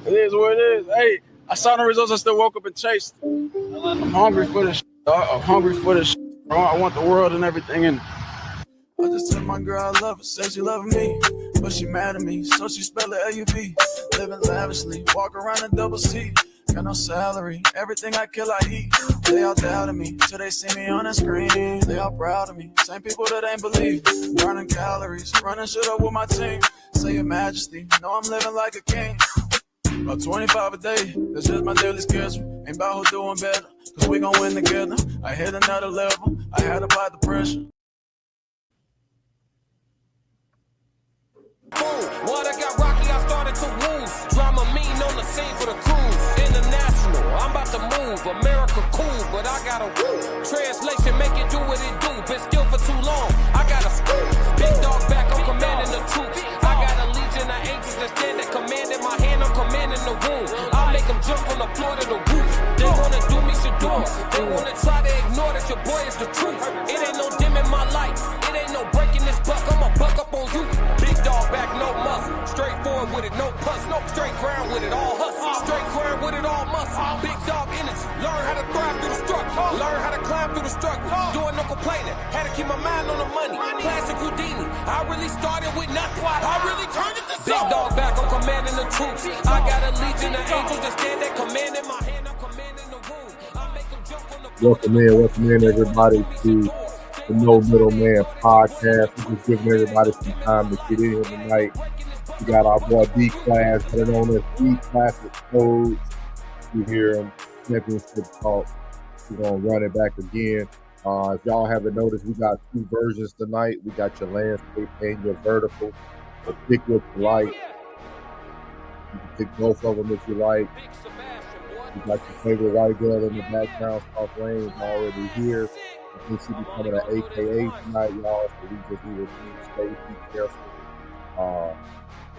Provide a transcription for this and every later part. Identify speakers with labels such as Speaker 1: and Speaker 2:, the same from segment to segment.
Speaker 1: It is what it is. Hey, I saw the results. I still woke up and chased. I'm hungry for this. I'm hungry for this. I want the world and everything. And I just tell my girl I love her. Say she loving me, but she mad at me. So she spell it L-U-V. Living lavishly, walk around in double C. Got no salary, everything I kill I eat. They all doubted me, till they see me on the screen. They all proud of me, same people that ain't believe. Burning calories, running shit up with my team. Say your majesty, know I'm living like a king. About 25 a day, that's just my daily schedule. Ain't about who doing better, cause we gon' win together. I hit another level, I had to apply the pressure.
Speaker 2: What I got rocky, I started to lose. Drama mean on the scene for the cruise. International, I'm about to move. America cool, but I gotta woo. Translation, make it do what it do. Been still for too long, I gotta scoop. Big dog back, I'm commanding the troops. I got a legion of angels that stand at command in my hand, I'm commanding the room. I'll make them jump from the floor to the roof. They wanna do me Shador. They wanna try to ignore that your boy is the truth. It ain't no dimming my light. It ain't no breaking this buck. I'ma buck up on you. Big dog back, no muscle. Straightforward with it, no puss. No straight ground with it, all hustle. Straight ground with it, all muscle. Big dog energy. Learn how to thrive through the struggle. Learn how to climb through the struggle. Doing no complaining. Had to keep my mind on the money. Classic Houdini. I really started with nothing. I really turned it to something. Big dog back, I'm commanding the troops. I got a legion of angels that stand at command in my hand. I'm commanding the room. I make them jump on the floor.
Speaker 3: Welcome in, everybody, to the No Middleman podcast. We're just giving everybody some time to get in here tonight. We got our boy D-Class, better known as D-Classic Codes. You hear him, championship talk. We're going to run it back again. If y'all haven't noticed, we got two versions tonight. We got your landscape and your vertical. So pick what you like. You can pick both of them if you like. You got your favorite white girl in the background, South Lane, already here. I think she'll be coming at AKA tonight, y'all. So we just need to stay careful.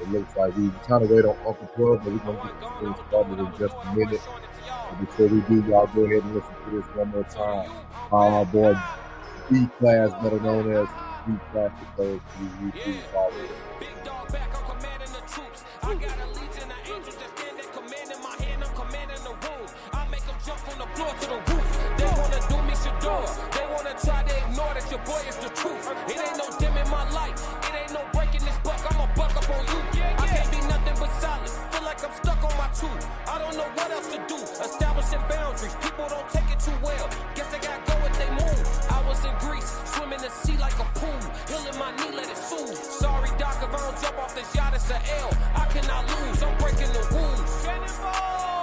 Speaker 3: It looks like we kind of wait on Uncle Club, but we're going to get this thing started in just a minute. And before we do, y'all go ahead and listen to this one more time. Our boy D-Class, better known as D-Classic Codes, to the YouTube followers.
Speaker 2: Big dog back, I'm commanding the troops. I got a legion of angels that stand at command in my hand. I'm commanding the room. I make them jump from the floor to the roof. They wanna do me Shador. They wanna try to ignore that your boy is the truth. It ain't no dimming my light. It ain't no breaking this buck. I'ma buck up on you. I can't be nothing but solid. Feel like I'm stuck on my tooth. I don't know what else to do. Establishing boundaries. People don't take it too well. Guess they gotta go if they move. I was in Greece, swimming the sea like a pool. Healing my knee, let it soothe. Sorry, doc, if I don't jump off this yacht, it's a L. I cannot lose. I'm breaking the rules.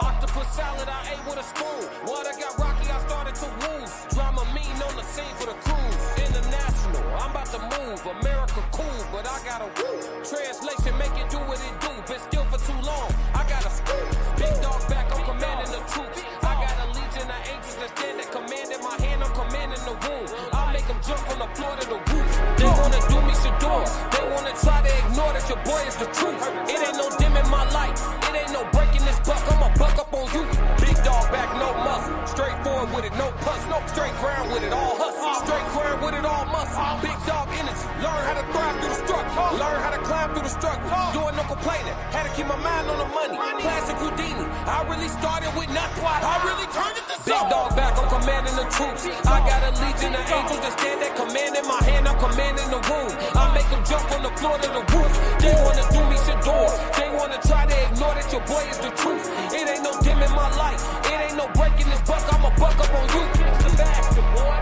Speaker 2: Octopus salad, I ate with a spoon. What I got rocky, I started to lose. Drama mean on the scene for the cruise. International, I'm about to move. America cool, but I gotta woo. Translation, make it do what it do. Been still for too long, I gotta scoop. Big dog back, I'm commanding the troops. I got a legion of angels that stand at command in my hand. I'm commanding the room. I'll make them jump from the floor to the roof. They wanna do me Shador. They wanna try to ignore that your boy is the truth. It ain't no dimming my light. It ain't no breaking this buck. I'ma buck up on you. Big dog back, no muscle. Straightforward with it, no puss. No straight ground with it, all hustle. Straight ground with it, all muscle. Big dog energy. Learn how to thrive through the struggle. Learn how to climb through the struggle. Doing no complaining. Had to keep my mind on the money. Classic Houdini. I really started with nothing. I really turned it to something. Big dog back, I'm commanding the troops. I got a legion of angels that stand at command in my hand. I'm commanding the room. I make them jump from the floor to the roof. They wanna do me Shador. They wanna try to ignore that your boy is the truth. It ain't no dimming my light. It ain't no breaking this buck. I'ma buck up on you. It's the bastard, boy.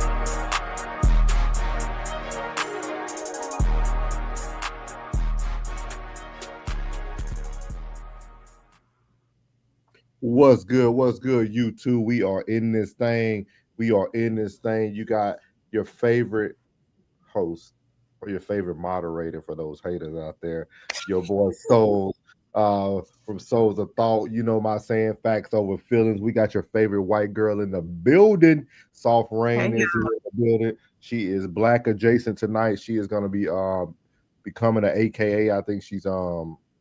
Speaker 3: What's good, you two? We are in this thing. You got your favorite host or your favorite moderator for those haters out there. Your boy Soul from Souls of Thought. You know my saying, facts over feelings. We got your favorite white girl in the building. Soft Rain is here in the building. She is black adjacent tonight. She is going to be becoming an AKA. I think she's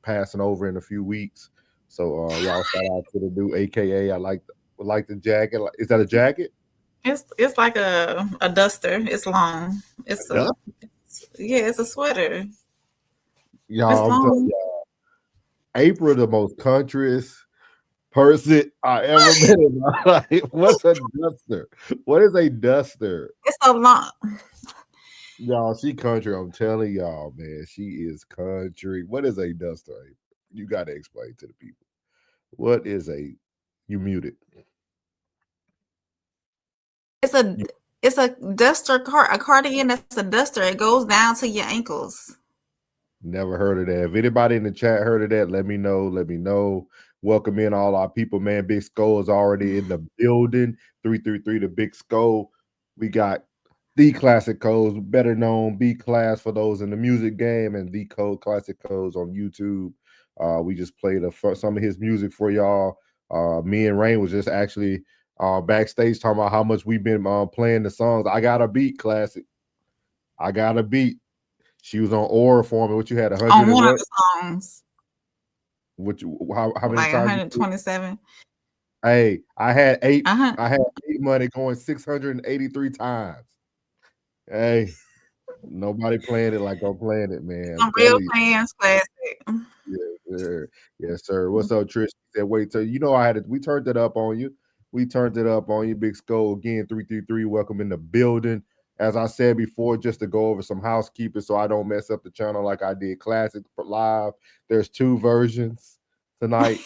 Speaker 3: passing over in a few weeks. So y'all shout out to the new AKA. I like the jacket. Is that a jacket?
Speaker 4: It's like a duster. It's long. It's a sweater.
Speaker 3: Y'all, I'm telling y'all, April the most countryest person I ever met in my life. What's a duster? What is a duster?
Speaker 4: It's so long.
Speaker 3: Y'all, she country. I'm telling y'all, man, she is country. What is a duster? You got to explain to the people. What is a? You muted.
Speaker 4: It's a duster a cardigan that's a duster. It goes down to your ankles.
Speaker 3: Never heard of that. If anybody in the chat heard of that, let me know. Let me know. Welcome in all our people, man. Big Skull is already in the building. 333 the Big Skull. We got the Classic Codes, better known B Class for those in the music game, and the Code Classic Codes on YouTube. We just played some of his music for y'all. Me and Rain was just actually backstage talking about how much we've been playing the songs. I Got a Beat Classic. I Got a Beat. She was on Aura for me. What you had 100
Speaker 4: on one of the songs.
Speaker 3: How many
Speaker 4: like
Speaker 3: times?
Speaker 4: 127.
Speaker 3: Hey, I had 8. I had 8 money going 683 times. Hey, nobody playing it like I'm playing it, man.
Speaker 4: Some real fans classic.
Speaker 3: Yes, sir. What's up, Trish? Said, wait till we turned it up on you. We turned it up on you, Big Skull. Again, 333. Welcome in the building. As I said before, just to go over some housekeeping so I don't mess up the channel like I did Classic Live. There's 2 versions tonight.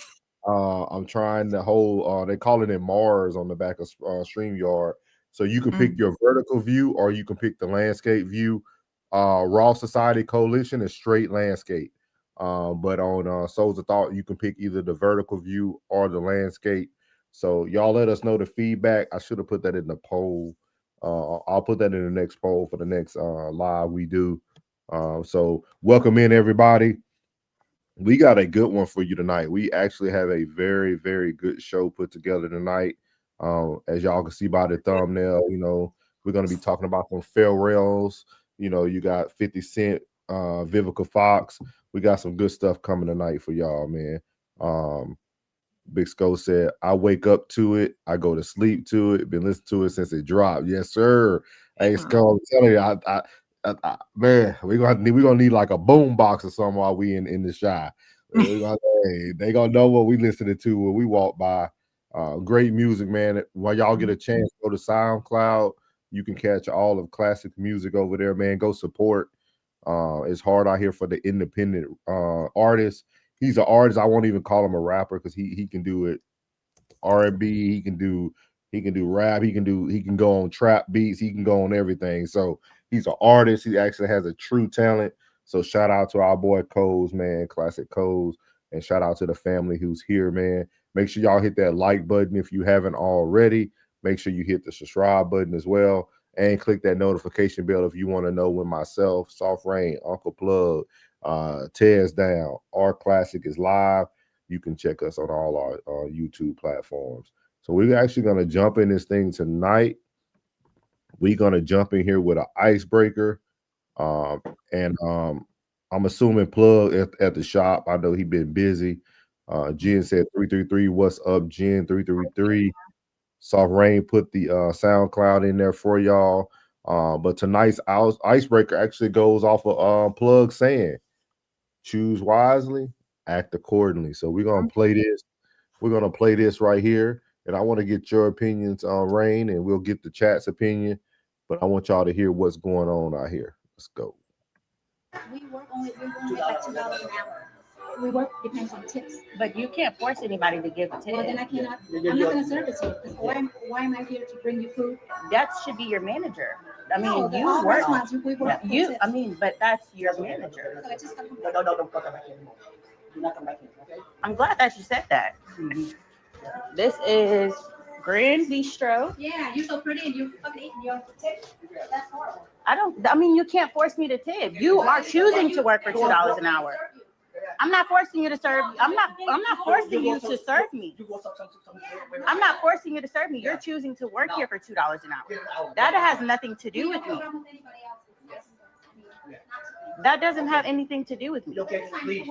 Speaker 3: I'm trying to hold, they call it in Mars on the back of StreamYard. So you can pick your vertical view or you can pick the landscape view. Raw Society Coalition is straight landscape. But on Souls of Thought, you can pick either the vertical view or the landscape. So y'all let us know the feedback. I should have put that in the poll. I'll put that in the next poll for the next live we do. So welcome in, everybody. We got a good one for you tonight. We actually have a very, very good show put together tonight. As y'all can see by the thumbnail, we're going to be talking about some Pharrell's. You got 50 Cent, Vivica Fox. We got some good stuff coming tonight for y'all, man. Big Skull said, I wake up to it. I go to sleep to it. Been listening to it since it dropped. Yes, sir. Hey, Skull, I'm telling you, man, we're gonna need like a boom box or something while we in the shot. They gonna know what we listening to when we walk by. Great music, man. While y'all get a chance, go to SoundCloud. You can catch all of classic music over there, man. Go support. It's hard out here for the independent artists. He's an artist. I won't even call him a rapper because he can do it. R&B. He can do rap. He can go on trap beats. He can go on everything. So he's an artist. He actually has a true talent. So shout out to our boy Coles, man, Classic Coles, and shout out to the family who's here, man. Make sure y'all hit that like button if you haven't already. Make sure you hit the subscribe button as well, and click that notification bell if you want to know when myself, Soft Rain, Uncle Plug, Tears Down, our Classic is live. You can check us on all our YouTube platforms. So we're actually going to jump in this thing tonight. We're going to jump in here with an icebreaker. And I'm assuming Plug at the shop. I know he's been busy. Jen said 333. What's up, Jen? 333. Soft Rain put the SoundCloud in there for y'all. But tonight's icebreaker actually goes off of Plug saying, choose wisely, act accordingly. So we're going to play this. We're going to play this right here. And I want to get your opinions on Rain, and we'll get the chat's opinion. But I want y'all to hear what's going on out here. Let's go.
Speaker 5: We work only like $2 an hour. We work depends on tips.
Speaker 6: But you can't force anybody to give a tip.
Speaker 5: Well, then I'm not going to service you. Why am I here to bring you food?
Speaker 6: That should be your manager. I mean,
Speaker 5: no,
Speaker 6: you
Speaker 5: all
Speaker 6: work.
Speaker 5: Restaurants, we work
Speaker 6: You. I mean, but that's your manager.
Speaker 5: So I just come
Speaker 7: No, don't come back anymore. Do not come back in, okay?
Speaker 6: I'm glad that you said that. This is Grand Bistro.
Speaker 5: Yeah, you're so pretty and you fucking eating your tip. That's horrible.
Speaker 6: I mean, you can't force me to tip. You are choosing to work for $2 an hour. I'm not forcing you to serve. I'm not forcing you to serve me. I'm not forcing you to serve me. You're choosing to work here for $2 an hour. That has nothing to do with me. That doesn't have anything to do with me.
Speaker 7: Okay, please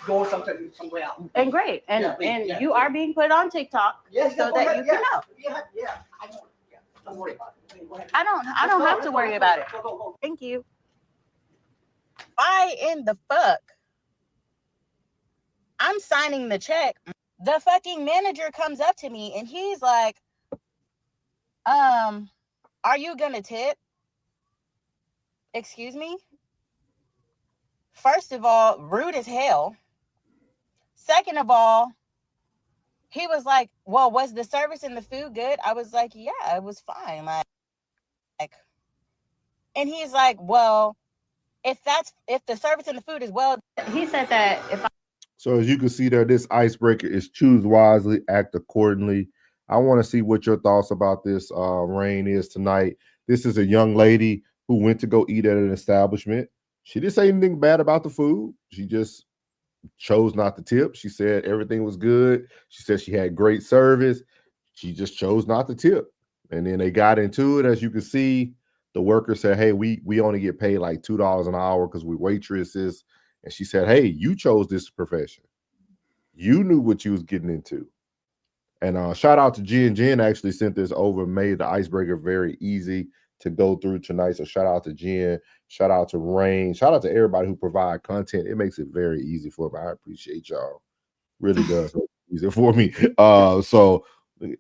Speaker 7: go somewhere else.
Speaker 6: And great. And you are being put on TikTok so that you can know.
Speaker 7: Yeah. Don't worry about it.
Speaker 6: I don't have to worry about it. Thank you. Why in the fuck? I'm signing the check. the fucking manager comes up to me and he's like, are you gonna tip? Excuse me? First of all, rude as hell. Second of all, he was like, well, was the service and the food good? I was like, yeah, it was fine. Like, and he's like, well, if the service and the food is well, he said that if I.
Speaker 3: So as you can see there, this icebreaker is choose wisely, act accordingly. I want to see what your thoughts about this Rain is tonight. This is a young lady who went to go eat at an establishment. She didn't say anything bad about the food. She just chose not to tip. She said everything was good. She said she had great service. She just chose not to tip. And then they got into it. As you can see, the worker said, hey, we only get paid like $2 an hour because we waitresses. And she said, hey, you chose this profession. You knew what you was getting into. And shout out to Jen. Jen actually sent this over, made the icebreaker very easy to go through tonight. So shout out to Jen. Shout out to Rain. Shout out to everybody who provide content. It makes it very easy for me. I appreciate y'all. Really does make it easy for me. So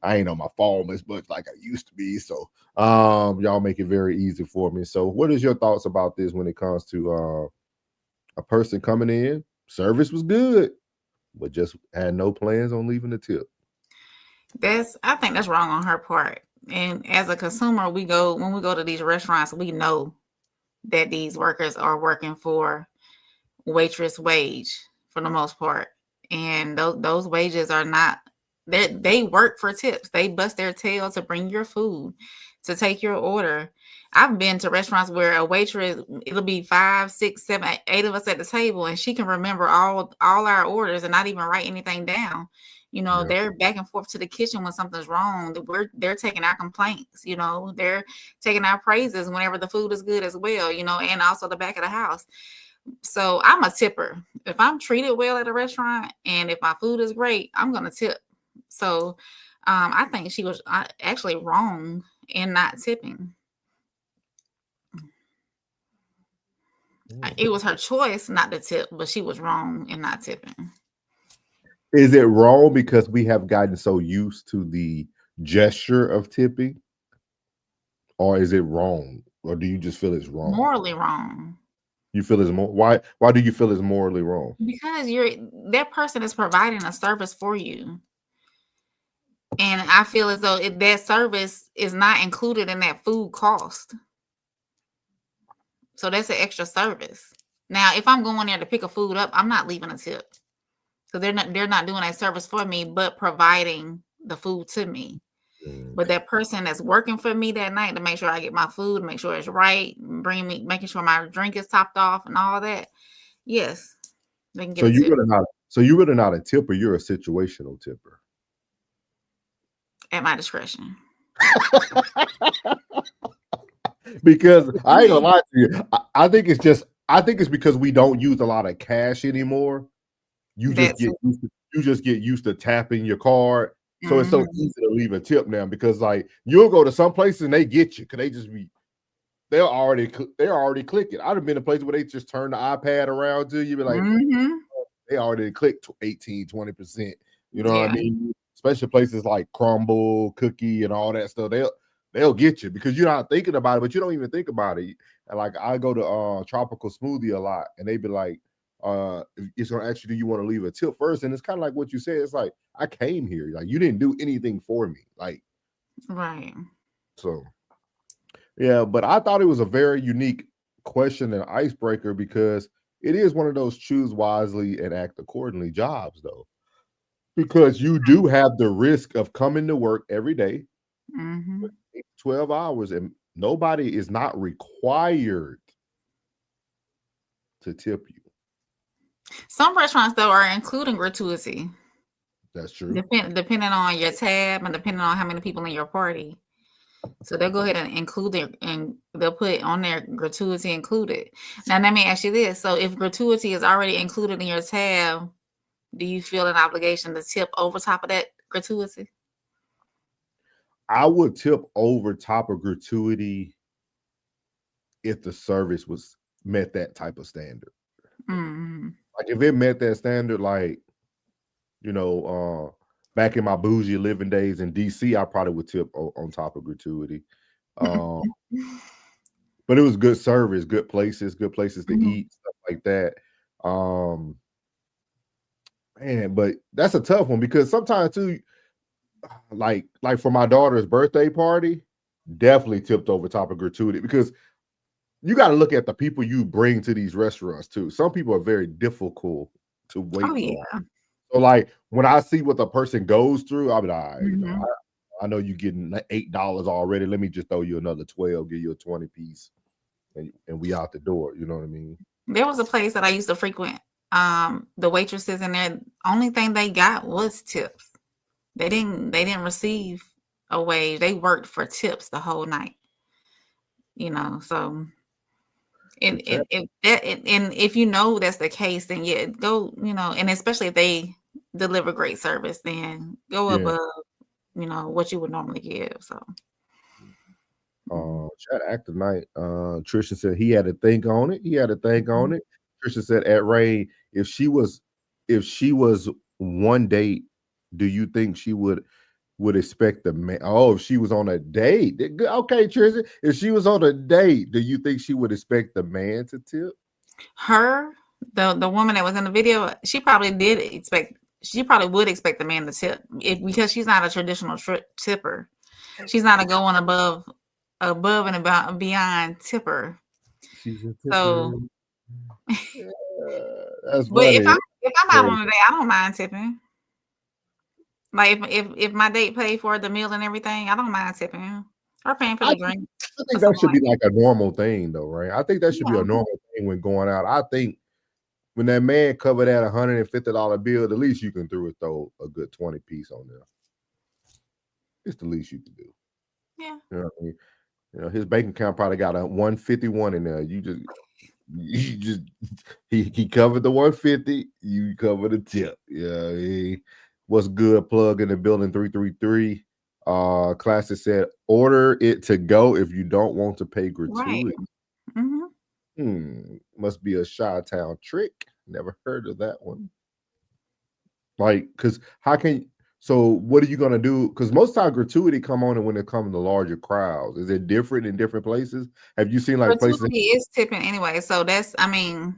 Speaker 3: I ain't on my phone as much like I used to be. So y'all make it very easy for me. So what is your thoughts about this when it comes to a person coming in? Service was good, but just had no plans on leaving the tip.
Speaker 4: I think that's wrong on her part. And as a consumer, when we go to these restaurants, we know that these workers are working for waitress wage for the most part. And those wages are not, they work for tips. They bust their tail to bring your food, to take your order. I've been to restaurants where a waitress, it'll be 5, 6, 7, 8 of us at the table, and she can remember all our orders and not even write anything down. You know,
Speaker 3: Yeah.
Speaker 4: they're back and forth to the kitchen when something's wrong. They're taking our complaints, you know, they're taking our praises whenever the food is good as well, you know, and also the back of the house. So I'm a tipper. If I'm treated well at a restaurant and if my food is great, I'm going to tip. So I think she was actually wrong in not tipping. It was her choice not to tip, but she was wrong in not tipping.
Speaker 3: Is it wrong because we have gotten so used to the gesture of tipping? Or is it wrong? Or do you just feel it's wrong?
Speaker 4: Morally wrong.
Speaker 3: You feel it's more why do you feel it's morally wrong?
Speaker 4: Because that person is providing a service for you. And I feel as though that service is not included in that food cost. So that's an extra service. Now, if I'm going there to pick a food up, I'm not leaving a tip. So they're not doing that service for me, but providing the food to me. But that person that's working for me that night to make sure I get my food, make sure it's right, making sure my drink is topped off and all that. Yes. They can get
Speaker 3: So you're really not a tipper, you're a situational tipper.
Speaker 4: At my discretion.
Speaker 3: Because I ain't gonna lie to you. I think it's because we don't use a lot of cash anymore. You just get used to tapping your card. So it's so easy to leave a tip now because like you'll go to some places and they get you because they're already clicking. I've been to places where they just turn the iPad around to you, be like, they already clicked 18, 20%. You know what I mean? Especially places like Crumble, Cookie, and all that stuff. They'll get you because you're not thinking about it, but you don't even think about it. And like I go to Tropical Smoothie a lot, and they be like, it's gonna ask you, do you want to leave a tip first? And it's kind of like what you said. It's like I came here, like you didn't do anything for me, like
Speaker 4: right.
Speaker 3: So yeah, but I thought it was a very unique question and icebreaker because it is one of those choose wisely and act accordingly jobs, though, because you do have the risk of coming to work every day, 12 hours, and nobody is not required to tip you.
Speaker 4: Some restaurants, though, are including gratuity.
Speaker 3: That's true.
Speaker 4: Depending on your tab and depending on how many people in your party. So they'll go ahead and include it, and they'll put on their gratuity included. Now, let me ask you this. So if gratuity is already included in your tab, do you feel an obligation to tip over top of that gratuity?
Speaker 3: I would tip over top of gratuity if the service met that type of standard. Like if it met that standard, like back in my bougie living days in DC, I probably would tip on top of gratuity. But it was good service, good places to eat, stuff like that. Man, but that's a tough one because sometimes too, like for my daughter's birthday party, definitely tipped over top of gratuity because you got to look at the people you bring to these restaurants too. Some people are very difficult to wait for. So like when I see what the person goes through, I'll be like, all right, I know you're getting $8 already. Let me just throw you another 12, give you a 20 piece, and we out the door. You know what I mean?
Speaker 4: There was a place that I used to frequent. The waitresses in there, only thing they got was tips. They didn't receive a wage. They worked for tips the whole night. So and if you know that's the case, then yeah, go, and especially if they deliver great service, then go above, what you would normally give. So
Speaker 3: chat active night. Trisha said he had to think on it. Trisha said at Ray, if she was one date, do you think she would expect the man? Oh, if she was on a date. Okay, Trisha. If she was on a date, do you think she would expect the man to tip?
Speaker 4: Her, the woman that was in the video, she probably would expect the man to tip because she's not a traditional tipper. She's not a going above and beyond tipper.
Speaker 3: She's a tipper.
Speaker 4: So
Speaker 3: that's
Speaker 4: but
Speaker 3: funny.
Speaker 4: if I'm out on a date, I don't mind tipping. Like if my date paid for the meal and everything, I don't mind tipping or paying for the drink.
Speaker 3: I think that should be like a normal thing, though, right? I think that should be a normal thing when going out. I think when that man covered that $150 bill, the least you can do is throw a good 20 piece on there. It's the least you can do.
Speaker 4: Yeah.
Speaker 3: You know what I mean? His bank account probably got a 151 in there. He covered the 150. You covered the tip. Yeah. What's good? Plug in the building 333. Classic said, order it to go if you don't want to pay gratuity.
Speaker 4: Right.
Speaker 3: Must be a Chi-Town trick. Never heard of that one. Like, because so what are you gonna do? Because most time gratuity come on when it comes to larger crowds. Is it different in different places? Have you seen like
Speaker 4: gratuity
Speaker 3: places?
Speaker 4: is tipping anyway, so paying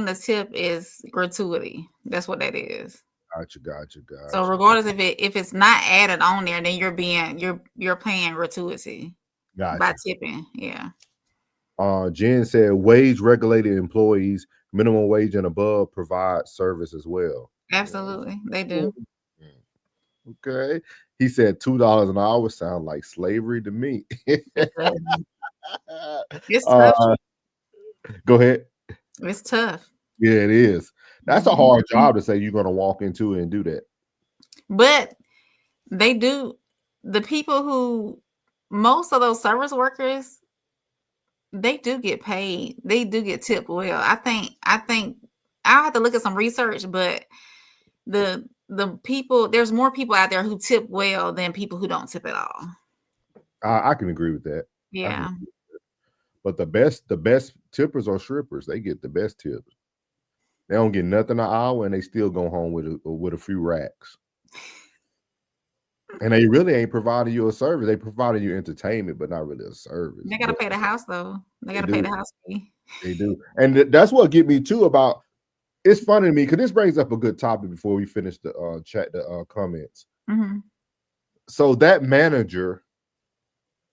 Speaker 4: the tip is gratuity. That's what that is.
Speaker 3: Gotcha.
Speaker 4: So regardless if it's not added on there, then you're paying gratuity by tipping. Yeah.
Speaker 3: Jen said wage regulated employees, minimum wage and above, provide service as well.
Speaker 4: Absolutely, they do.
Speaker 3: Okay. He said $2 an hour sound like slavery to me.
Speaker 4: It's tough.
Speaker 3: Go ahead.
Speaker 4: It's tough.
Speaker 3: Yeah, it is. That's a hard job to say you're going to walk into it and do that.
Speaker 4: But they do. The people who, most of those service workers, they do get paid. They do get tipped well. I think I'll have to look at some research, but the people, there's more people out there who tip well than people who don't tip at all.
Speaker 3: I can agree with that.
Speaker 4: Yeah.
Speaker 3: But the best tippers are strippers. They get the best tips. They don't get nothing an hour, and they still go home with a few racks. And they really ain't providing you a service. They providing you entertainment, but not really a service.
Speaker 4: They gotta pay the house though. They gotta pay the house fee.
Speaker 3: They do, and that's what get me too about. It's funny to me because this brings up a good topic before we finish the comments. So that manager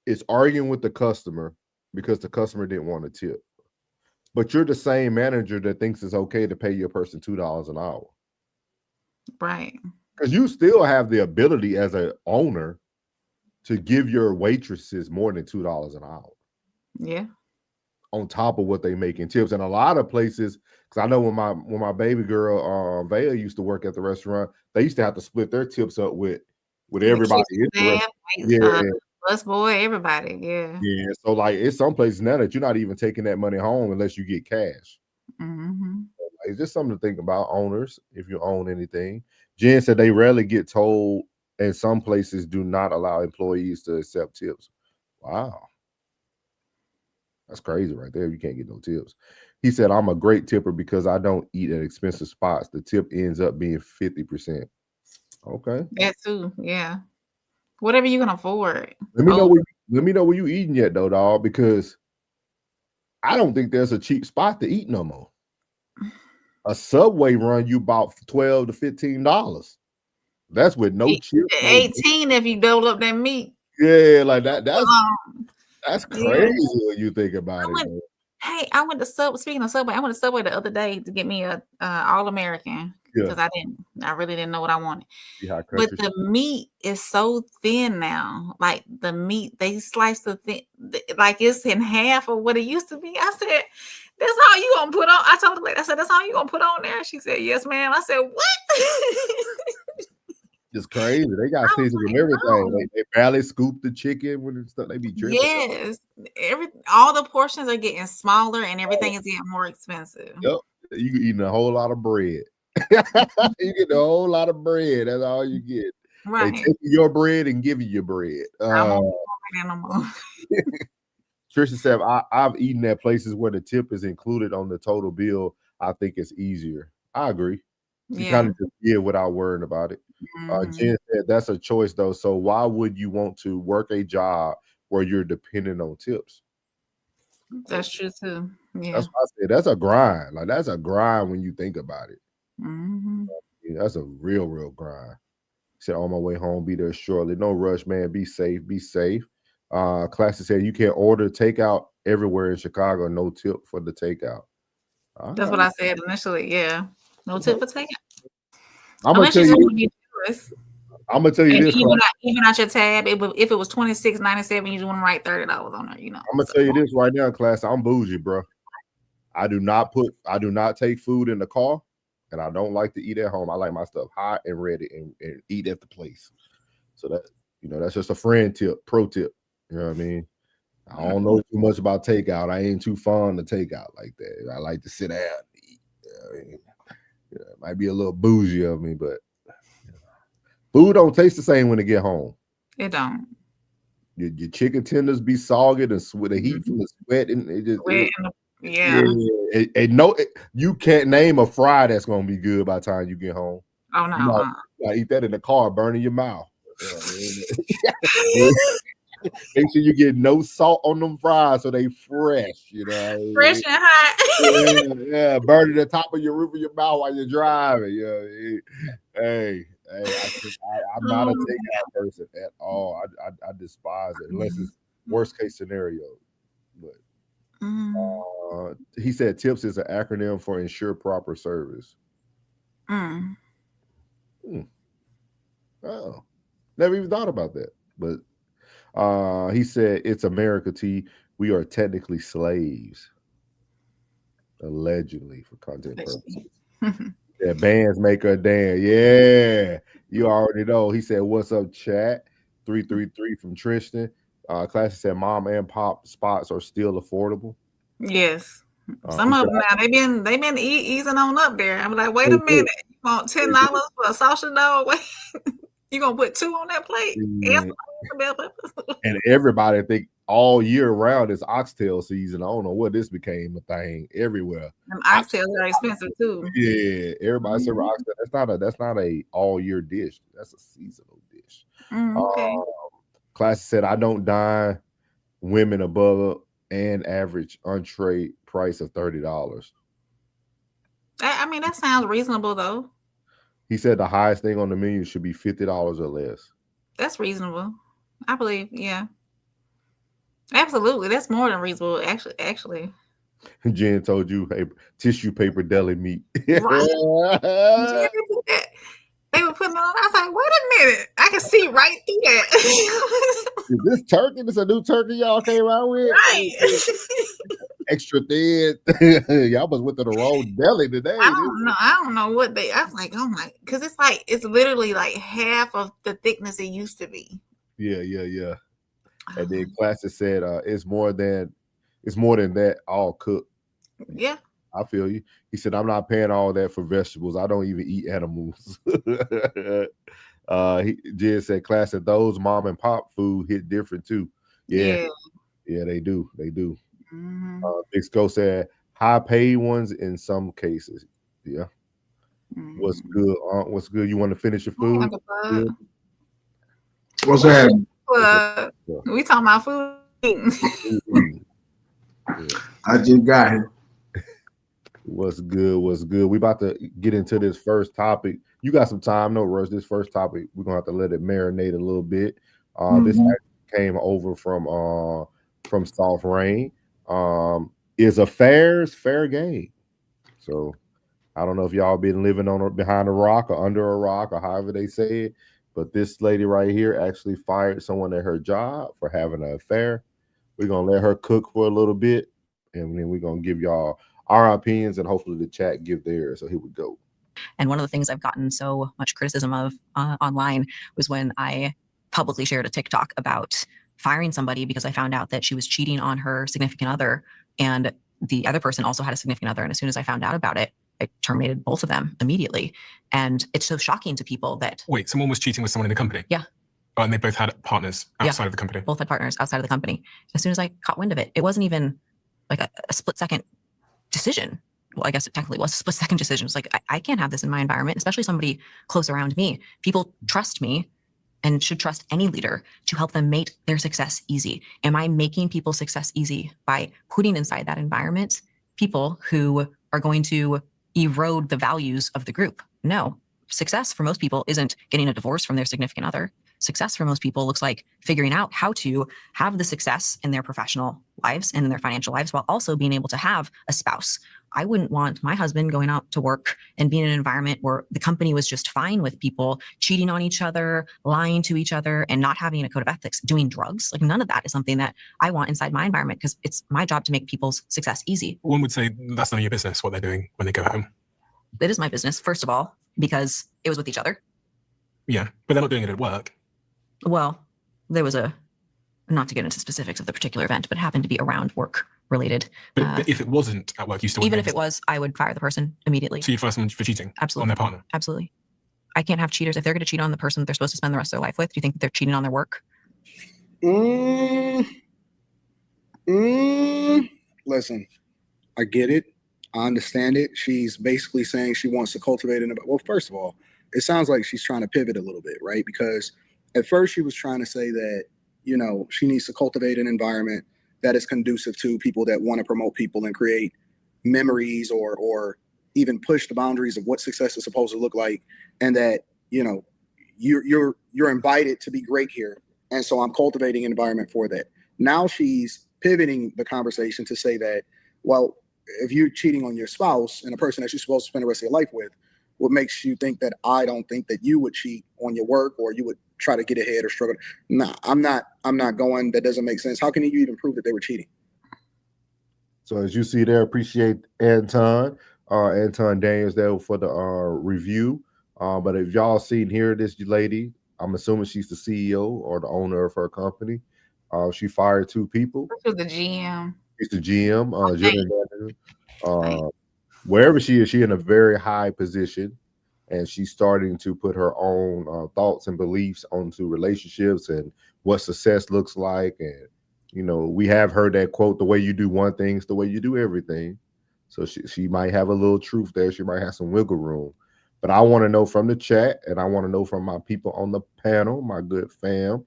Speaker 3: is arguing with the customer because the customer didn't want to tip. But you're the same manager that thinks it's okay to pay your person $2 an hour.
Speaker 4: Right.
Speaker 3: Because you still have the ability as an owner to give your waitresses more than $2 an hour.
Speaker 4: Yeah.
Speaker 3: On top of what they make in tips. And a lot of places, because I know when my baby girl Vea used to work at the restaurant, they used to have to split their tips up with everybody.
Speaker 4: Bus boy, everybody. Yeah.
Speaker 3: Yeah. So like it's some places now that you're not even taking that money home unless you get cash. It's just something to think about, owners, if you own anything. Jen said they rarely get told, and some places do not allow employees to accept tips. Wow. That's crazy right there. You can't get no tips. He said, I'm a great tipper because I don't eat at expensive spots. The tip ends up being 50%. Okay.
Speaker 4: That too. Yeah. Whatever you can afford.
Speaker 3: Let me know where you eating yet though, dog, because I don't think there's a cheap spot to eat no more. A Subway run you about $12 to $15. That's with no chips.
Speaker 4: 18 if you double up that meat.
Speaker 3: Yeah, like that's crazy when you think about it.
Speaker 4: Hey, I went to Subway. Speaking of Subway, I went to Subway the other day to get me a All-American because I really didn't know what I wanted. But the meat is so thin now. Like the meat, they slice the thin, like it's in half of what it used to be. I said, "That's all you gonna put on?" I told the lady, I said, "That's all you gonna put on there?" She said, "Yes, ma'am." I said, "What?"
Speaker 3: It's crazy. They got seasons and everything. They barely scoop the chicken when it's stuff. They be dripping.
Speaker 4: Yes, all the portions are getting smaller and everything is getting more expensive.
Speaker 3: Yep, you eating a whole lot of bread. You get a whole lot of bread. That's all you get. Right. They take your bread and give you your bread. Trisha said, I've eaten at places where the tip is included on the total bill. I think it's easier. I agree. You kind of just give without worrying about it. Jen said that's a choice though. So why would you want to work a job where you're dependent on tips?
Speaker 4: That's true too. Yeah,
Speaker 3: that's what I said. That's a grind. Like that's a grind when you think about it. That's a real grind. He said on my way home, be there shortly. No rush, man. Be safe. Be safe. Classy said you can order takeout everywhere in Chicago. No tip for the takeout.
Speaker 4: That's what I said initially. Yeah, no tip for takeout.
Speaker 3: I'm gonna tell you this.
Speaker 4: Even out your tab, if it was $26.97, you just want to write $30 on there. You know.
Speaker 3: I'm gonna tell you this right now, class. I'm bougie, bro. I do not take food in the car, and I don't like to eat at home. I like my stuff hot and ready and eat at the place. So that that's just a friend tip, pro tip. You know what I mean? I don't know too much about takeout. I ain't too fond of takeout like that. I like to sit down and eat. You know what I mean? It might be a little bougie of me, but food don't taste the same when it get home.
Speaker 4: It don't.
Speaker 3: Your chicken tenders be soggy and with the heat from the sweat, and it just you can't name a fry that's gonna be good by the time you get home.
Speaker 4: Oh no,
Speaker 3: you eat that in the car, burning your mouth. Make sure you get no salt on them fries so they fresh,
Speaker 4: fresh and hot.
Speaker 3: Yeah, burning the top of your roof of your mouth while you're driving. Hey, I'm not a takeout person at all. I despise it unless it's worst case scenario. But he said TIPS is an acronym for ensure proper service. Oh, never even thought about that. But he said it's America, T. We are technically slaves, allegedly, for content purposes. Yeah, bands make her dance. Yeah, you already know. He said, "What's up, chat?" 333 from Tristan. Classy said, "Mom and pop spots are still affordable."
Speaker 4: Yes, some of them now they've been easing on up there. I'm like, wait a minute, you want $10 for a sausage dog? Wait, you gonna put 2 on that plate?
Speaker 3: And everybody think all year round is oxtail season. I don't know what this became a thing everywhere.
Speaker 4: And oxtails are expensive too.
Speaker 3: Yeah, everybody serve oxtail. That's not a all year dish. That's a seasonal dish.
Speaker 4: Okay.
Speaker 3: Classy said, "I don't dine women above an average entree price of $30."
Speaker 4: I mean, that sounds reasonable though.
Speaker 3: He said the highest thing on the menu should be $50 or less.
Speaker 4: That's reasonable. I believe, yeah. Absolutely. That's more than reasonable, actually.
Speaker 3: Jen told you, hey, tissue paper deli meat.
Speaker 4: Right. They were putting on. I was like, wait a minute. I can see right through that.
Speaker 3: Is this turkey? This a new turkey y'all came out with?
Speaker 4: Right.
Speaker 3: Extra thin. Y'all was with the wrong deli today.
Speaker 4: I don't know what they. I was like, oh my, because it's literally like half of the thickness it used to be.
Speaker 3: Yeah. And then Classic said, it's more than that all cooked.
Speaker 4: Yeah.
Speaker 3: I feel you. He said, I'm not paying all that for vegetables. I don't even eat animals. Jen said, Classic, those mom and pop food hit different too. Yeah, they do. Big Sco said, high paid ones in some cases. Yeah. What's good? What's good? You want to finish your food? Good.
Speaker 8: What's happening?
Speaker 4: We talking about food.
Speaker 8: I just got here.
Speaker 3: What's good? What's good? We about to get into this first topic. You got some time, no rush. This first topic, we're gonna have to let it marinate a little bit. This actually came over from Soft Rain. Is affairs fair game? So I don't know if y'all been living behind a rock or under a rock or however they say it, but this lady right here actually fired someone at her job for having an affair. We're gonna let her cook for a little bit, and then we're gonna give y'all our opinions, and hopefully the chat give theirs. So here we go.
Speaker 9: And one of the things I've gotten so much criticism of online was when I publicly shared a TikTok about firing somebody because I found out that she was cheating on her significant other, and the other person also had a significant other. And as soon as I found out about it, I terminated both of them immediately. And it's so shocking to people that... Wait, someone was cheating with someone in the company? Yeah. Oh, and they both had partners outside of the company? Both had partners outside of the company. As soon as I caught wind of it, it wasn't even like a split-second decision. Well, I guess it technically was a split-second decision. It's like, I can't have this in my environment, especially somebody close around me. People trust me and should trust any leader to help them make their success easy. Am I making people's success easy by putting inside that environment people who are going to erode the values of the group? No. Success for most people isn't getting a divorce from their significant other. Success for most people looks like figuring out how to have the success in their professional lives and in their financial lives while also being able to have a spouse. I wouldn't want my husband going out to work and being in an environment where the company was just fine with people cheating on each other, lying to each other, and not having a code of ethics, doing drugs. Like, none of that is something that I want inside my environment, because it's my job to make people's success easy. One would say that's none of your business what they're doing when they go home. It is my business, first of all, because it was with each other. Yeah, but they're not doing it at work. Well, there was not to get into specifics of the particular event, but it happened to be around work related. But if it wasn't at work, you still even if it was, I would fire the person immediately. So you'd fire someone for cheating? Absolutely. On their partner? Absolutely. I can't have cheaters. If they're going to cheat on the person that they're supposed to spend the rest of their life with, do you think that they're cheating on their work?
Speaker 10: Listen, I get it. I understand it. She's basically saying she wants to cultivate it. Well, first of all, it sounds like she's trying to pivot a little bit, right? Because at first she was trying to say that, you know, she needs to cultivate an environment that is conducive to people that want to promote people and create memories or even push the boundaries of what success is supposed to look like. And that, you know, you're invited to be great here. And so I'm cultivating an environment for that. Now she's pivoting the conversation to say that, well, if you're cheating on your spouse and a person that you're supposed to spend the rest of your life with, what makes you think that I don't think that you would cheat on your work or you would try to get ahead or struggle? Nah, I'm not going. That doesn't make sense. How can you even prove that they were cheating?
Speaker 3: So as you see there, appreciate Anton Daniels there for the review. But if y'all seen here, this lady, I'm assuming she's the CEO or the owner of her company. She fired 2 people.
Speaker 4: This was the GM.
Speaker 3: She's the GM, general manager. Wherever she is, she's in a very high position, and she's starting to put her own thoughts and beliefs onto relationships and what success looks like. And, you know, we have heard that quote, the way you do one thing is the way you do everything. So she might have a little truth there. She might have some wiggle room. But I want to know from the chat, and I want to know from my people on the panel, my good fam,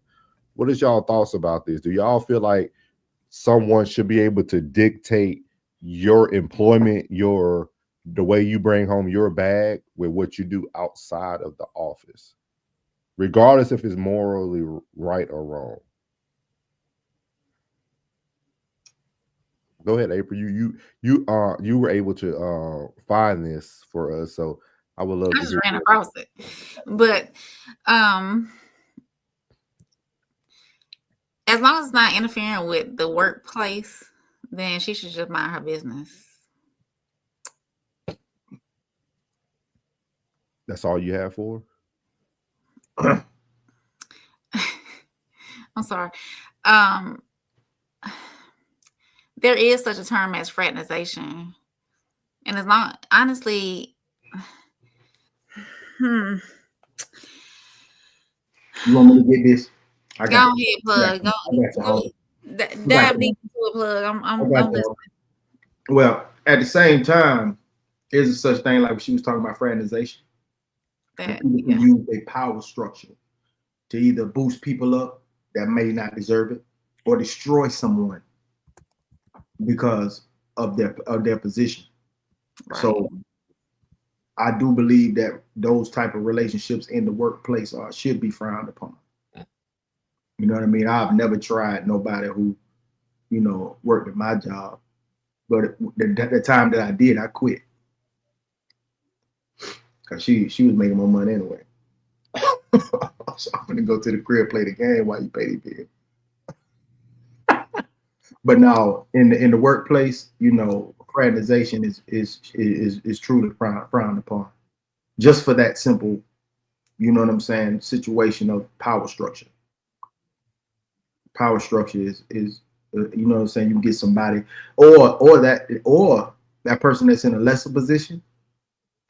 Speaker 3: what is y'all thoughts about this? Do y'all feel like someone should be able to dictate your employment, the way you bring home your bag with what you do outside of the office, regardless if it's morally right or wrong? Go ahead, April. You were able to find this for us, so I would love to.
Speaker 4: I just ran across it, but as long as it's not interfering with the workplace, then she should just mind her business.
Speaker 3: That's all you have for
Speaker 4: her? I'm sorry. There is such a term as fraternization. And it's not, honestly,
Speaker 8: You want me to get this?
Speaker 4: Go ahead, plug. Go dive deep into a plug. I'm listening.
Speaker 8: Well, at the same time, there's a such thing like she was talking about fraternization.
Speaker 4: That
Speaker 8: People
Speaker 4: yeah.
Speaker 8: use a power structure to either boost people up that may not deserve it or destroy someone because of their position.
Speaker 4: Right.
Speaker 8: So I do believe that those type of relationships in the workplace should be frowned upon. You know what I mean? I've never tried nobody who, you know, worked at my job, but the time that I did, I quit because she was making more money anyway. So I'm gonna go to the crib, play the game while you pay the bill. But now in the workplace, you know, fraternization is truly frowned upon, just for that simple, you know what I'm saying, situation of power structure. Power structure is you know what I'm saying, you can get somebody or that person that's in a lesser position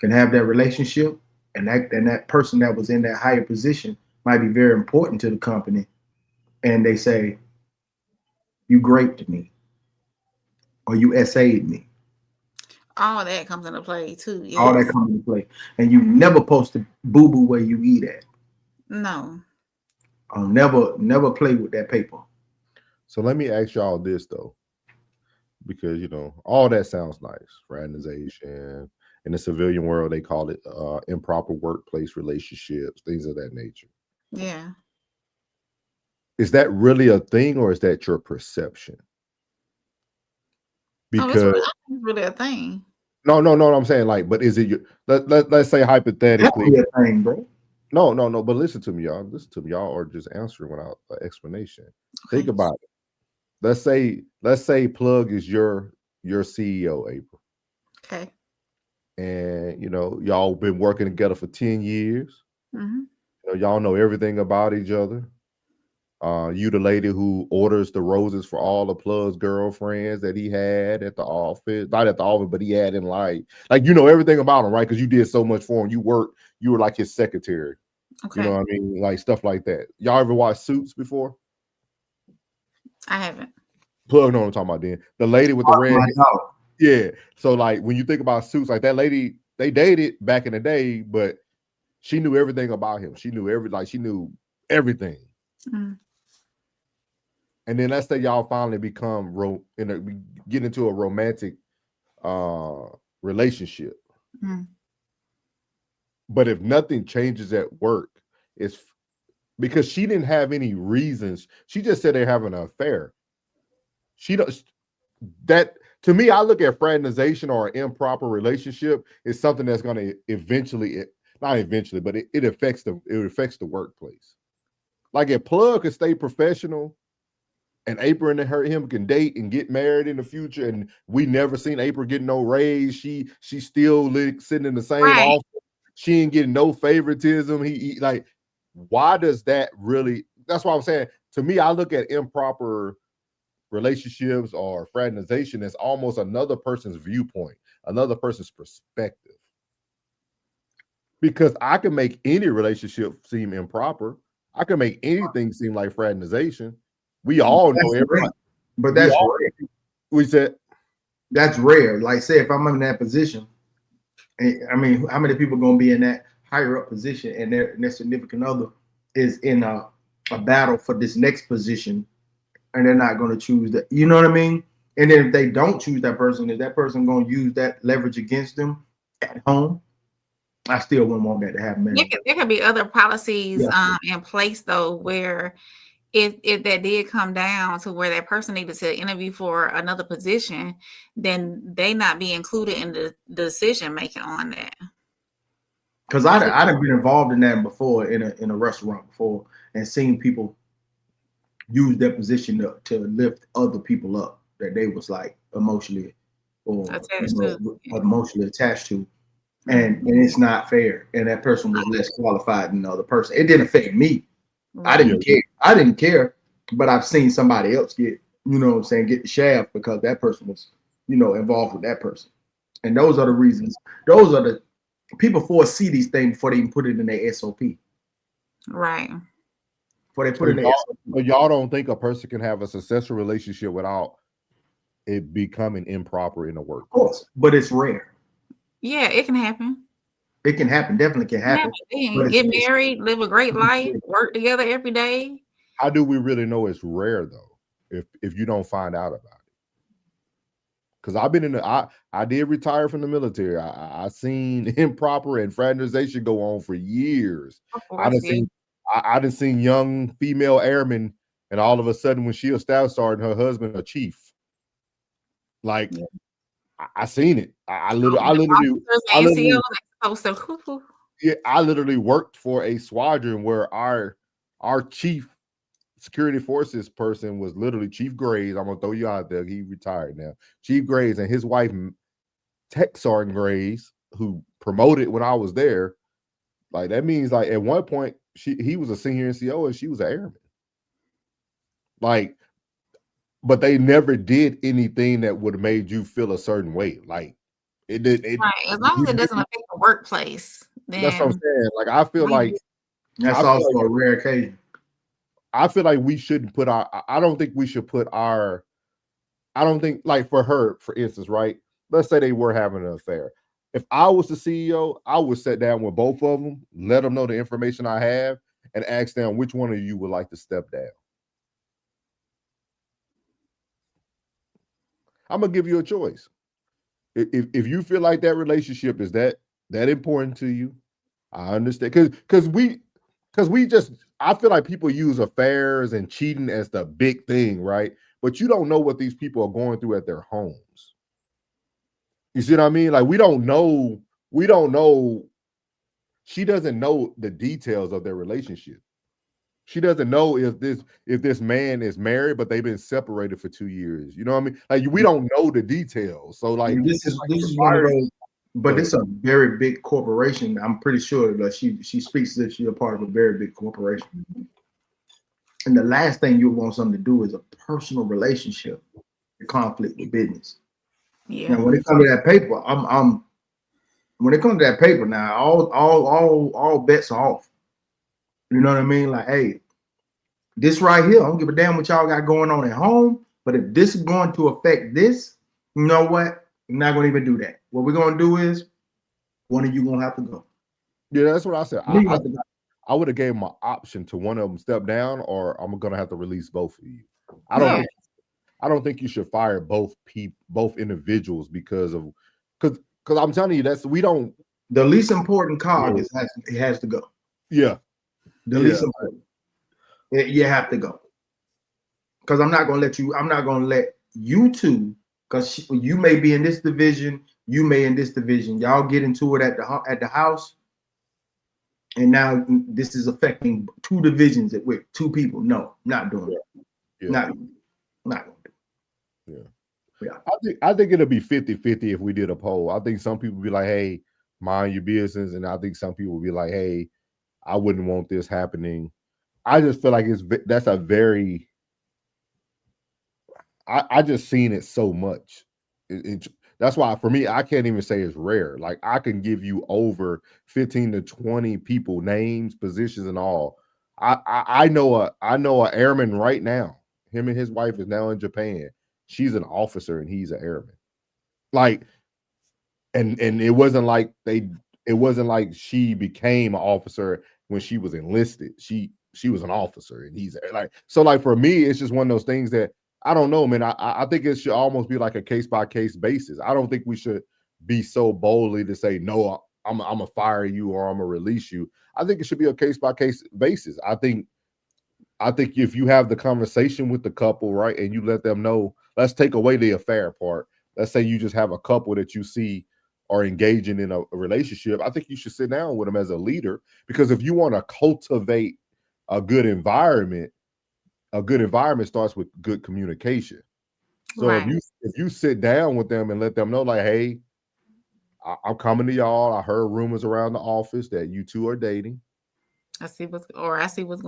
Speaker 8: can have that relationship, and that person that was in that higher position might be very important to the company, and they say, you raped me or you SA'd me.
Speaker 4: All that comes into play too. Yes.
Speaker 8: All that comes into play. And you never post to boo-boo where you eat at.
Speaker 4: No.
Speaker 8: I'll never play with that paper.
Speaker 3: So let me ask y'all this though, because you know all that sounds nice, fraternization. In the civilian world, they call it improper workplace relationships, things of that nature.
Speaker 4: Yeah.
Speaker 3: Is that really a thing, or is that your perception? Because
Speaker 4: it's really a thing.
Speaker 3: No, I'm saying like, but is it your? Let's say hypothetically,
Speaker 8: That's a thing, bro.
Speaker 3: No, but listen to me, y'all. Listen to me, y'all, or just answering without an explanation. Okay. Think about it. Let's say Plug is your CEO, April.
Speaker 4: Okay.
Speaker 3: And you know, y'all been working together for 10 years.
Speaker 4: Mm-hmm.
Speaker 3: You know, y'all know everything about each other. You the lady who orders the roses for all the Plug's girlfriends that he had at the office, not at the office, but he had in life. Like, you know everything about him, right? Because you did so much for him. You were like his secretary. Okay. You know what I mean? Like stuff like that. Y'all ever watched Suits before?
Speaker 4: I haven't.
Speaker 3: Plug know what I'm talking about then. The lady with the red. Yeah. So like when you think about Suits, like that lady, they dated back in the day, but she knew everything about him. She knew everything. Mm-hmm. And then let's say y'all finally get into a romantic relationship. Mm-hmm. But if nothing changes at work, it's because she didn't have any reasons. She just said they're having an affair. To me, I look at fraternization or an improper relationship is something that's going to not eventually, but it affects the workplace. Like if Plug could stay professional and April and him can date and get married in the future, and we never seen April get no raise. She's still sitting in the same office. She ain't getting no favoritism. He like, why does that really? That's why I'm saying. To me, I look at improper relationships or fraternization as almost another person's viewpoint, another person's perspective. Because I can make any relationship seem improper. I can make anything seem like fraternization. We all know everything.
Speaker 8: But that's rare.
Speaker 3: We said
Speaker 8: that's rare. Like, say if I'm in that position, I mean, how many people gonna be in that higher up position and their significant other is in a battle for this next position, and they're not gonna choose that? You know what I mean? And then if they don't choose that person, is that person gonna use that leverage against them at home? I still wouldn't want that to happen.
Speaker 4: There could be other policies in place though, where if that did come down to where that person needed to interview for another position, then they not be included in the decision making on that.
Speaker 8: Because I've been involved in that before in a restaurant before and seen people use their position to lift other people up that they was like emotionally or emotionally attached to. And it's not fair. And that person was less qualified than the other person. It didn't affect me. I didn't care, but I've seen somebody else get, you know what I'm saying, get the shaft because that person was, you know, involved with that person. And those are the reasons. Those are the people foresee these things before they even put it in their SOP.
Speaker 4: Right.
Speaker 8: Before they put it in their SOP.
Speaker 3: But y'all don't think a person can have a successful relationship without it becoming improper in the work.
Speaker 8: Of course, but it's rare.
Speaker 4: Yeah, it can happen.
Speaker 8: It can happen. Definitely can happen. But
Speaker 4: Get married, live a great life, work together every day.
Speaker 3: How do we really know it's rare though? If you don't find out about it? Because I've been in the I did retire from the military. I seen improper and fraternization go on for years. I done seen young female airmen, and all of a sudden when she a staff sergeant, her husband a chief. Like I seen it. I literally worked for a squadron where our chief security forces person was literally Chief Graves. I'm gonna throw you out there. He retired now. Chief Graves and his wife, Tech Sergeant Graves, who promoted when I was there. Like that means like at one point he was a senior NCO and she was an airman. Like, but they never did anything that would have made you feel a certain way. Like it did.
Speaker 4: Right. As long as it doesn't affect the workplace, then
Speaker 3: that's what I'm saying. Like I feel like
Speaker 8: that's also a rare occasion.
Speaker 3: I feel like we shouldn't put I don't think we should put I don't think like for her, for instance, right? Let's say they were having an affair. If I was the CEO, I would sit down with both of them, let them know the information I have, and ask them which one of you would like to step down. I'm gonna give you a choice. If you feel like that relationship is that important to you, I understand. Because we just I feel like people use affairs and cheating as the big thing, right? But you don't know what these people are going through at their homes. You see what I mean? Like we don't know. She doesn't know the details of their relationship. She doesn't know if this man is married, but they've been separated for 2 years. You know what I mean? Like we don't know the details. So like
Speaker 8: this is one of those. But it's a very big corporation. I'm pretty sure that she speaks as if she's a part of a very big corporation. And the last thing you want something to do is a personal relationship, a conflict with business. Yeah. Now, when it comes to that paper, when it comes to that paper, now all bets are off. You know what I mean? Like, hey, this right here, I don't give a damn what y'all got going on at home. But if this is going to affect this, you know what? I'm not going to even do that. What we're going to do is one of you going to have to go.
Speaker 3: Yeah, that's what I said. I would have gave them an option to one of them step down, or I'm going to have to release both of you. I don't think you should fire both individuals because I'm telling you
Speaker 8: the least important cog has to go.
Speaker 3: Yeah.
Speaker 8: The least important. You have to go. Because I'm not going to let you two, because you may be in this division, you may in this division. Y'all get into it at the house, and now this is affecting two divisions with two people. No, not doing it.
Speaker 3: Yeah.
Speaker 8: Not going to do it.
Speaker 3: Yeah. I think it'll be 50-50 if we did a poll. I think some people will be like, hey, mind your business. And I think some people will be like, hey, I wouldn't want this happening. I just feel like that's a very... I just seen it so much. That's why for me, I can't even say it's rare. Like I can give you over 15 to 20 people, names, positions, and all. I know a airman right now. Him and his wife is now in Japan. She's an officer and he's an airman. Like, and it wasn't like she became an officer when she was enlisted. She was an officer and he's like, so like for me, it's just one of those things that I don't know, man. I think it should almost be like a case-by-case basis. I don't think we should be so boldly to say, no, I'm going to fire you or I'm going to release you. I think it should be a case-by-case basis. I think if you have the conversation with the couple, right, and you let them know, let's take away the affair part. Let's say you just have a couple that you see are engaging in a relationship. I think you should sit down with them as a leader, because if you want to cultivate a good environment starts with good communication. So right. if you sit down with them and let them know, like, hey, I'm coming to y'all. I heard rumors around the office that you two are dating.
Speaker 4: I see what's going on.
Speaker 3: I see what's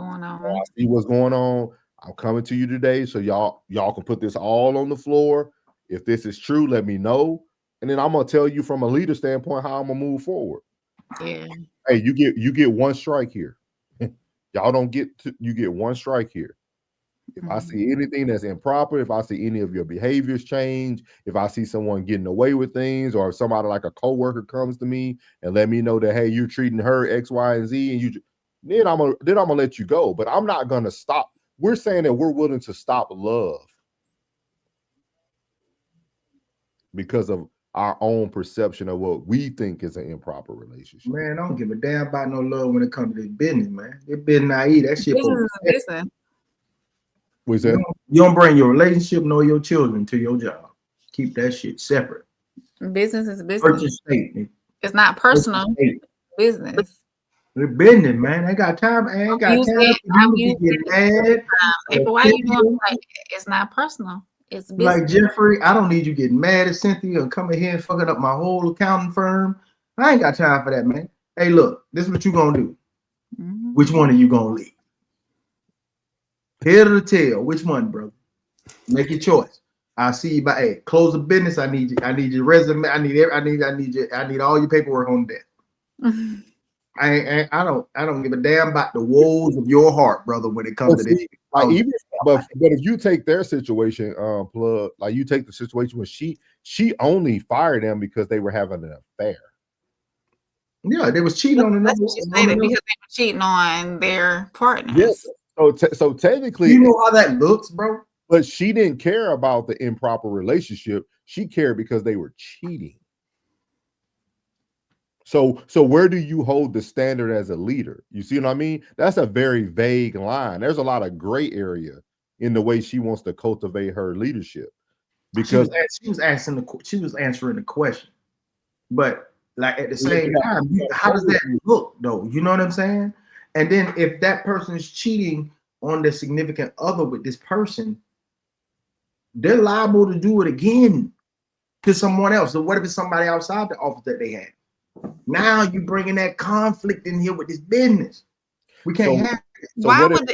Speaker 3: going on. I'm coming to you today, so y'all can put this all on the floor. If this is true, let me know, and then I'm gonna tell you from a leader standpoint how I'm gonna move forward.
Speaker 4: Yeah.
Speaker 3: Hey, you get one strike here. Y'all don't get you get one strike here. If I see anything that's improper, if I see any of your behaviors change, if I see someone getting away with things, or if somebody like a coworker comes to me and let me know that, hey, you're treating her X, Y, and Z, and then I'm gonna let you go. But I'm not gonna stop. We're saying that we're willing to stop love because of our own perception of what we think is an improper relationship.
Speaker 8: Man, I don't give a damn about no love when it comes to this business, man. This business naive. That shit. You don't bring your relationship nor your children to your job. Keep that shit separate.
Speaker 4: Business is business. It's not personal. Business.
Speaker 8: They're business, man. They got time. I ain't got time to get mad.
Speaker 4: Why you doing like it's not personal? It's business.
Speaker 8: Like Jeffrey, I don't need you getting mad at Cynthia and coming here and fucking up my whole accounting firm. I ain't got time for that, man. Hey, look, this is what you gonna do. Which one are you gonna leave? Head or the tail? Which one, brother? Make your choice. I'll see you by close the business. I need you. I need your resume. I need all your paperwork on that. I don't give a damn about the woes of your heart, brother, when it comes to this.
Speaker 3: Like but if you take their situation, plug, like you take the situation where she only fired them because they were having an affair.
Speaker 8: Yeah, they was cheating on another.
Speaker 4: That's what she stated, because they were cheating on their partners.
Speaker 3: Yes. So technically,
Speaker 8: you know how that looks, bro.
Speaker 3: But she didn't care about the improper relationship. She cared because they were cheating. So where do you hold the standard as a leader? You see what I mean? That's a very vague line. There's a lot of gray area in the way she wants to cultivate her leadership. Because
Speaker 8: she was answering the question. But like at the same time, how does that look though? You know what I'm saying? And then if that person is cheating on their significant other with this person, they're liable to do it again to someone else. So what if it's somebody outside the office that they had? Now you bringing that conflict in here with this business. We can't have it.
Speaker 4: Why would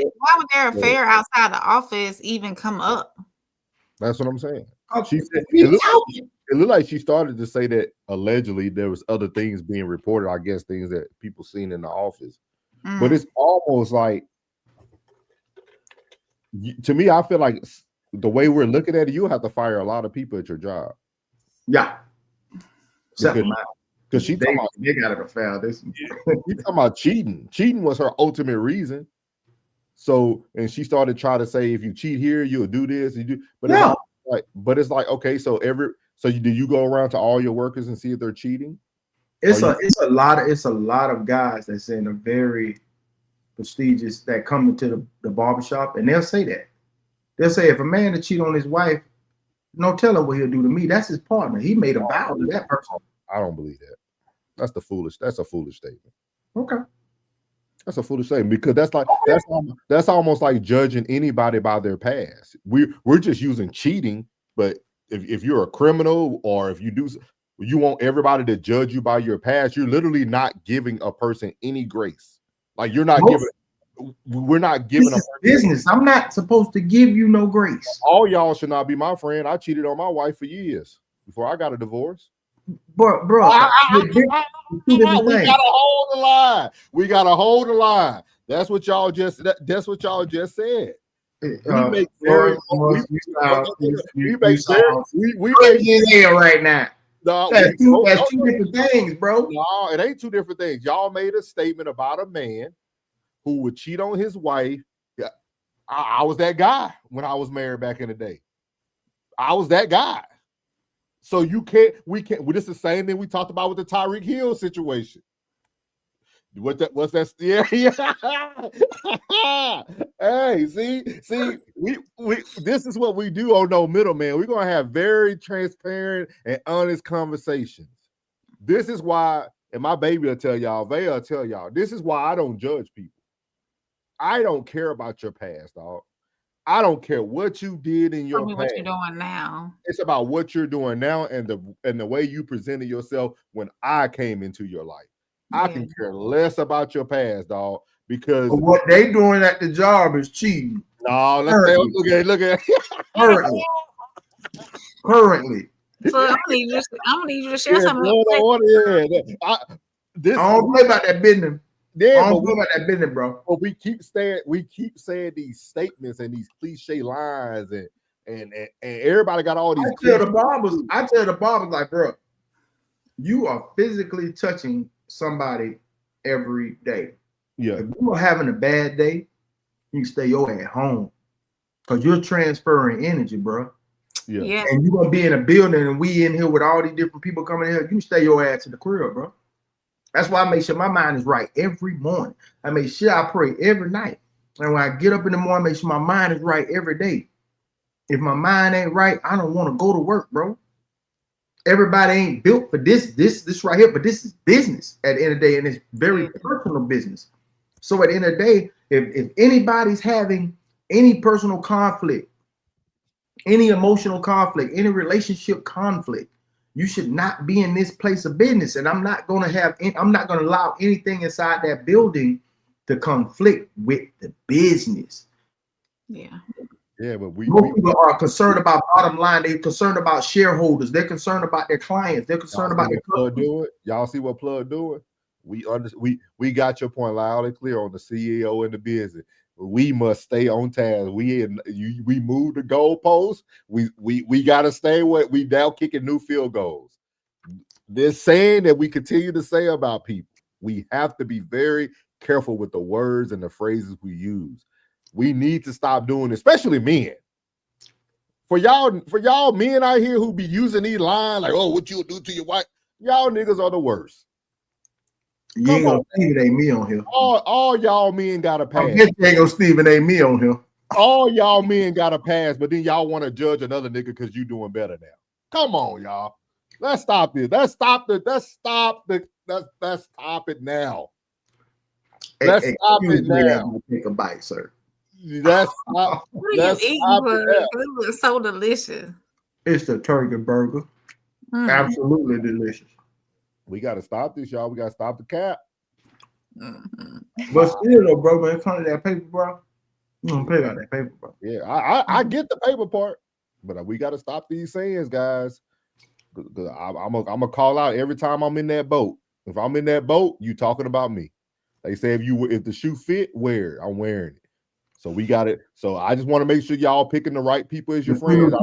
Speaker 4: their affair outside the office even come up?
Speaker 3: That's what I'm saying. She said it looked like she started to say that allegedly there was other things being reported. I guess things that people seen in the office. But it's almost like, to me, I feel like the way we're looking at it, you have to fire a lot of people at your job.
Speaker 8: Yeah.
Speaker 3: Because she
Speaker 8: they got to fail this.
Speaker 3: She talking about cheating. Cheating was her ultimate reason. So, and she started trying to say, if you cheat here, you'll do this. You do, but it's like, okay, do you go around to all your workers and see if they're cheating?
Speaker 8: It's a lot of guys that's in a very prestigious that come into the barbershop, and they'll say that. They'll say, if a man to cheat on his wife, no telling what he'll do to me. That's his partner. He made a vow to that person.
Speaker 3: I don't believe that. That's a foolish statement.
Speaker 8: Okay.
Speaker 3: That's a foolish statement, because that's almost like judging anybody by their past. We're just using cheating, but if you're a criminal, or if you want everybody to judge you by your past, you're literally not giving a person any grace. Like we're not giving a
Speaker 8: business. I'm not supposed to give you no grace.
Speaker 3: All y'all should not be my friend. I cheated on my wife for years before I got a divorce.
Speaker 8: Bro,
Speaker 3: we gotta hold the line. We gotta hold the line. That's what y'all just said. We make very
Speaker 8: right now.
Speaker 3: No,
Speaker 8: that's two different things, bro.
Speaker 3: No, it ain't two different things. Y'all made a statement about a man who would cheat on his wife. Yeah, I was that guy when I was married back in the day. I was that guy. So this is the same thing we talked about with the Tyreek Hill situation. What's that? Yeah. Hey, see, we this is what we do on No Middleman. We're gonna have very transparent and honest conversations. This is why, and my baby will tell y'all, they'll tell y'all, this is why I don't judge people. I don't care about your past, dog. I don't care what you did in your past.
Speaker 4: What you're doing now.
Speaker 3: It's about what you're doing now and the way you presented yourself when I came into your life. I can care less about your past, dog, because
Speaker 8: what they doing at the job is cheating.
Speaker 3: No, look at
Speaker 8: currently.
Speaker 4: So I'm gonna need you to share something.
Speaker 8: I don't play about that business.
Speaker 3: Yeah,
Speaker 8: I
Speaker 3: but
Speaker 8: don't know about that business, bro.
Speaker 3: But we keep saying these statements and these cliche lines, and everybody got all these.
Speaker 8: I tell the barbers like, bro, you are physically touching somebody every day.
Speaker 3: Yeah.
Speaker 8: If you are having a bad day, you stay your at home because you're transferring energy, bro.
Speaker 4: Yeah.
Speaker 8: And you're gonna be in a building, and we in here with all these different people coming here. You stay your ass in the crib, bro. That's why I make sure my mind is right every morning. I make sure I pray every night. And when I get up in the morning, I make sure my mind is right every day. If my mind ain't right, I don't want to go to work, bro. Everybody ain't built for this right here, but this is business at the end of the day, and it's very personal business. So at the end of the day, if anybody's having any personal conflict, any emotional conflict, any relationship conflict, you should not be in this place of business. And I'm not going to allow anything inside that building to conflict with the business.
Speaker 4: Yeah.
Speaker 3: Yeah, but
Speaker 8: most people are concerned about bottom line. They're concerned about shareholders. They're concerned about their clients. They're concerned about their customers.
Speaker 3: Y'all see what Plug doing? We got your point loud and clear on the CEO and the business. We must stay on task. We moved the goalposts. We gotta stay with. We now kicking new field goals. This saying that we continue to say about people, we have to be very careful with the words and the phrases we use. We need to stop doing, especially men. For y'all men out here who be using these lines like, "Oh, what you'll do to your wife?" Y'all niggas are the worst.
Speaker 8: You ain't gonna Stephen A. me on here.
Speaker 3: All y'all men got a pass.
Speaker 8: I guess you ain't gonna Stephen A. me on here.
Speaker 3: All y'all men got a pass, but then y'all want to judge another nigga because you doing better now. Come on, y'all. Let's stop this. Let's stop it now. Let's stop it now.
Speaker 8: Take a bite, sir.
Speaker 3: Let's stop.
Speaker 4: What are you eating, bud? It looks so delicious.
Speaker 8: It's the turkey burger. Absolutely delicious.
Speaker 3: We got to stop this, y'all. We got to stop the cap.
Speaker 8: But still, though, bro, when it comes to that paper, bro, you don't pay out that paper, bro.
Speaker 3: Yeah, I get the paper part, but we got to stop these sayings, guys. I'm gonna call out every time I'm in that boat. If I'm in that boat, you talking about me. They say if the shoe fit, wear it. I'm wearing it. So we got it. So I just want to make sure y'all picking the right people as your friends. I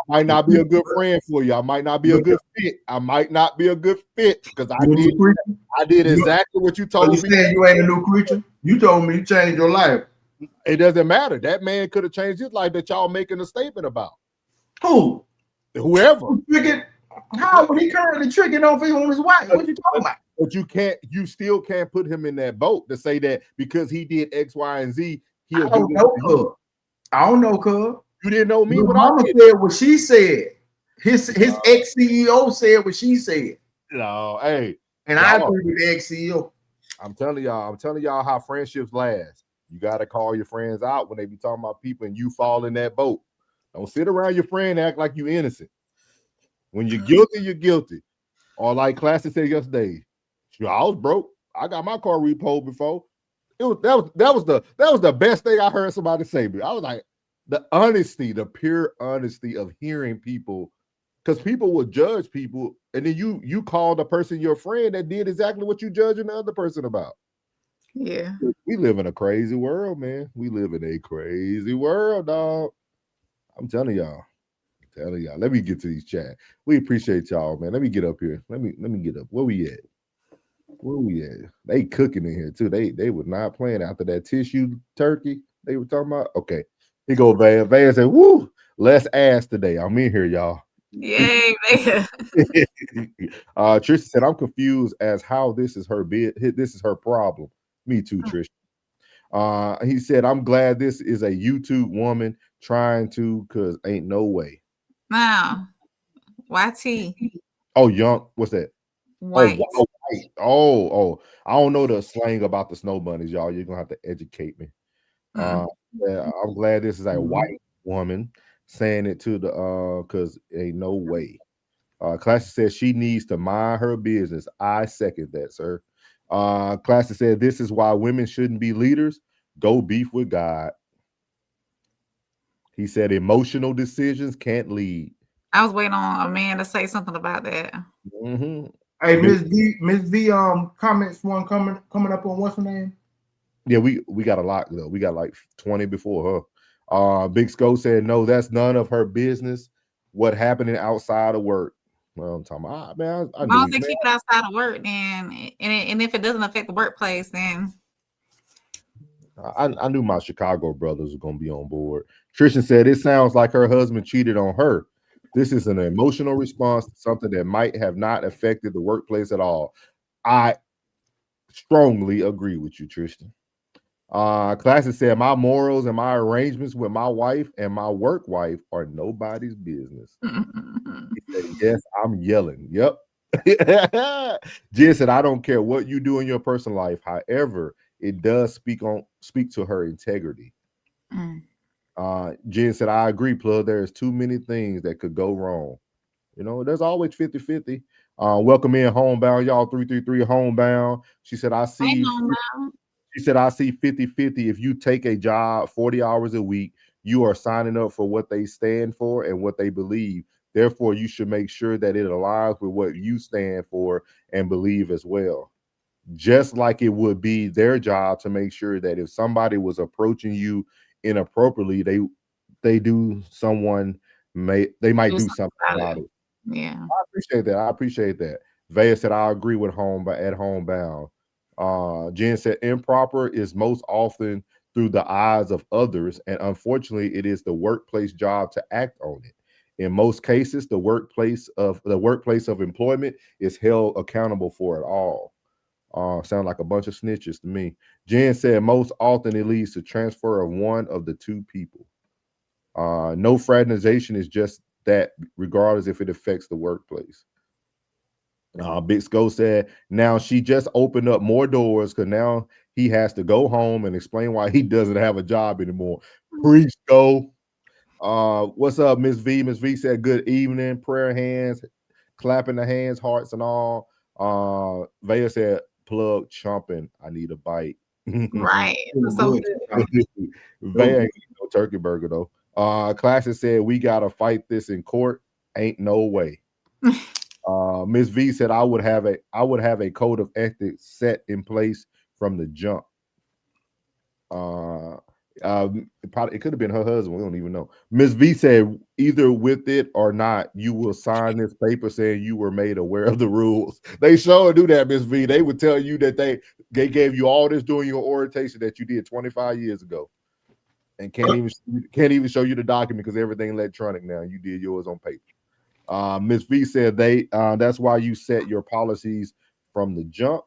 Speaker 3: might not be a good friend for you. I might not be a good fit. I might not be a good fit because I did exactly what you told me.
Speaker 8: You saying you ain't a new creature? You told me you changed your life.
Speaker 3: It doesn't matter. That man could have changed his life that y'all making a statement about.
Speaker 8: Who?
Speaker 3: Whoever.
Speaker 8: How would he currently tricking on his wife? What you talking about?
Speaker 3: But you still can't put him in that boat to say that because he did X, Y, and Z. I don't
Speaker 8: know, cuz.
Speaker 3: You didn't know me.
Speaker 8: Your mama said what she said. His ex CEO said what she said.
Speaker 3: No, hey,
Speaker 8: and I agree with the ex CEO.
Speaker 3: I'm telling y'all how friendships last. You got to call your friends out when they be talking about people and you fall in that boat. Don't sit around your friend and act like you innocent. When you're guilty, you're guilty. Or like Classic said yesterday, I was broke. I got my car repoed before. That was the best thing I heard somebody say. I was like, the pure honesty of hearing people, because people will judge people, and then you call the person your friend that did exactly what you judging the other person about.
Speaker 4: Yeah.
Speaker 3: We live in a crazy world, man. We live in a crazy world, dog. I'm telling y'all. Let me get to these chat. We appreciate y'all, man. Let me get up here. Let me get up. Where we at? They cooking in here too. They were not playing after that tissue turkey they were talking about. Okay. Here go Van. Van said, "Woo, less ass today. I'm in here, y'all."
Speaker 4: Yay, man.
Speaker 3: Trisha said, "I'm confused as how this is her problem." Me too, Trisha. He said, "I'm glad this is a YouTube woman trying to, cause ain't no way."
Speaker 4: Now, YT.
Speaker 3: Oh, young. What's that?
Speaker 4: White.
Speaker 3: Oh, I don't know the slang about the snow bunnies, y'all. You're gonna have to educate me. Yeah, I'm glad this is a white woman saying it to the because ain't no way. Classic says she needs to mind her business. I second that, sir. Classic said this is why women shouldn't be leaders. Go beef with God. He said emotional decisions can't lead.
Speaker 4: I was waiting on a man to say something about that.
Speaker 3: Mm-hmm.
Speaker 8: Hey, Miss V, comments one coming up on what's her name?
Speaker 3: Yeah, we got a lot though. We got like 20 before her. Big Sco said, no, that's none of her business. What happening outside of work? Well, I'm talking about, man, I
Speaker 4: As long as
Speaker 3: knew,
Speaker 4: they
Speaker 3: man.
Speaker 4: keep it outside of work, then and if it doesn't affect the workplace, then
Speaker 3: I knew my Chicago brothers were gonna be on board. Trishan said, it sounds like her husband cheated on her. This is an emotional response to something that might have not affected the workplace at all. I strongly agree with you, Tristan. Classic said, my morals and my arrangements with my wife and my work wife are nobody's business. He said, yes, I'm yelling. Yep. Jen said, I don't care what you do in your personal life. However, it does speak to her integrity. Jen said, I agree, Plug. There's too many things that could go wrong. You know, there's always 50-50. Welcome in homebound, y'all. 333 homebound. She said, I see. She said, I see 50-50. If you take a job 40 hours a week, you are signing up for what they stand for and what they believe. Therefore, you should make sure that it aligns with what you stand for and believe as well. Just like it would be their job to make sure that if somebody was approaching you inappropriately, they do might do something about it.
Speaker 4: Yeah.
Speaker 3: I appreciate that. Vaya said, I agree with homebound. Jen said, improper is most often through the eyes of others, and unfortunately, it is the workplace job to act on it. In most cases, the workplace of employment is held accountable for it all. Sound like a bunch of snitches to me. Jen said, most often it leads to transfer of one of the two people. No fraternization is just that, regardless if it affects the workplace. Big Sco said, now she just opened up more doors because now he has to go home and explain why he doesn't have a job anymore. Preach, Go. What's up, Miss V? Miss V said, good evening. Prayer hands, clapping the hands, hearts and all. Vaya said, Plug chomping. I need a bite.
Speaker 4: Right. So good.
Speaker 3: Vaya ain't eating no turkey burger though. Classic said, we gotta fight this in court. Ain't no way. Ms. V said, I would have a code of ethics set in place from the jump. It could have been her husband. We don't even know. Ms. V said, either with it or not, you will sign this paper saying you were made aware of the rules. They sure do that, Ms. V. They would tell you that they gave you all this during your orientation that you did 25 years ago, and can't even show you the document because everything electronic now. You did yours on paper. Ms. V said that's why you set your policies from the jump.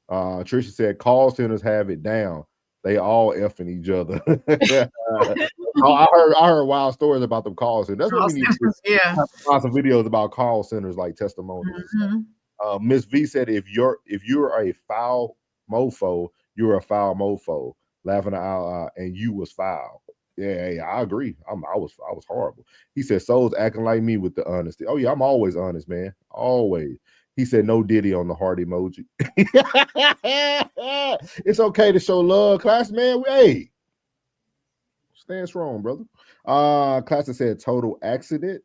Speaker 3: Trisha said call centers have it down. They all effing each other. I heard wild stories about them call centers. That's what we need to do.
Speaker 4: Yeah.
Speaker 3: Find some videos about call centers, like testimonials. Ms. V said if you're a foul mofo, you're a foul mofo. Laughing out and you was foul. Yeah, I agree. I was horrible. He said, Soul's acting like me with the honesty. Oh yeah, I'm always honest, man. Always. He said, no Diddy on the heart emoji. It's okay to show love, class, man. Hey, stand strong, brother. Classic said total accident.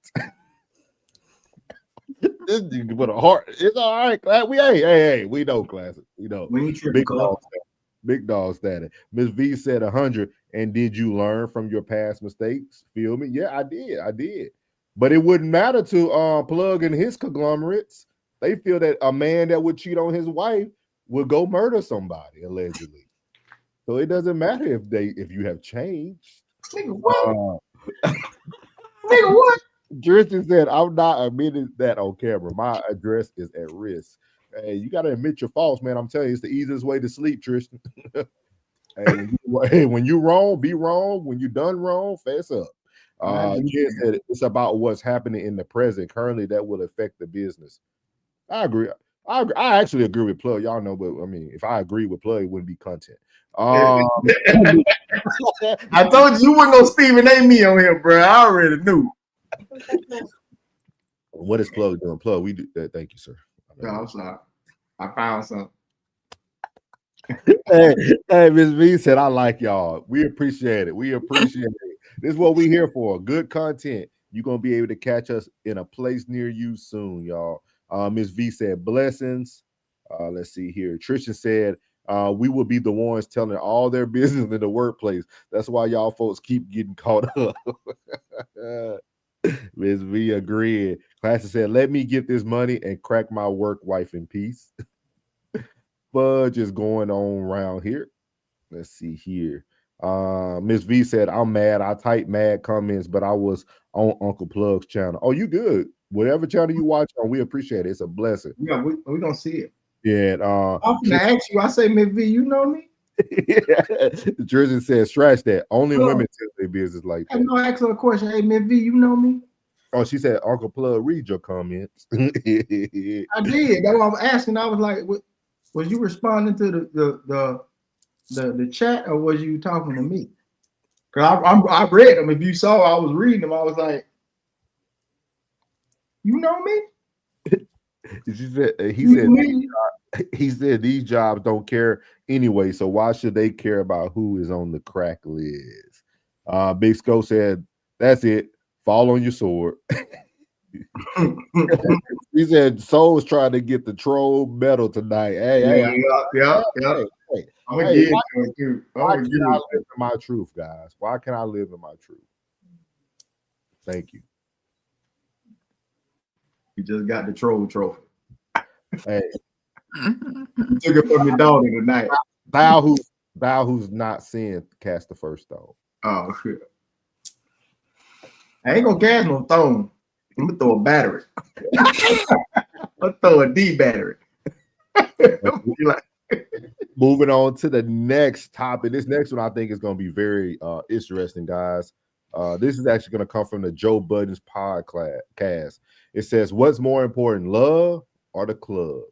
Speaker 3: This dude with a heart. It's all right, class. We know, classic. We know. Big dog status. Miss V said 100. And did you learn from your past mistakes? Feel me? Yeah, I did. But it wouldn't matter to Plug and his conglomerates. They feel that a man that would cheat on his wife would go murder somebody, allegedly. So it doesn't matter if you have changed.
Speaker 8: Nigga, what? Nigga, what?
Speaker 3: Tristan said, I'm not admitting that on camera. My address is at risk. Hey, you got to admit your faults, man. I'm telling you, it's the easiest way to sleep, Tristan. Hey, when you wrong, be wrong. When you done wrong, fess up. Jen said it's about what's happening in the present. Currently, that will affect the business. I agree. I actually agree with Plug. Y'all know, but I mean, if I agree with Plug, it wouldn't be content.
Speaker 8: I told you wasn't gonna Stephen A. me on here, bro. I already knew.
Speaker 3: What is Plug doing? Plug, we do that. Thank you, sir.
Speaker 8: No, I'm sorry. I found something.
Speaker 3: Hey, Ms. V said, I like y'all. We appreciate it. This is what we here for. Good content. You're going to be able to catch us in a place near you soon, y'all. Ms. V said blessings. Let's see here. Trisha said, we will be the ones telling all their business in the workplace. That's why y'all folks keep getting caught up. Ms. V agreed. Classic said, let me get this money and crack my work wife in peace. Fudge is going on around here. Let's see here. Ms. V said, I'm mad. I typed mad comments, but I was on Uncle Plug's channel. Oh, you good. Whatever channel you watch on, we appreciate it. It's a blessing.
Speaker 8: Yeah, we're gonna see it.
Speaker 3: Yeah.
Speaker 8: I'm gonna ask you, I say, Ms. V, you know me?
Speaker 3: Drizzy says, trash that. Only women tell their business like that.
Speaker 8: I'm gonna ask her a question. Hey, Ms. V, you know me?
Speaker 3: Oh, she said, Uncle Plug, read your comments.
Speaker 8: I did. That's what I'm asking. I was like, was you responding to the chat, or was you talking to me? Because I read them. If you saw, I was reading them. I was like, you know me?
Speaker 3: He said these jobs don't care anyway, so why should they care about who is on the crack list? Big Sco said, that's it. Fall on your sword. He said Soul's trying to get the troll medal tonight.
Speaker 8: Yeah. I'm gonna give it to you.
Speaker 3: Why can't I live in my truth, guys? Why can't I live in my truth? Thank you.
Speaker 8: You just got the troll trophy.
Speaker 3: Hey,
Speaker 8: took it from your daughter tonight.
Speaker 3: Thou who's not sin, cast the first stone.
Speaker 8: Oh shit! I ain't gonna cast no stone. I'm gonna throw a battery. I'll throw a D battery.
Speaker 3: Moving on to the next topic. This next one I think is going to be very interesting, guys. This is actually going to come from the Joe Budden's podcast. It says, what's more important, love or the club?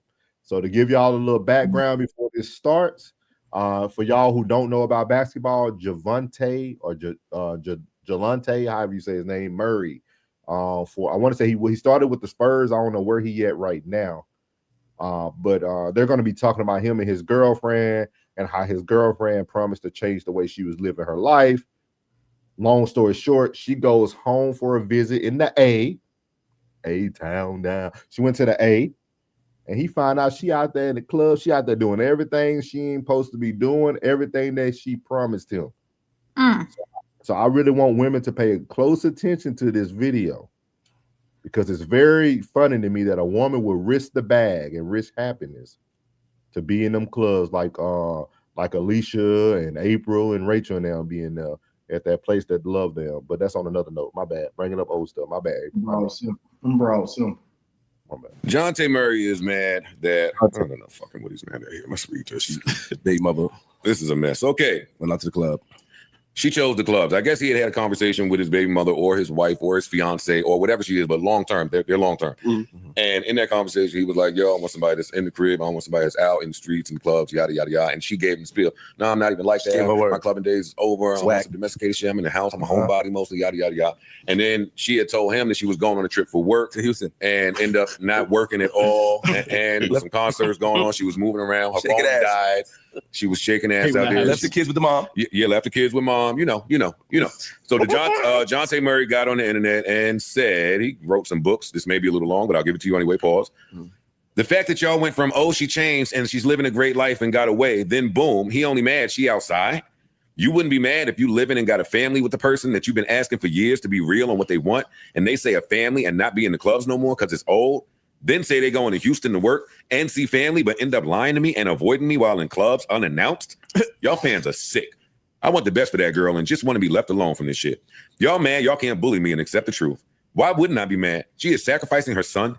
Speaker 3: So to give y'all a little background before this starts, for y'all who don't know about basketball, Javonte or Jalante, however you say his name, Murray. I want to say he started with the Spurs. I don't know where he at right now. But they're going to be talking about him and his girlfriend and how his girlfriend promised to change the way she was living her life. Long story short, she goes home for a visit in the A-town down. She went to the A, and he found out she out there in the club. She out there doing everything she ain't supposed to be doing, everything that she promised him. So I really want women to pay close attention to this video, because it's very funny to me that a woman will risk the bag and risk happiness to be in them clubs like Alicia and April and Rachel and them being at that place that love them. But that's on another note. My bad. Bringing up old stuff. My bad.
Speaker 8: I'm broad soon.
Speaker 11: Dejounte Murray is mad that I don't know fucking what he's mad at here. Must read this. Baby mother. This is a mess. Okay. Went out to the club. She chose the clubs. I guess he had a conversation with his baby mother or his wife or his fiance or whatever she is, but long term, they're long term. Mm-hmm. And in that conversation, he was like, yo, I want somebody that's in the crib. I want somebody that's out in the streets and clubs, yada, yada, yada. And she gave him the spiel. No, I'm not even like that. My clubbing days is over. I'm some domesticated shit. I'm in the house. I'm a homebody mostly, yada, yada, yada. And then she had told him that she was going on a trip for work to Houston and ended up not working at all. And with some concerts going on, she was moving around. Her phone died. She was shaking ass out there.
Speaker 12: Left the kids with the mom.
Speaker 11: Yeah, left the kids with mom. You know. So Dejounte Murray got on the internet and said, he wrote some books. This may be a little long, but I'll give it to you anyway. Pause. The fact that y'all went from, oh, she changed and she's living a great life and got away, then boom, he only mad she outside. You wouldn't be mad if you living and got a family with the person that you've been asking for years to be real on what they want, and they say a family and not be in the clubs no more because it's old. Then say they going to Houston to work and see family, but end up lying to me and avoiding me while in clubs unannounced. Y'all fans are sick. I want the best for that girl and just want to be left alone from this shit. Y'all mad, y'all can't bully me and accept the truth. Why wouldn't I be mad? She is sacrificing her son.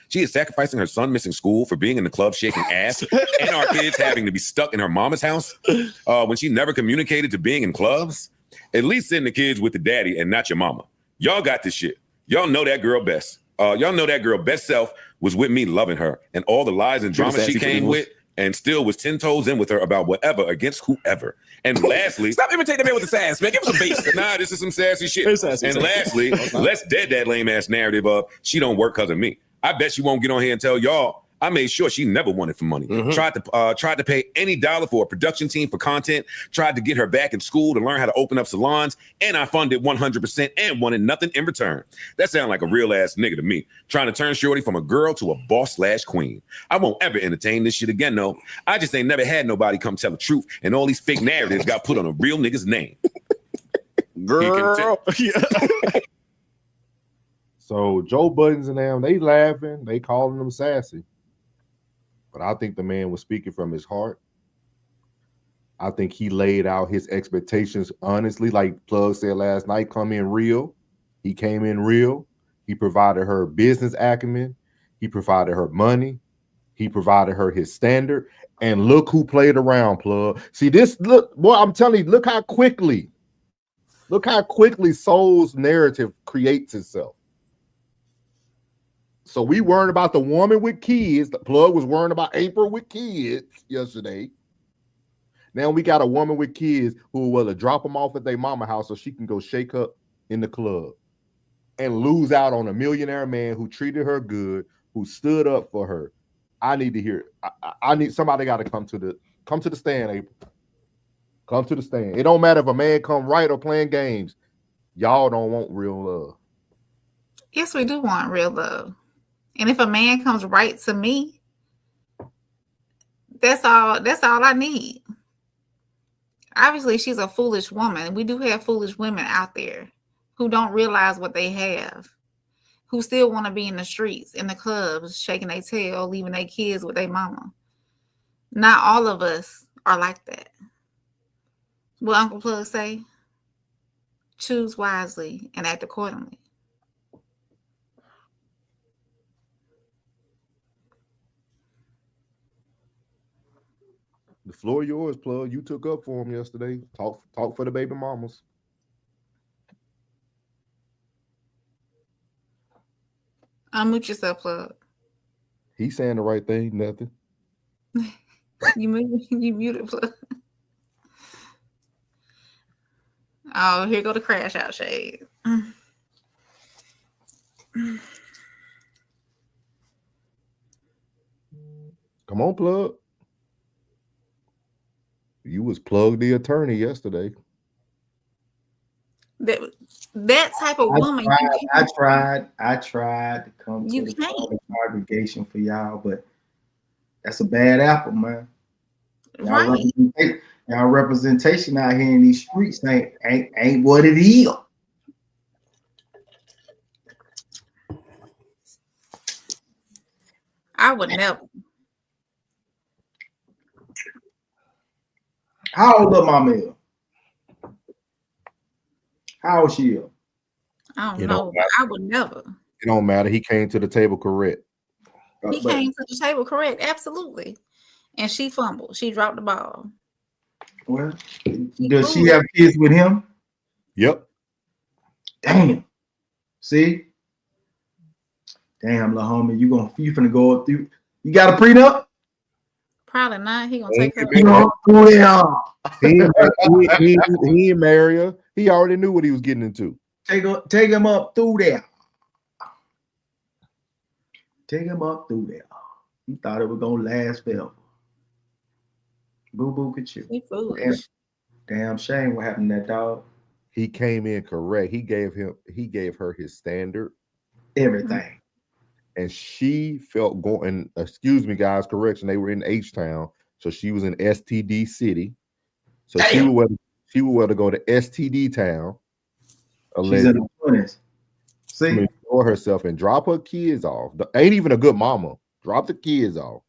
Speaker 11: She is sacrificing her son missing school for being in the club shaking ass and our kids having to be stuck in her mama's house when she never communicated to being in clubs. At least send the kids with the daddy and not your mama. Y'all got this shit. Y'all know that girl best. Y'all know that girl best self was with me loving her and all the lies and drama she came with and still was 10 toes in with her about whatever against whoever. And lastly,
Speaker 12: stop imitating the man with the sass, man. Give us some bass.
Speaker 11: Nah, this is some sassy shit. And lastly, let's dead that lame ass narrative of she don't work because of me. I bet she won't get on here and tell y'all I made sure she never wanted for money. Tried to pay any dollar for a production team for content. Tried to get her back in school to learn how to open up salons, and I funded 100% and wanted nothing in return. That sounded like a real ass nigga to me. Trying to turn shorty from a girl to a boss/queen. I won't ever entertain this shit again, though. I just ain't never had nobody come tell the truth, and all these fake narratives got put on a real nigga's name.
Speaker 12: Girl.
Speaker 3: So Joe Buttons and them, they laughing, they calling them sassy. But I think the man was speaking from his heart. I think he laid out his expectations honestly, like Plug said last night, come in real. He came in real. He provided her business acumen. He provided her money. He provided her his standard. And look who played around, Plug. See this, look, boy, I'm telling you, look how quickly Soul's narrative creates itself. So we worried about the woman with kids. The Plug was worrying about April with kids yesterday. Now we got a woman with kids who will drop them off at their mama house so she can go shake up in the club and lose out on a millionaire man who treated her good, who stood up for her. I need to hear. I need somebody got to come to the stand, April. Come to the stand. It don't matter if a man come right or playing games. Y'all don't want real love.
Speaker 4: Yes, we do want real love. And if a man comes right to me, that's all I need. Obviously, she's a foolish woman. We do have foolish women out there who don't realize what they have, who still want to be in the streets, in the clubs, shaking their tail, leaving their kids with their mama. Not all of us are like that. What Uncle Plug say? Choose wisely and act accordingly.
Speaker 3: The floor yours, Plug. You took up for him yesterday. Talk for the baby mamas.
Speaker 4: Unmute yourself, Plug.
Speaker 3: He's saying the right thing, nothing.
Speaker 4: You muted, Plug. Oh, here go the crash out shade.
Speaker 3: Come on, Plug. You was Plug the attorney yesterday.
Speaker 4: That type of woman.
Speaker 8: I tried to come to the congregation for y'all, but that's a bad apple, man. Y'all representation out here in these streets ain't what it is.
Speaker 4: I would never.
Speaker 8: How old little mama is? How old she is?
Speaker 4: I don't know. I would never.
Speaker 3: It don't matter. He came to the table correct.
Speaker 4: He came to the table correct, absolutely. And she fumbled. She dropped the ball.
Speaker 8: Well, does she have kids with him?
Speaker 3: Yep.
Speaker 8: Damn. See? Damn, little homie, you finna go up through. You got a prenup?
Speaker 4: Probably not. He gonna take her.
Speaker 3: He ain't marry her. He already knew what he was getting into.
Speaker 8: Take him up through there. Take him up through there. He thought it was gonna last forever. Boo boo could you.
Speaker 4: He foolish.
Speaker 8: Damn shame what happened to that dog.
Speaker 3: He came in correct. He gave her his standard.
Speaker 8: Everything.
Speaker 3: And she felt going, excuse me, guys, correction. They were in H-Town. So she was in STD City. So she would want to go to STD Town.
Speaker 8: She's in the 20s. See?
Speaker 3: Enjoy herself and drop her kids off. Ain't even a good mama. Drop the kids off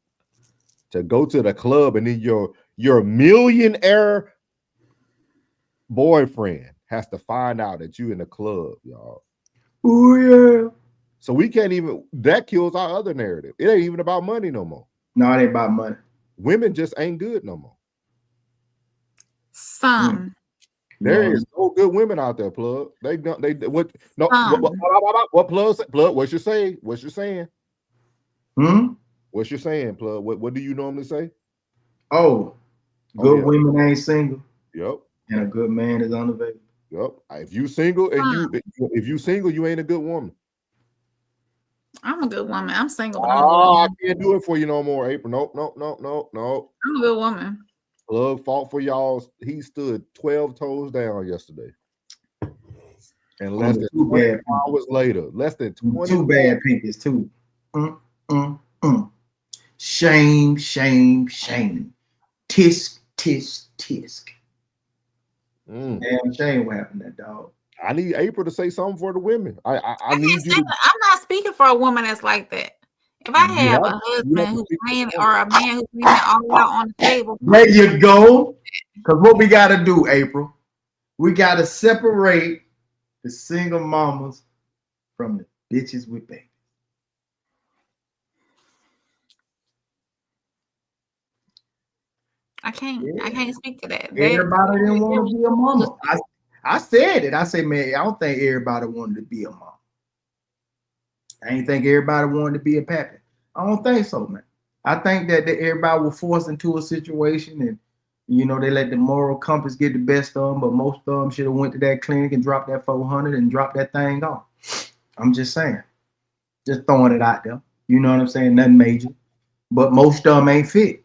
Speaker 3: to go to the club, and then your millionaire boyfriend has to find out that you in the club, y'all.
Speaker 8: Oh yeah.
Speaker 3: So we can't even, that kills our other narrative. It ain't even about money no more.
Speaker 8: No, it ain't about money.
Speaker 3: Women just ain't good no more.
Speaker 4: Some.
Speaker 3: There is no good women out there, Plug. What Plug? Plug, what's your saying? What's your saying? What's your saying, Plug? What do you normally say?
Speaker 8: Oh, good women ain't single.
Speaker 3: Yep.
Speaker 8: And a good man is unavailable.
Speaker 3: Yep. If you single and you ain't a good woman.
Speaker 4: I'm a good woman. I'm single, but I'm a good
Speaker 3: Oh, I
Speaker 4: woman.
Speaker 3: can't do it for you no more, April. Nope.
Speaker 4: I'm a good woman.
Speaker 3: Plug fought for y'all. He stood 12 toes down yesterday. And less than 24 hours later, less than 20.
Speaker 8: Two bad pinkies, too. Shame. Tisk. Damn shame what happened to that dog.
Speaker 3: I need April to say something for the women. I need you.
Speaker 4: I'm not speaking for a woman that's like that. If I have a husband who's laying or a man who's leaving it all out on the table,
Speaker 8: there you go. Because what we got to do, April, we got to separate the single mamas from the bitches with babies.
Speaker 4: I can't speak to that.
Speaker 8: Everybody didn't want to be a mama. I said it. I said, man, I don't think everybody wanted to be a mama. I ain't think everybody wanted to be a pappy. I don't think so, man. I think that everybody was forced into a situation and, they let the moral compass get the best of them, but most of them should have went to that clinic and dropped that 400 and dropped that thing off. I'm just saying. Just throwing it out there. You know what I'm saying? Nothing major. But most of them ain't fit.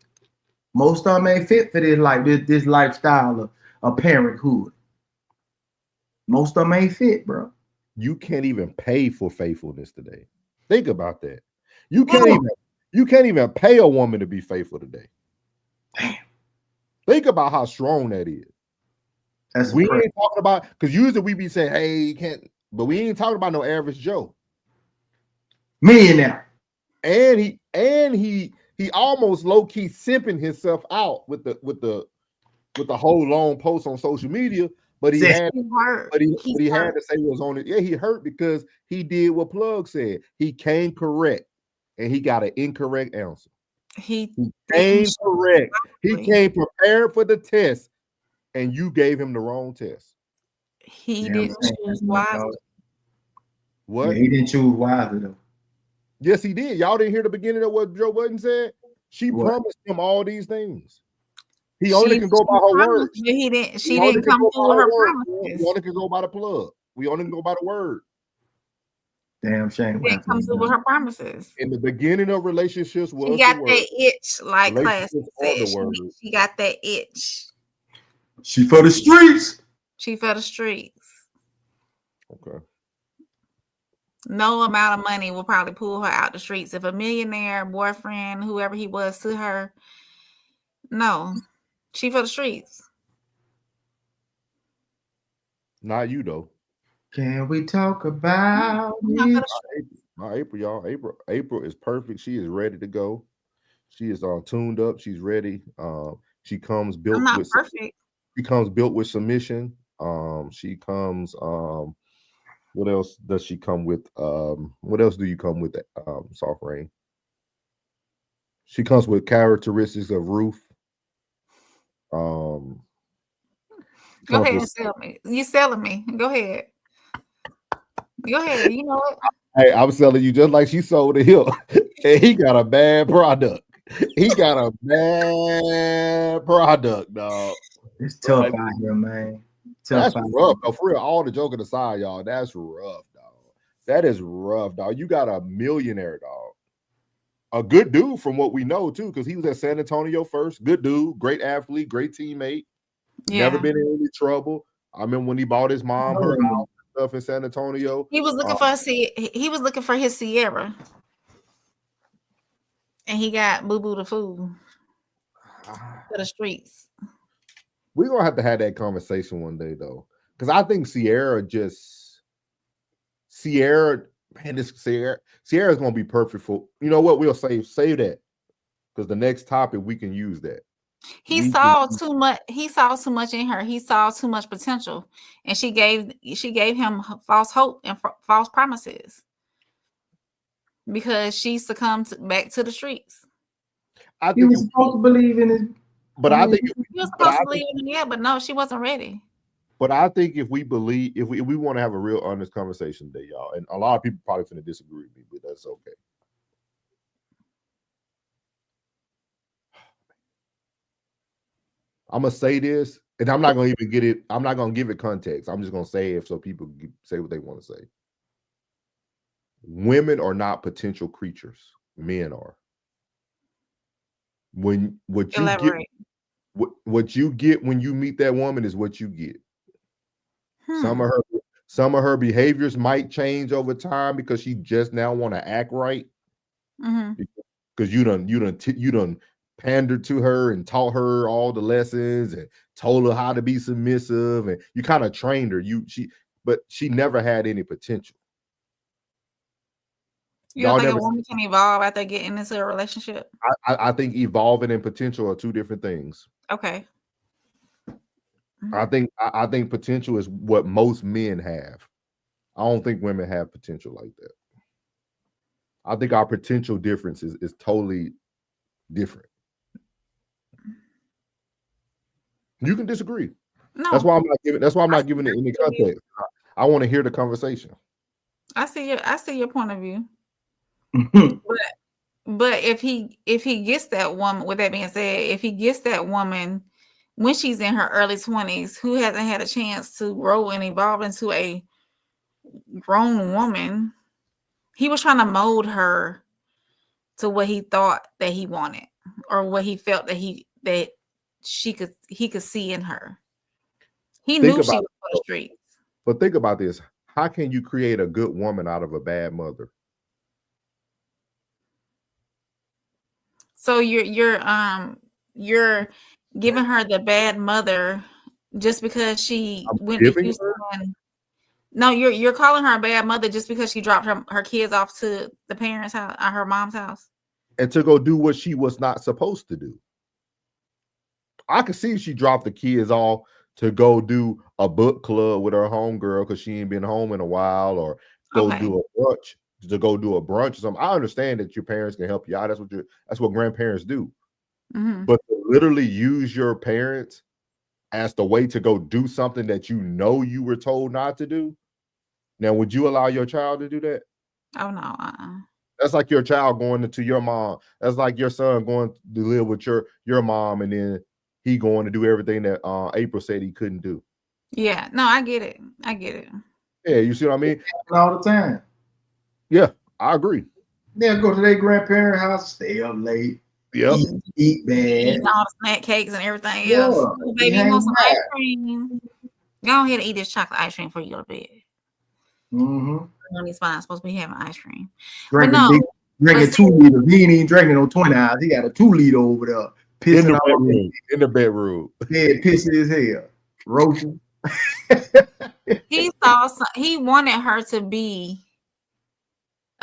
Speaker 8: Most of them ain't fit for this lifestyle of parenthood. Most of them ain't fit, bro.
Speaker 3: You can't even pay for faithfulness today. Think about that. You can't even pay a woman to be faithful today.
Speaker 8: Damn.
Speaker 3: Think about how strong that is. We ain't talking about, because usually we be saying, hey, you can't, but we ain't talking about no average Joe.
Speaker 8: Millionaire.
Speaker 3: And he almost low-key simping himself out with the whole long post on social media, but he had to say it was on it. Yeah, he hurt because he did what Plug said. He came correct, and he got an incorrect answer. He came correct. He came prepared for the test, and you gave him the wrong test.
Speaker 4: He didn't choose wisely.
Speaker 3: What?
Speaker 8: Yeah, he didn't choose wisely though.
Speaker 3: Yes, he did. Y'all didn't hear the beginning of what Joe Budden said? She promised him all these things. He only can go by her word.
Speaker 4: She didn't come through with her promises.
Speaker 3: We only can go by the plug. We only can go by the word.
Speaker 8: Damn shame.
Speaker 4: She didn't come through with her promises.
Speaker 3: In the beginning of relationships,
Speaker 4: she got that itch, like Classic said. She got that itch.
Speaker 8: She for the streets.
Speaker 4: She for the streets.
Speaker 3: Okay.
Speaker 4: No amount of money will probably pull her out the streets. If a millionaire boyfriend, whoever he was to her, no, she for the streets.
Speaker 3: Not you though.
Speaker 8: Can we talk about it?
Speaker 3: April, y'all. April is perfect. She is ready to go. She is tuned up. She's ready. She comes built.
Speaker 4: I'm not perfect.
Speaker 3: She comes built with submission. She comes. What else does she come with? What else do you come with? Soft Rain. She comes with characteristics of Ruth.
Speaker 4: Go ahead and sell me. You selling me. Go ahead. Go ahead. You know what?
Speaker 3: Hey, I'm selling you just like she sold to him. And he got a bad product. He got a bad product, dog.
Speaker 8: It's tough out here, man.
Speaker 3: That's rough. Oh, for real, all the joking aside, y'all, that's rough, dog. That is rough, dog. You got a millionaire, dog. A good dude from what we know, too, because he was at San Antonio first. Good dude, great athlete, great teammate. Yeah. Never been in any trouble. I remember when he bought his mom her house and stuff in San Antonio.
Speaker 4: He was looking for his Sierra. And he got boo-boo the fool for the streets.
Speaker 3: We're gonna have to have that conversation one day, though, because I think Sierra's gonna be perfect for. You know what? We'll save that because the next topic we can use that.
Speaker 4: He saw too much. He saw too much in her. He saw too much potential, and she gave him false hope and false promises because she succumbed back to the streets.
Speaker 8: I think he was supposed to believe in it.
Speaker 3: But I think
Speaker 4: he was supposed to believe in it, but no, she wasn't ready.
Speaker 3: But I think if we want to have a real honest conversation today, y'all, and a lot of people probably finna disagree with me, but that's okay. I'm gonna say this, and I'm not gonna even get it. I'm not gonna give it context. I'm just gonna say it so people say what they want to say. women are not potential creatures. Men are. When what you
Speaker 4: Elaborate.
Speaker 3: get, what you get when you meet that woman is what you get. Some of her behaviors might change over time because she just now want to act right. Because you done pandered to her and taught her all the lessons and told her how to be submissive, and you kind of trained her. But she never had any potential.
Speaker 4: You don't think a woman can evolve after getting into a relationship?
Speaker 3: I think evolving and potential are two different things.
Speaker 4: Okay.
Speaker 3: I think potential is what most men have. I don't think women have potential like that. I think our potential difference is totally different. You can disagree.
Speaker 4: No.
Speaker 3: That's why I'm not giving it any context. I want to hear the conversation.
Speaker 4: I see your point of view. But if he gets that woman, with that being said, if he gets that woman when she's in her early 20s, who hasn't had a chance to grow and evolve into a grown woman, he was trying to mold her to what he thought that he wanted, or what he felt that he could see in her. He knew she was on the streets.
Speaker 3: But think about this: how can you create a good woman out of a bad mother?
Speaker 4: So you're giving her the bad mother just because she went to Houston. No, you're calling her a bad mother just because she dropped her kids off to the parents' house, her mom's house,
Speaker 3: and to go do what she was not supposed to do. I could see she dropped the kids off to go do a book club with her homegirl because she ain't been home in a while, or do a brunch. To go do a brunch or something. I understand that your parents can help you out. That's what grandparents do. But to literally use your parents as the way to go do something that you know you were told not to do. Now, would you allow your child to do that?
Speaker 4: Oh no.
Speaker 3: That's like your child going to your mom. That's like your son going to live with your mom, and then he going to do everything that April said he couldn't do.
Speaker 4: Yeah, no, I get it.
Speaker 3: Yeah, you see what I mean?
Speaker 8: All the time.
Speaker 3: Yeah, I agree.
Speaker 8: They'll go to their grandparents' house, stay up late, eat bad,
Speaker 4: eating all the snack cakes and everything else. Oh, baby, you want some ice cream? Go ahead and eat this chocolate ice cream before you go to bed. He's fine. Supposed to be having ice cream.
Speaker 8: Drinking 2 liters. He ain't even drinking no 20 ounce. He got a 2 liter over there. Pissing
Speaker 3: in the bedroom.
Speaker 8: Yeah, pissing his hair. Roaching.
Speaker 4: He wanted her to be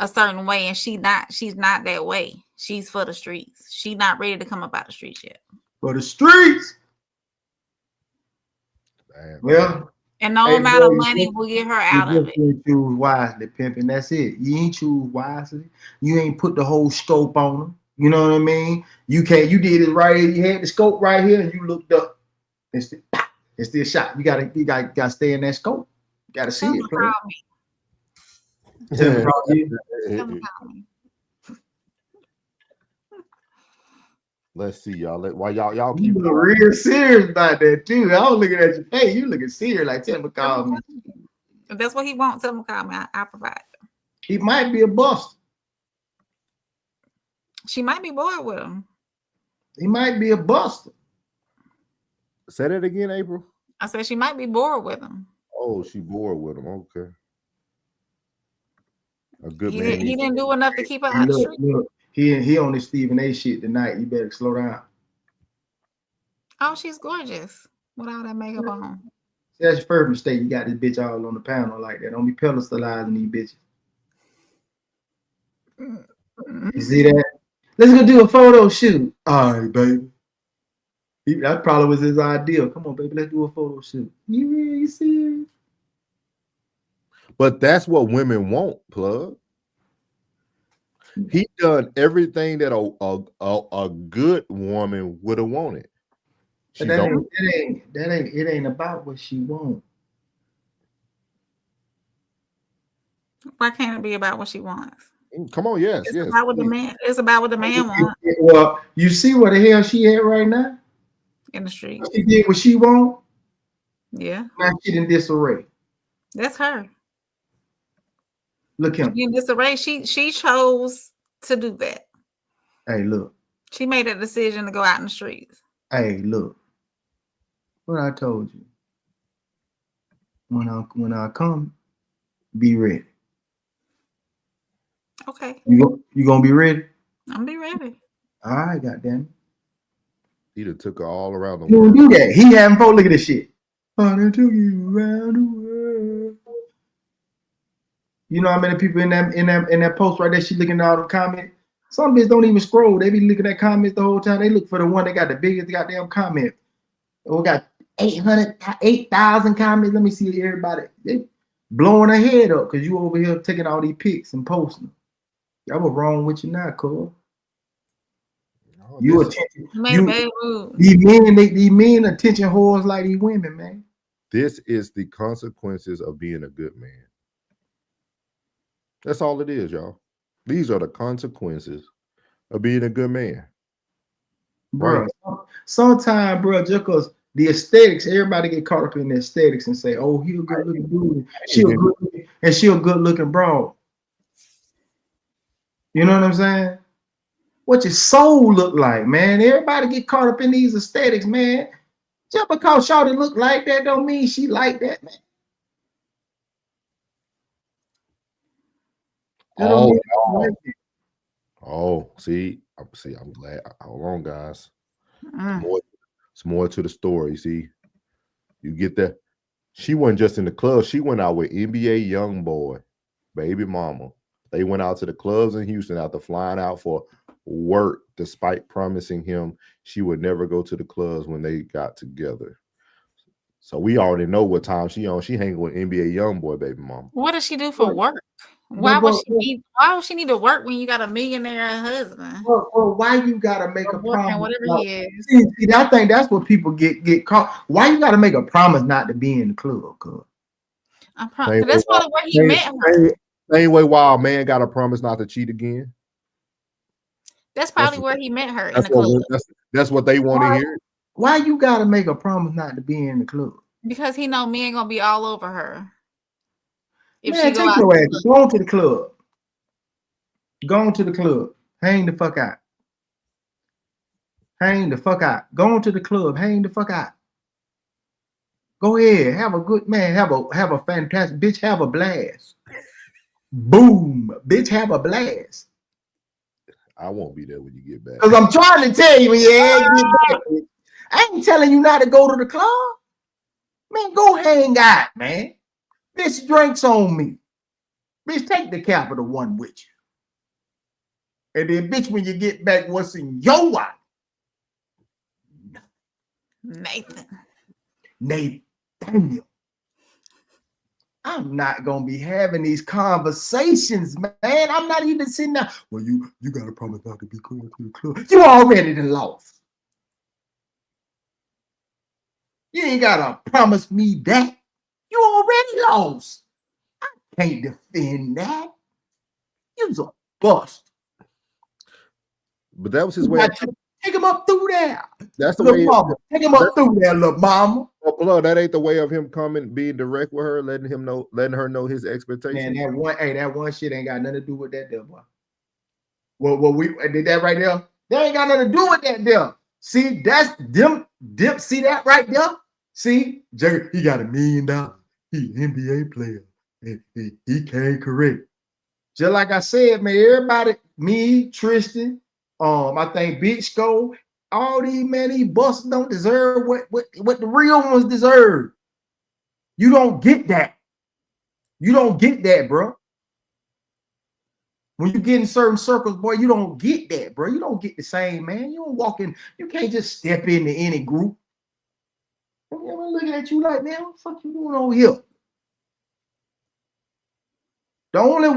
Speaker 4: a certain way, and she's not that way. She's for the streets. She's not ready to come up out the streets yet.
Speaker 8: For the streets.
Speaker 3: Damn.
Speaker 8: Well,
Speaker 4: and no amount of money will get her out of it.
Speaker 8: You choose wisely, pimping. That's it. You ain't choose wisely. You ain't put the whole scope on them. You know what I mean? You did it right here. You had the scope right here, and you looked up. It's still shot. You gotta stay in that scope. You gotta see it.
Speaker 3: Let's see, y'all. Why y'all keep
Speaker 8: real serious about that too. I was looking at you. Hey, you looking serious? Like, tell him call me.
Speaker 4: If that's what he wants, tell him call me. I provide.
Speaker 8: He might be a buster.
Speaker 4: She might be bored with him.
Speaker 8: He might be a buster.
Speaker 3: Say that again, April.
Speaker 4: I said she might be bored with him.
Speaker 3: Oh, she bored with him. Okay. A good
Speaker 4: he
Speaker 3: man.
Speaker 4: He didn't do enough to keep her out of the street.
Speaker 8: Look, he on this Stephen A shit tonight. You better slow down.
Speaker 4: Oh, she's gorgeous with all that makeup on.
Speaker 8: That's your first mistake. You got this bitch all on the panel like that. Don't be pedestalizing these bitches. You see that? Let's go do a photo shoot. All right, baby. That probably was his idea. Come on, baby, let's do a photo shoot. You see?
Speaker 3: But that's what women want, plug. He done everything that a good woman would have wanted.
Speaker 8: It ain't about what she wants.
Speaker 4: Why can't it be about what she wants?
Speaker 3: Come on, yes.
Speaker 4: About what the man, it's about what the man wants.
Speaker 8: Well, you see what the hell she at right now?
Speaker 4: In the street.
Speaker 8: She did what she want.
Speaker 4: Yeah.
Speaker 8: Now she in disarray.
Speaker 4: That's her.
Speaker 8: Look him.
Speaker 4: In disarray, she chose to do that.
Speaker 8: Hey, look.
Speaker 4: She made a decision to go out in the streets.
Speaker 8: Hey, look. What I told you. When I come, be ready.
Speaker 4: Okay.
Speaker 8: You gonna be ready?
Speaker 4: I'm be ready.
Speaker 8: All right, goddamn.
Speaker 3: He done took her all around the
Speaker 8: You
Speaker 3: world.
Speaker 8: don't do that. He having fun. Look at this shit. I done took you around the world. You know how many people in that post right there? She looking at all the comments. Some bitches don't even scroll. They be looking at comments the whole time. They look for the one that got the biggest goddamn comment. We got 8,000 comments. Let me see everybody. They blowing her head up because you over here taking all these pics and posting. Y'all was wrong with you now, cuz. You attention.
Speaker 4: Made a bad move.
Speaker 8: These men attention whores like these women, man.
Speaker 3: This is the consequences of being a good man. That's all it is, y'all. These are the consequences of being a good man.
Speaker 8: Bro, sometimes, bro, just because the aesthetics, everybody get caught up in the aesthetics and say, oh, he a good looking dude. She a good looking broad. You know what I'm saying? What your soul look like, man. Everybody get caught up in these aesthetics, man. Just because shawty look like that don't mean she like that, man.
Speaker 3: See, I'm glad. Hold on, guys. It's more to the story. See, you get that. She wasn't just in the club. She went out with NBA young boy, baby mama. They went out to the clubs in Houston after flying out for work, despite promising him she would never go to the clubs when they got together. So we already know what time she on. She hanging with NBA young boy, baby mama.
Speaker 4: What does she do for work? Why would she need to work when you got a millionaire husband?
Speaker 8: Well, why you gotta make a promise?
Speaker 4: Whatever he is.
Speaker 8: See, I think that's what people get caught. Why you gotta make a promise not to be in the club?
Speaker 4: That's probably where he met her.
Speaker 3: Same way why a man got a promise not to cheat again.
Speaker 4: That's probably where he met her in the club.
Speaker 3: That's what they want to hear.
Speaker 8: Why you gotta make a promise not to be in the club?
Speaker 4: Because he know men gonna be all over her. If
Speaker 8: Man, take your ass. Go on to the club. Go on to the club. Hang the fuck out. Hang the fuck out. Go on to the club. Hang the fuck out. Go ahead. Have a good man. Have a fantastic bitch. Have a blast. Boom. Bitch, have a blast.
Speaker 3: I won't be there when you get back.
Speaker 8: Because I'm trying to tell you when you get back. I ain't telling you not to go to the club. Man, go hang out, man. Bitch, drinks on me. Bitch, take the Capital One with you. And then, bitch, when you get back, what's in your wallet? Nathaniel. I'm not gonna be having these conversations, man. I'm not even sitting there. Well, you gotta promise not to be going to the club. You already done lost. You ain't gotta promise me that. You already lost. I can't defend that. You's a bust.
Speaker 3: But that was his way.
Speaker 8: Take him up through there.
Speaker 3: That's the
Speaker 8: little
Speaker 3: way.
Speaker 8: Mama. Take him up through there, little mama.
Speaker 3: Well, blood, that ain't the way of him coming, being direct with her, letting her know his expectations.
Speaker 8: Man, that one shit ain't got nothing to do with that there, boy. Well, we did that right there. That ain't got nothing to do with that there. See, that's them. See that right there? See, Jagger, he got $1 million. He NBA player. He can't correct. Just like I said, man, everybody, me, Tristan, I think Big Skull, all these man, these busts don't deserve what the real ones deserve. You don't get that. You don't get that, bro. When you get in certain circles, boy, you don't get that, bro. You don't get the same, man. You don't walk in. You can't just step into any group. I'm looking at you like, man, what the fuck you doing over here? The only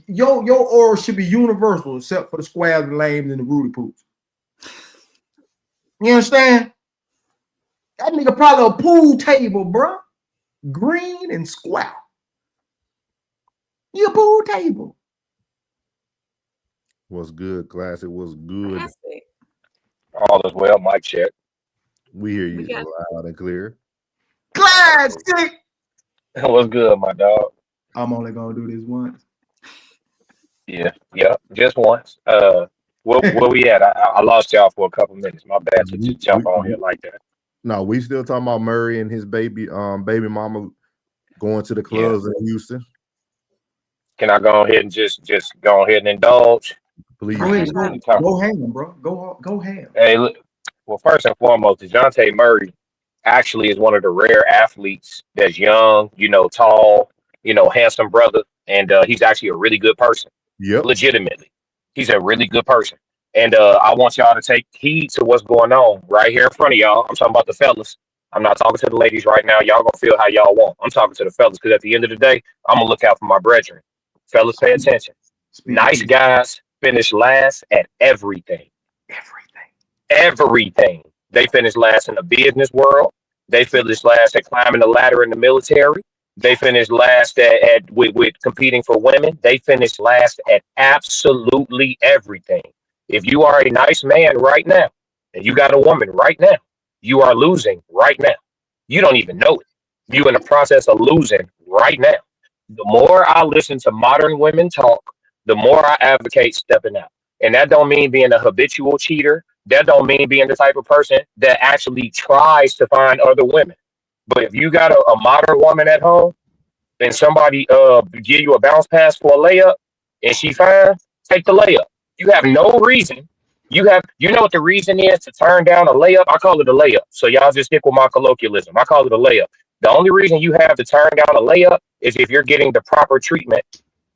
Speaker 8: your aura should be universal, except for the squares and lames and the Rudy Poops. You understand? That nigga probably a pool table, bro. Green and square. You a pool table.
Speaker 3: What's good, Classic? What's good?
Speaker 4: Classic.
Speaker 13: All is well, mic check.
Speaker 3: We hear you loud and clear.
Speaker 8: Classic.
Speaker 13: What's good, my dog?
Speaker 8: I'm only gonna do this once.
Speaker 13: Yeah, just once. Where we at? I lost y'all for a couple minutes. My bad to just jump on here like that.
Speaker 3: No, we still talking about Murray and his baby mama going to the clubs in Houston.
Speaker 13: Can I go ahead and just go ahead and indulge?
Speaker 3: Please.
Speaker 8: Go ahead, go ham, bro. Go ham.
Speaker 13: Hey, look, well, first and foremost, Dejounte Murray actually is one of the rare athletes that's young, tall, handsome brother, and he's actually a really good person.
Speaker 3: Yep.
Speaker 13: Legitimately, he's a really good person. And I want y'all to take heed to what's going on right here in front of y'all. I'm talking about the fellas. I'm not talking to the ladies right now. Y'all gonna feel how y'all want. I'm talking to the fellas because at the end of the day, I'm gonna look out for my brethren. Fellas, pay attention. Nice guys finish last at everything. Everything. They finish last in the business world. They finish last at climbing the ladder in the military. They finish last with competing for women. They finish last at absolutely everything. If you are a nice man right now, and you got a woman right now, you are losing right now. You don't even know it. You're in the process of losing right now. The more I listen to modern women talk, the more I advocate stepping out. And that don't mean being a habitual cheater. That don't mean being the type of person that actually tries to find other women. But if you got a modern woman at home and somebody give you a bounce pass for a layup and she fine, take the layup. You have no reason. You know what the reason is to turn down a layup? I call it a layup. So y'all just stick with my colloquialism. I call it a layup. The only reason you have to turn down a layup is if you're getting the proper treatment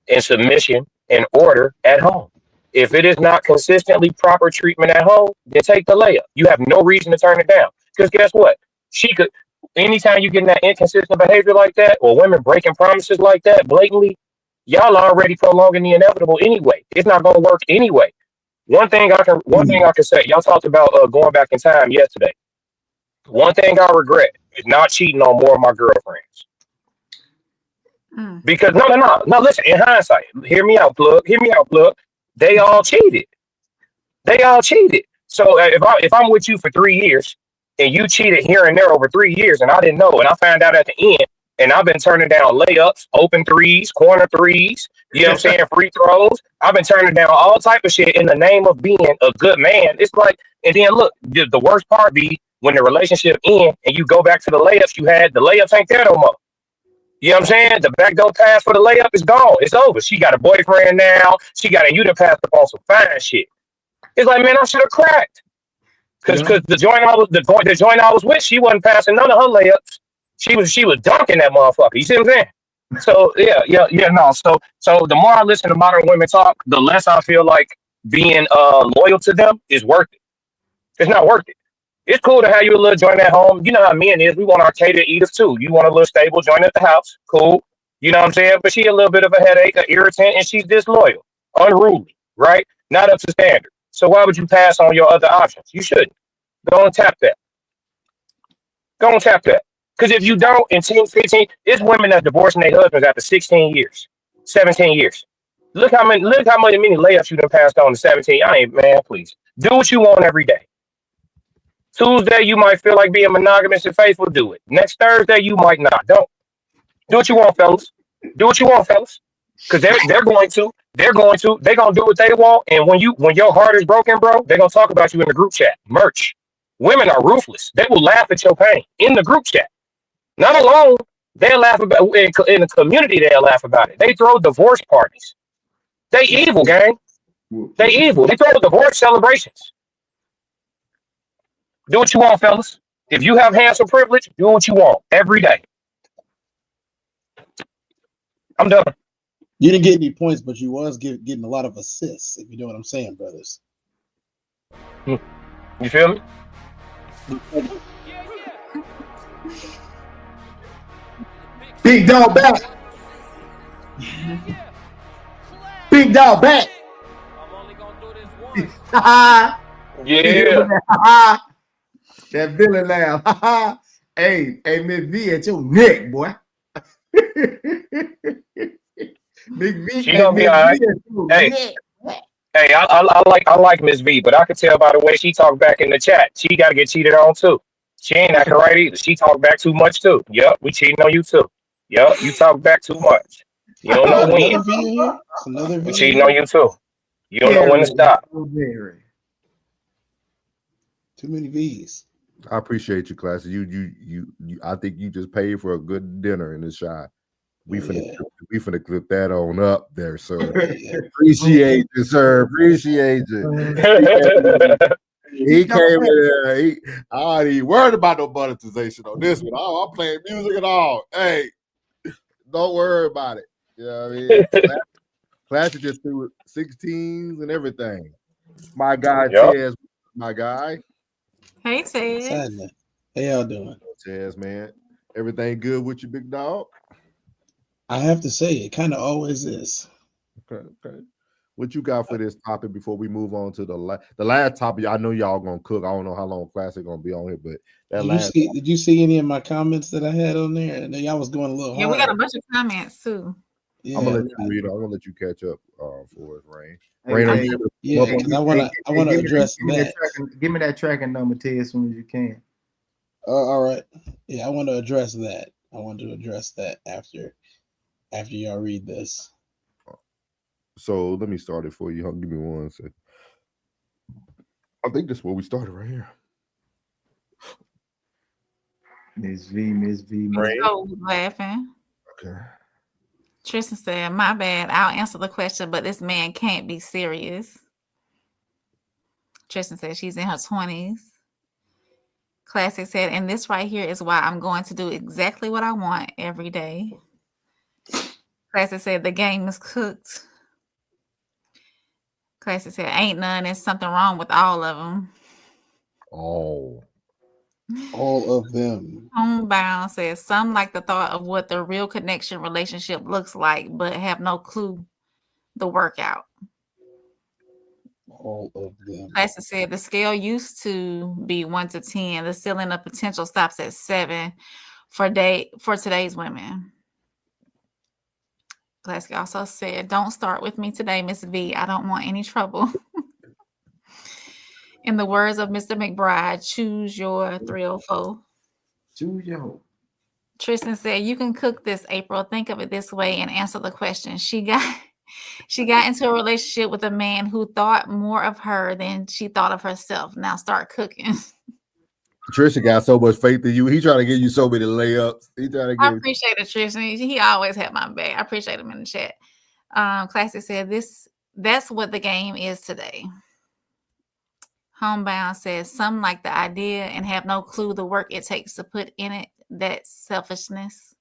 Speaker 13: and submission and order at home. If it is not consistently proper treatment at home, then take the layup. You have no reason to turn it down. Because guess what? Anytime you get in that inconsistent behavior like that, or women breaking promises like that blatantly, y'all already prolonging the inevitable anyway. It's not going to work anyway. One thing I can say, y'all talked about going back in time yesterday. One thing I regret is not cheating on more of my girlfriends. Because no, listen, in hindsight, hear me out, plug. They all cheated. So if I'm with you for 3 years and you cheated here and there over 3 years and I didn't know, and I found out at the end, and I've been turning down layups, open threes, corner threes, you know what I'm saying, free throws. I've been turning down all type of shit in the name of being a good man. It's like, and then look, the worst part be when the relationship ends and you go back to the layups you had, the layups ain't there no more. You know what I'm saying? The backdoor pass for the layup is gone. It's over. She got a boyfriend now. You done passed up on some fine shit. It's like, man, I should have cracked. Because the joint I was with, she wasn't passing none of her layups. She was dunking that motherfucker. You see what I'm saying? So no. So the more I listen to modern women talk, the less I feel like being loyal to them is worth it. It's not worth it. It's cool to have you a little joint at home. You know how men is. We want our catered eaters too. You want a little stable joint at the house. Cool. You know what I'm saying? But she a little bit of a headache, an irritant, and she's disloyal, unruly, right? Not up to standard. So why would you pass on your other options? You shouldn't. Go and tap that. Because if you don't, in 10, 15, it's women that divorcing their husbands after 16 years, 17 years. Look how many layups you done passed on to 17. Please. Do what you want every day. Tuesday, you might feel like being monogamous and faithful. Do it. Next Thursday, you might not. Don't. Do what you want, fellas. Because they're going to do what they want. And when your heart is broken, bro, they're going to talk about you in the group chat. Merch. Women are ruthless. They will laugh at your pain in the group chat. Not alone. They'll laugh about in the community. They'll laugh about it. They throw divorce parties. They evil, gang. They evil. They throw divorce celebrations. Do what you want, fellas. If you have handsome privilege, do what you want every day. I'm done.
Speaker 14: You didn't get any points, but you was getting a lot of assists, if you know what I'm saying, brothers.
Speaker 13: You feel me?
Speaker 8: Big dog back. Big dog back.
Speaker 13: Yeah.
Speaker 8: That villain laugh. Hey, Miss V at your neck, boy. Big V.
Speaker 13: She gonna be all right. Hey, I like Miss V, but I could tell by the way she talked back in the chat. She got to get cheated on too. She ain't acting right either. She talked back too much too. Yep, we cheating on you too. Yep, you talk back too much. You don't know
Speaker 14: Got
Speaker 13: when.
Speaker 14: another V in here. It's another
Speaker 13: I'm
Speaker 14: V in
Speaker 13: cheating on
Speaker 14: here.
Speaker 13: you too. You don't know when to stop.
Speaker 14: Too many V's.
Speaker 3: I appreciate you, class. I think you just paid for a good dinner in the shot. We finna clip that on up there, sir. Appreciate you, sir. Appreciate you. He came in there. I ain't worried about no monetization on this one. Oh, I'm playing music and all. Hey, don't worry about it. You know what I mean? Classic just threw 16s and everything. My guy Tez, my guy.
Speaker 4: Hey Ted.
Speaker 14: How y'all doing?
Speaker 3: Tez, man. Everything good with you, big dog?
Speaker 14: I have to say, it kind of always is.
Speaker 3: Okay. What you got for this topic before we move on to the last topic? I know y'all gonna cook. I don't know how long Classic gonna be on here, but
Speaker 14: did you see any of my comments that I had on there? And y'all was going a little hard.
Speaker 4: Yeah, we got a bunch of comments too.
Speaker 3: Yeah, I'm gonna let you read. I'm gonna let you catch up for us, Rain. Rain,
Speaker 14: because I want to address that.
Speaker 8: Give me that tracking number, T, as soon as you can.
Speaker 14: All right. Yeah, I want to address that. I want to address that after y'all read this.
Speaker 3: So let me start it for you. Give me one second. I think that's where we started right here.
Speaker 8: Miss V.
Speaker 4: So laughing.
Speaker 3: Okay.
Speaker 4: Tristan said, "My bad. I'll answer the question, but this man can't be serious." Tristan said she's in her 20s. Classic said, "And this right here is why I'm going to do exactly what I want every day." Classic said, "The game is cooked." Classic said, "Ain't none. There's something wrong with all of them."
Speaker 14: All of them.
Speaker 4: Homebound says, "Some like the thought of what the real connection relationship looks like, but have no clue the workout."
Speaker 14: All of them.
Speaker 4: Classic said, "The scale used to be 1 to 10. The ceiling of potential stops at 7 for today's women." Classic also said, "Don't start with me today, Miss V. I don't want any trouble." In the words of Mr. McBride, choose your 304.
Speaker 8: Choose your.
Speaker 4: Tristan said, "You can cook this, April. Think of it this way and answer the question. She got into a relationship with a man who thought more of her than she thought of herself. Now start cooking."
Speaker 3: Trisha got so much faith in you. He trying to give you so many layups.
Speaker 4: I appreciate it, Tristan. He always had my back. I appreciate him in the chat. Classic said, that's what the game is today. Homebound says, "Some like the idea and have no clue the work it takes to put in it. That's selfishness."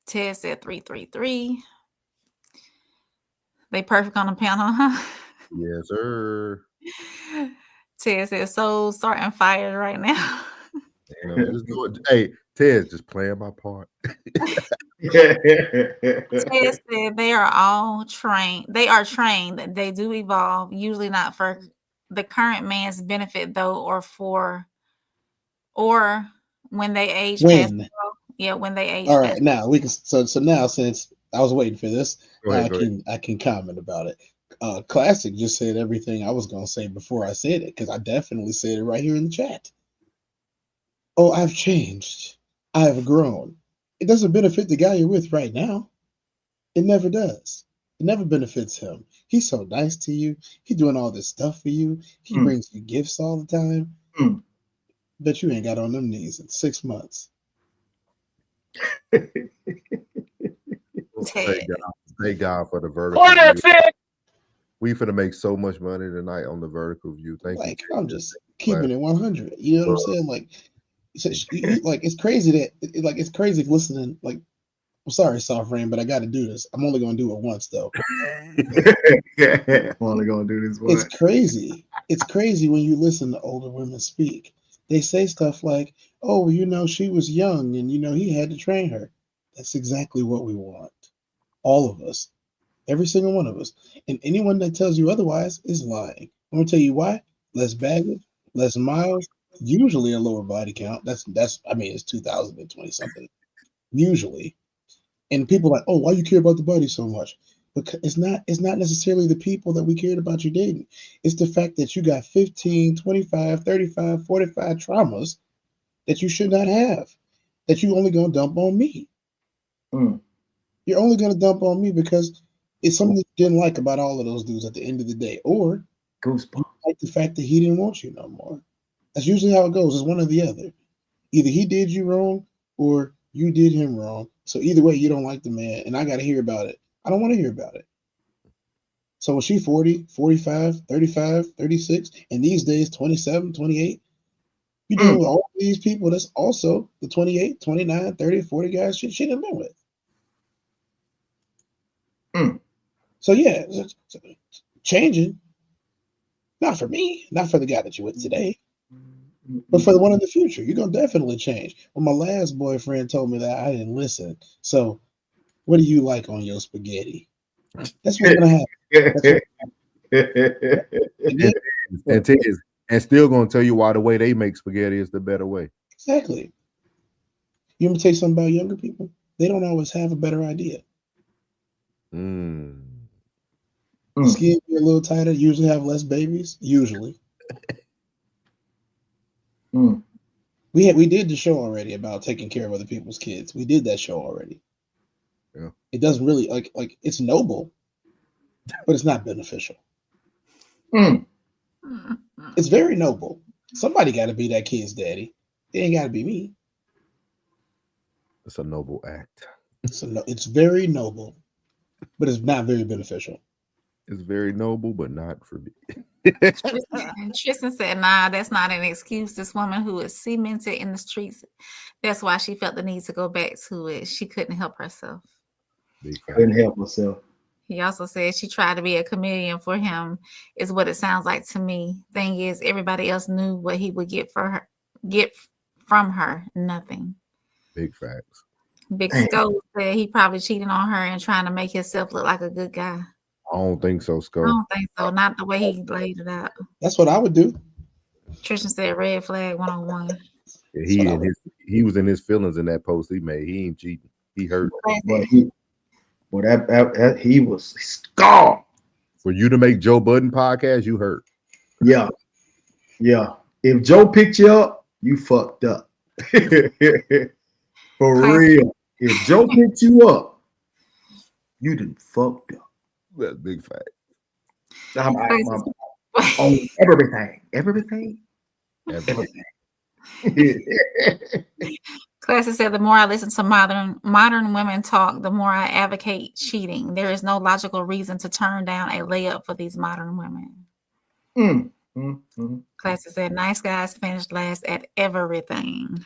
Speaker 4: Ted said 333. They perfect on the panel, huh?
Speaker 3: Yes, sir.
Speaker 4: Ted said, "So starting fires right now."
Speaker 3: Hey, Ted's just playing my part.
Speaker 4: Ted said they are all trained. They are trained. They do evolve, usually not for the current man's benefit though, or when they age past. Yeah, when they age.
Speaker 14: All right, now we can. So now, since I was waiting for this, I can comment about it. Classic just said everything I was gonna say before I said it, because I definitely said it right here in the chat. Oh, I've changed. I've grown. It doesn't benefit the guy you're with right now. It never does. It never benefits him. He's so nice to you. He's doing all this stuff for you. He brings you gifts all the time. Bet you ain't got on them knees in 6 months.
Speaker 3: Thank God for the vertical. We finna make so much money tonight on the vertical view. Thank you.
Speaker 14: I'm just keeping it 100. You know what I'm saying? Like it's crazy that it's crazy listening. Like, I'm sorry, Soft Rain, but I got to do this. I'm only going to do it once though.
Speaker 8: I'm only going to do this once.
Speaker 14: It's crazy. It's crazy when you listen to older women speak. They say stuff like, "Oh, she was young and he had to train her." That's exactly what we want. All of us. Every single one of us. And anyone that tells you otherwise is lying. I'm gonna tell you why. Less baggage, less miles, usually a lower body count. That's it's 2020 something. Usually. And people are like, "Oh, why you care about the body so much?" Because it's not necessarily the people that we cared about you dating. It's the fact that you got 15, 25, 35, 45 traumas that you should not have, that you only gonna dump on me. You're only gonna dump on me because it's something that you didn't like about all of those dudes at the end of the day, or you like the fact that he didn't want you no more. That's usually how it goes. It's one or the other. Either he did you wrong or you did him wrong. So either way, you don't like the man, and I got to hear about it. I don't want to hear about it. So was she 40, 45, 35, 36, and these days 27, 28? You're dealing with all these people that's also the 28, 29, 30, 40 guys she didn't been with. So yeah, it's changing. Not for me, not for the guy that you're with today, but for the one in the future. You're going to definitely change. Well, my last boyfriend told me that I didn't listen. So what do you like on your spaghetti? That's what's going to happen.
Speaker 3: And still going to tell you why the way they make spaghetti is the better way.
Speaker 14: Exactly. You want me to tell you something about younger people? They don't always have a better idea. Skin be a little tighter, usually have less babies, usually. We did the show already about taking care of other people's kids. We did that show already.
Speaker 3: Yeah.
Speaker 14: It doesn't really like it's noble, but it's not beneficial. It's very noble. Somebody got to be that kid's daddy. It ain't got to be me.
Speaker 3: It's a noble act.
Speaker 14: It's very noble, but it's not very beneficial.
Speaker 3: It's very noble, but not for me.
Speaker 4: Tristan said, nah, that's not an excuse. This woman who is cemented in the streets, that's why she felt the need to go back to it. She couldn't help herself.
Speaker 8: Couldn't help herself.
Speaker 4: He also said she tried to be a comedian for him, is what it sounds like to me. Thing is, everybody else knew what he would get from her. Nothing.
Speaker 3: Big facts.
Speaker 4: Big Skull said he probably cheating on her and trying to make himself look like a good guy.
Speaker 3: I don't think so,
Speaker 4: I
Speaker 3: Skull.
Speaker 4: don't think so. Not the way he laid it out.
Speaker 14: That's what I would do.
Speaker 4: Tristan said red flag 101.
Speaker 3: He was in his feelings in that post he made. He ain't cheating. He hurt.
Speaker 8: But he was scarred.
Speaker 3: For you to make Joe Budden podcast, you hurt.
Speaker 8: Yeah. If Joe picked you up, you fucked up. For real. If Joe picked you up, you done fucked up.
Speaker 3: That's big fact.
Speaker 8: I'm on everything.
Speaker 4: Classic said, the more I listen to modern women talk, the more I advocate cheating. There is no logical reason to turn down a layup for these modern women. Classic said, nice guys finished last at everything.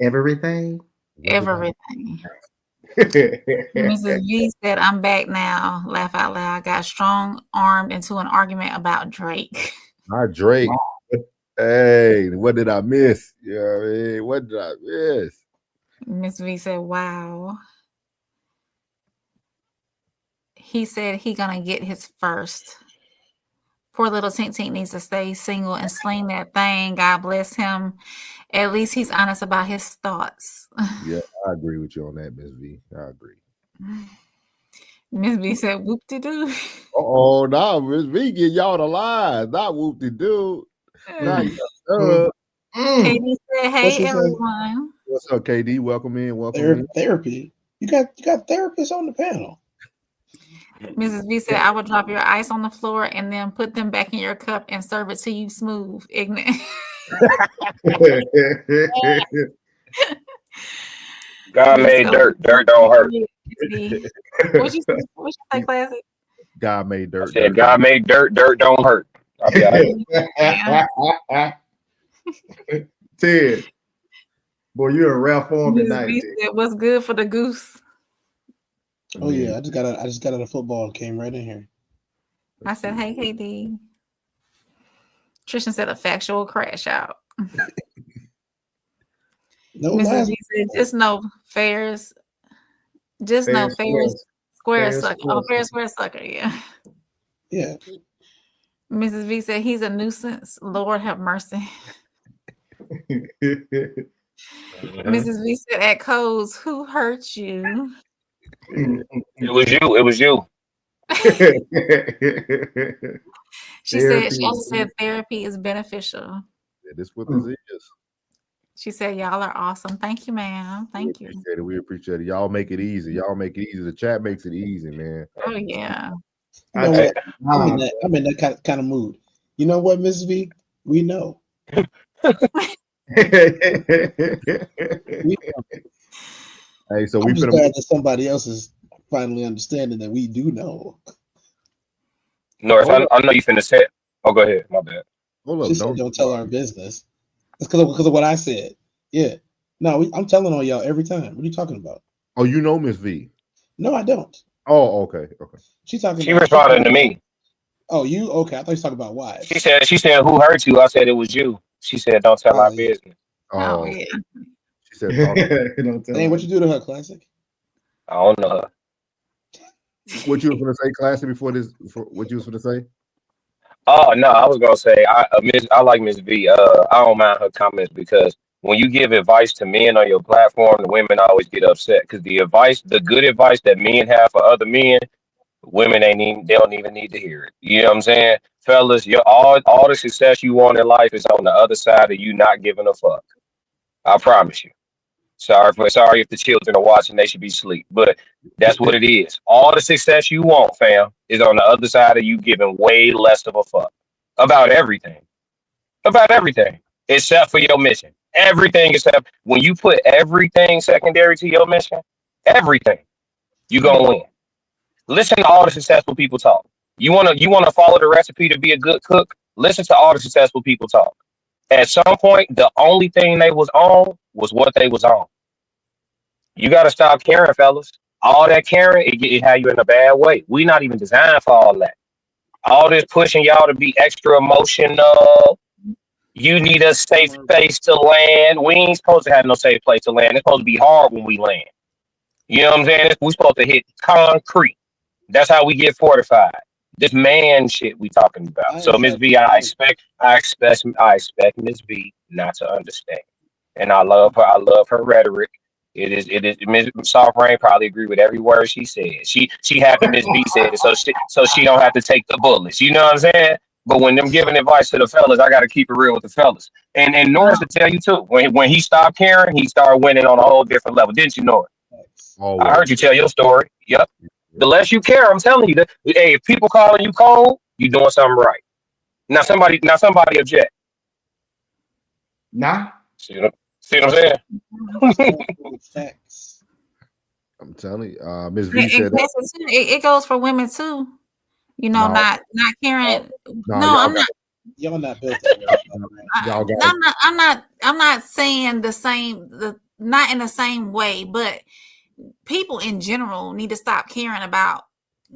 Speaker 8: Everything.
Speaker 4: Mrs. V said, I'm back now. Laugh out loud. Got strong armed into an argument about Drake.
Speaker 3: Not Drake. Wow. Hey, what did I miss? Yeah, what did I miss?
Speaker 4: Miss V said, wow. He said he gonna get his first. Poor little Tink Tink needs to stay single and sling that thing. God bless him. At least he's honest about his thoughts.
Speaker 3: Yeah, I agree with you on that, Miss V. I agree.
Speaker 4: Miss V said, whoop-de-doo.
Speaker 3: Oh, no, Miss V get y'all the lies. Not whoop-de-doo.
Speaker 4: KD said, hey, everyone.
Speaker 3: What's up, KD? Welcome in.
Speaker 14: Therapy. You got therapists on the panel.
Speaker 4: Mrs. V said, I would drop your ice on the floor and then put them back in your cup and serve it to you smooth, ignorant.
Speaker 13: God made dirt. Dirt don't hurt.
Speaker 4: What you say, Classic?
Speaker 3: God made dirt.
Speaker 13: I said, God made dirt. Dirt don't hurt. I'll be all
Speaker 8: right. Ted, boy, you're in rare form tonight.
Speaker 4: What's good for the goose?
Speaker 14: Oh yeah, I just got out of football and came right in here.
Speaker 4: I said, hey, KD. Tristan said a factual crash out. Mrs. V said, just no fairs. Just no fairs. Square sucker. Oh, fair square sucker. Yeah.
Speaker 14: Yeah.
Speaker 4: Mrs. V said he's a nuisance. Lord have mercy. Mrs. V said at Codes, who hurt you?
Speaker 13: It was you.
Speaker 4: She also said therapy is beneficial.
Speaker 3: Yeah, this what this is.
Speaker 4: She said, "Y'all are awesome. Thank you, ma'am. Thank you."
Speaker 3: Appreciate it. We appreciate it. Y'all make it easy. Y'all make it easy. The chat makes it easy, man.
Speaker 4: Oh yeah.
Speaker 14: You know what? I'm in that kind of mood. You know what, Miss V? We know.
Speaker 3: Hey, so
Speaker 14: I'm
Speaker 3: we
Speaker 14: just
Speaker 3: finna
Speaker 14: glad that somebody else is finally understanding that we do know.
Speaker 13: North, I know you finna say it. Oh, go ahead. My bad.
Speaker 3: Hold up,
Speaker 14: She said, "Don't tell our business." It's because of what I said. Yeah. No, I'm telling on y'all every time. What are you talking about?
Speaker 3: Oh, you know Miss V.
Speaker 14: No, I don't.
Speaker 3: Oh, okay.
Speaker 14: She's talking
Speaker 13: She
Speaker 14: about.
Speaker 13: responded to me.
Speaker 14: Oh, you okay? I thought you were talking about wives.
Speaker 13: She said, who hurt you? I said it was you. She said, don't tell our
Speaker 14: Yeah.
Speaker 13: business.
Speaker 4: Oh yeah.
Speaker 3: She said, talk.
Speaker 14: Hey, what you do to her, Classic?
Speaker 13: I don't know her.
Speaker 3: What you was gonna say, Classic, before this? What you was gonna say?
Speaker 13: Oh no, I was gonna say I like Miss V. I don't mind her comments because when you give advice to men on your platform, the women always get upset because the good advice that men have for other men, women they don't even need to hear it. You know what I'm saying? Fellas, all the success you want in life is on the other side of you not giving a fuck. I promise you. Sorry if the children are watching, they should be asleep. But that's what it is. All the success you want, fam, is on the other side of you giving way less of a fuck about everything. About everything. Except for your mission. Everything except when you put everything secondary to your mission, everything, you gonna win. Listen to all the successful people talk. You wanna follow the recipe to be a good cook? Listen to all the successful people talk. At some point, the only thing they was on was what they was on. You got to stop caring, fellas. All that caring, it have you in a bad way. We not even designed for all that. All this pushing y'all to be extra emotional. You need a safe place to land. We ain't supposed to have no safe place to land. It's supposed to be hard when we land. You know what I'm saying? We supposed to hit concrete. That's how we get fortified. This man shit we talking about. So Miss V, I expect Miss V not to understand. And I love her. I love her rhetoric. It is Miss Soft Rain probably agree with every word she said. She happy Miss V said it, so she don't have to take the bullets. You know what I'm saying? But when them giving advice to the fellas, I gotta keep it real with the fellas. And Norris to tell you too, when he stopped caring, he started winning on a whole different level. Didn't you, Norris? I heard you tell your story. Yep. The less you care, I'm telling you that. Hey, if people calling you cold, you doing something right. Now somebody object.
Speaker 8: Nah.
Speaker 13: See what I'm saying?
Speaker 3: I'm telling you, Miss V
Speaker 4: And
Speaker 3: said that.
Speaker 4: it goes for women too. You know,
Speaker 3: No.
Speaker 4: not caring.
Speaker 3: No,
Speaker 4: No, I'm not.
Speaker 14: Y'all not built that way.
Speaker 3: Y'all got
Speaker 4: I'm not saying the same. Not in the same way, but people in general need to stop caring about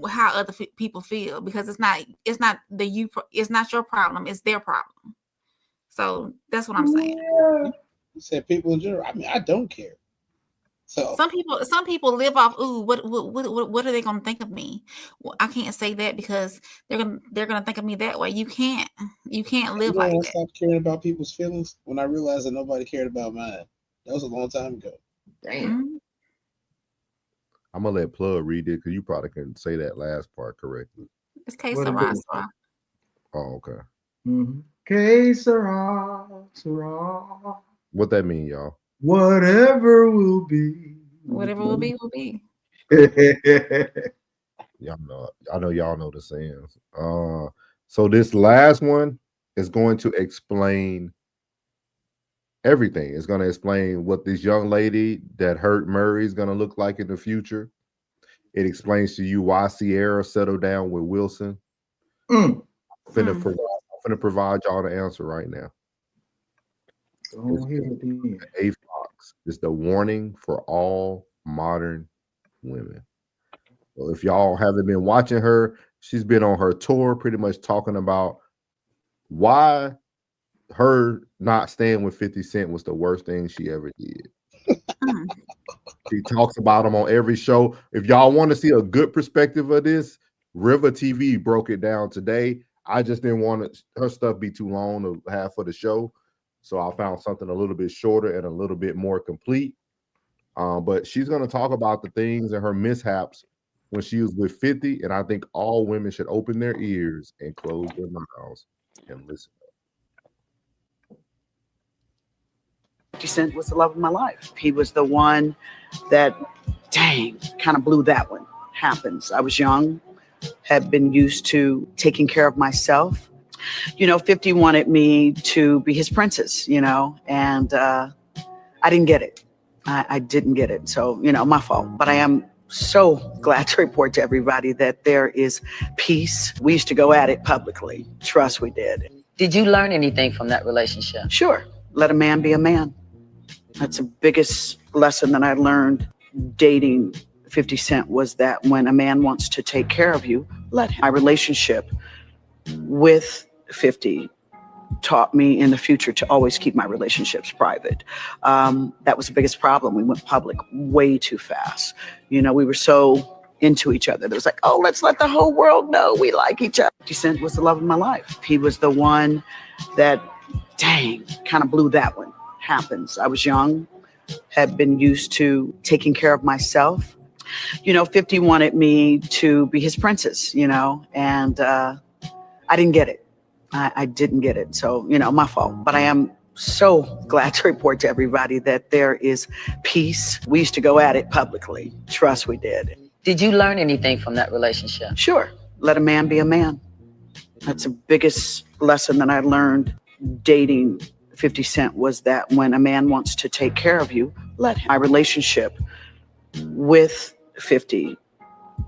Speaker 4: how other people feel because it's not it's not your problem, it's their problem. So that's what I'm saying.
Speaker 14: You said people in general. I mean, I don't care. So
Speaker 4: some people live off, ooh, what are they gonna think of me? Well, I can't say that because they're gonna think of me that way. You can't live like
Speaker 14: I
Speaker 4: that.
Speaker 14: stopped caring about people's feelings when I realized that nobody cared about mine. That was a long time ago.
Speaker 5: Damn.
Speaker 3: I'm gonna let Plug read it because you probably can say that last part correctly.
Speaker 4: It's case Sarah.
Speaker 3: Oh, okay.
Speaker 8: Que sera, sera.
Speaker 3: What that mean, y'all?
Speaker 8: Whatever will be.
Speaker 4: Whatever will be, will be.
Speaker 3: Y'all know, I know y'all know the sayings. So this last one is going to explain everything. It's going to explain what this young lady that hurt Murray is going to look like in the future. It explains to you why Sierra settled down with Wilson. I'm finna provide y'all the answer right now. A Fox is the warning for all modern women. Well, if y'all haven't been watching her, she's been on her tour pretty much talking about why her not staying with 50 Cent was the worst thing she ever did. She talks about him on every show. If y'all want to see a good perspective of this, River TV broke it down today. I just didn't want her stuff be too long to have for the show. So I found something a little bit shorter and a little bit more complete. But she's going to talk about the things and her mishaps when she was with 50. And I think all women should open their ears and close their mouths and listen.
Speaker 15: 50 Cent was the love of my life. He was the one that, dang, kind of blew that one. Happens. I was young, had been used to taking care of myself. 50 wanted me to be his princess, and I didn't get it. I didn't get it. So, my fault. But I am so glad to report to everybody that there is peace. We used to go at it publicly. Trust we did.
Speaker 16: Did you learn anything from that relationship?
Speaker 15: Sure. Let a man be a man. That's the biggest lesson that I learned dating 50 Cent was that when a man wants to take care of you, let him. My relationship with 50 taught me in the future to always keep my relationships private. That was the biggest problem. We went public way too fast. We were so into each other. It was like, oh, let's let the whole world know we like each other. 50 Cent was the love of my life. He was the one that, dang, kind of blew that one. Happens. I was young, had been used to taking care of myself. 50 wanted me to be his princess, and I didn't get it. I didn't get it. So, my fault. But I am so glad to report to everybody that there is peace. We used to go at it publicly. Trust we did.
Speaker 16: Did you learn anything from that relationship?
Speaker 15: Sure. Let a man be a man. That's the biggest lesson that I learned dating 50 Cent was that when a man wants to take care of you, let him. My relationship with 50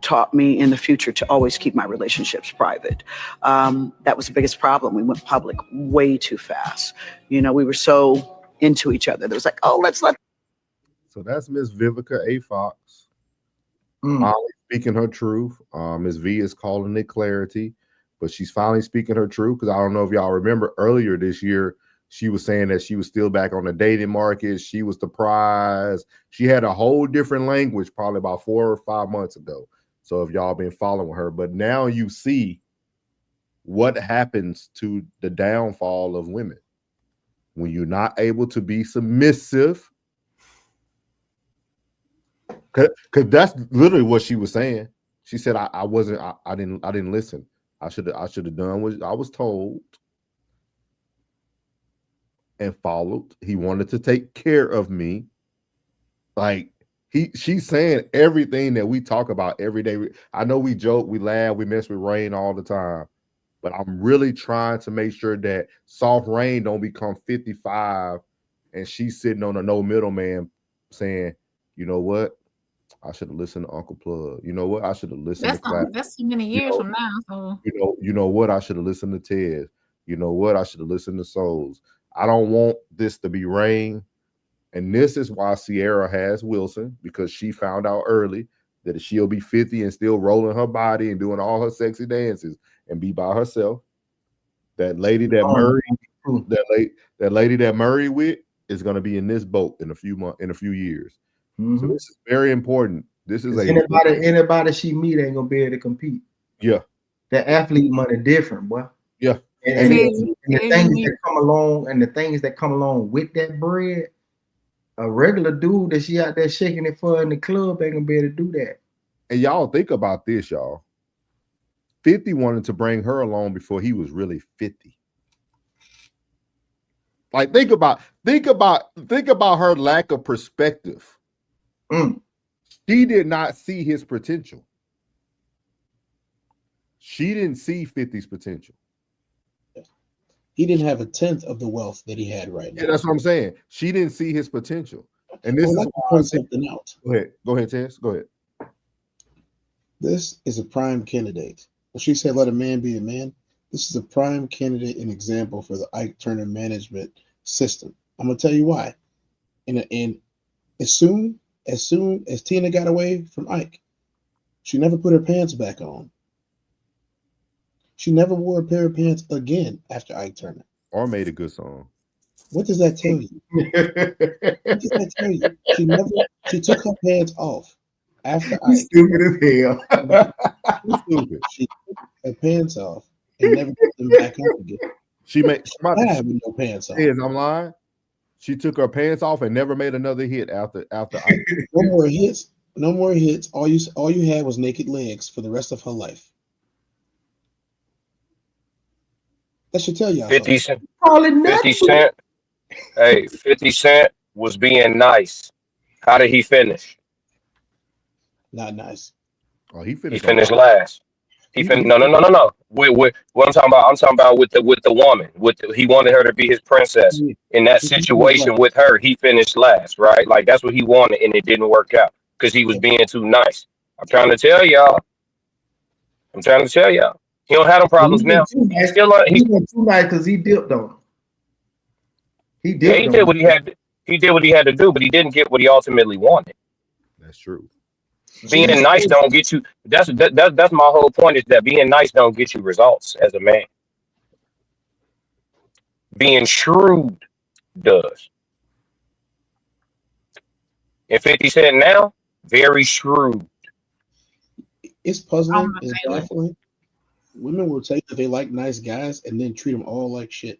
Speaker 15: taught me in the future to always keep my relationships private. That was the biggest problem. We went public way too fast. We were so into each other. It was like, oh, let's let.
Speaker 3: So that's Miss Vivica A. Fox. Finally speaking her truth. Miss V is calling it clarity, but she's finally speaking her truth because I don't know if y'all remember earlier this year, she was saying that she was still back on the dating market. She was the prize. She had a whole different language probably about 4 or 5 months ago. So if y'all been following her, but now you see what happens to the downfall of women when you're not able to be submissive. Cause that's literally what she was saying. She said, I didn't listen. I should have done what I was told and followed. He wanted to take care of me. Like she's saying everything that we talk about every day. I know we joke, we laugh, we mess with Rain all the time, but I'm really trying to make sure that Soft Rain don't become 55 and she's sitting on a no middleman saying, you know what? I should have listened to Uncle Plug. You know what? I should have listened to Clap.
Speaker 4: That's too many years from now. So
Speaker 3: you know what? I should have listened to Ted. You know what? I should have listened to Souls. I don't want this to be Rain. And this is why Sierra has Wilson, because she found out early that she'll be 50 and still rolling her body and doing all her sexy dances and be by herself. That lady that that lady that Murray with is going to be in this boat in a few years. So this is very important. This is
Speaker 8: anybody she meet ain't gonna be able to compete.
Speaker 3: Yeah,
Speaker 8: the athlete money different, boy.
Speaker 3: Yeah,
Speaker 8: and the things that come along with that bread. A regular dude that she out there shaking it for in the club ain't gonna be able to do that.
Speaker 3: And y'all think about this, y'all. 50 wanted to bring her along before he was really 50. Like think about her lack of perspective. She did not see his potential. She didn't see 50's potential.
Speaker 14: He didn't have a tenth of the wealth that he had right now.
Speaker 3: Yeah, that's what I'm saying. She didn't see his potential. And this is why
Speaker 14: point something out.
Speaker 3: Go ahead, Tess. Go ahead.
Speaker 14: This is a prime candidate. When she said, let a man be a man, this is a prime candidate and example for the Ike Turner management system. I'm going to tell you why. And as soon as Tina got away from Ike, she never put her pants back on. She never wore a pair of pants again after Ike Turner.
Speaker 3: Or made a good song.
Speaker 14: What does that tell you? What does that tell you? She took her pants off after Ike.
Speaker 8: Stupid as hell.
Speaker 3: Stupid.
Speaker 14: She took her pants off and never put them back on again.
Speaker 3: She made
Speaker 14: with no pants on.
Speaker 3: I'm lying. She took her pants off and never made another hit after Ike.
Speaker 14: No more hits. No more hits. All you had was naked legs for the rest of her life. That should tell y'all.
Speaker 13: 50 Cent. 50 Cent. Hey, 50 Cent was being nice. How did he finish?
Speaker 14: Not nice.
Speaker 3: Oh, he
Speaker 13: He
Speaker 3: finished.
Speaker 13: finished last. He finished. No. With what I'm talking about with the woman. He wanted her to be his princess. In that situation with her, he finished last, right? Like that's what he wanted, and it didn't work out because he was being too nice. I'm trying to tell y'all. He don't have them problems now. He's still
Speaker 8: he went too nice because he dipped on him. He dipped.
Speaker 13: Yeah, he did what he had. He did what he had to do, but he didn't get what he ultimately wanted.
Speaker 3: That's true.
Speaker 13: Being nice don't get you. That's my whole point. Is that being nice don't get you results as a man. Being shrewd does. And 50 Cent now, very shrewd.
Speaker 14: It's puzzling. It's baffling. Women will tell you that they like nice guys and then treat them all like shit.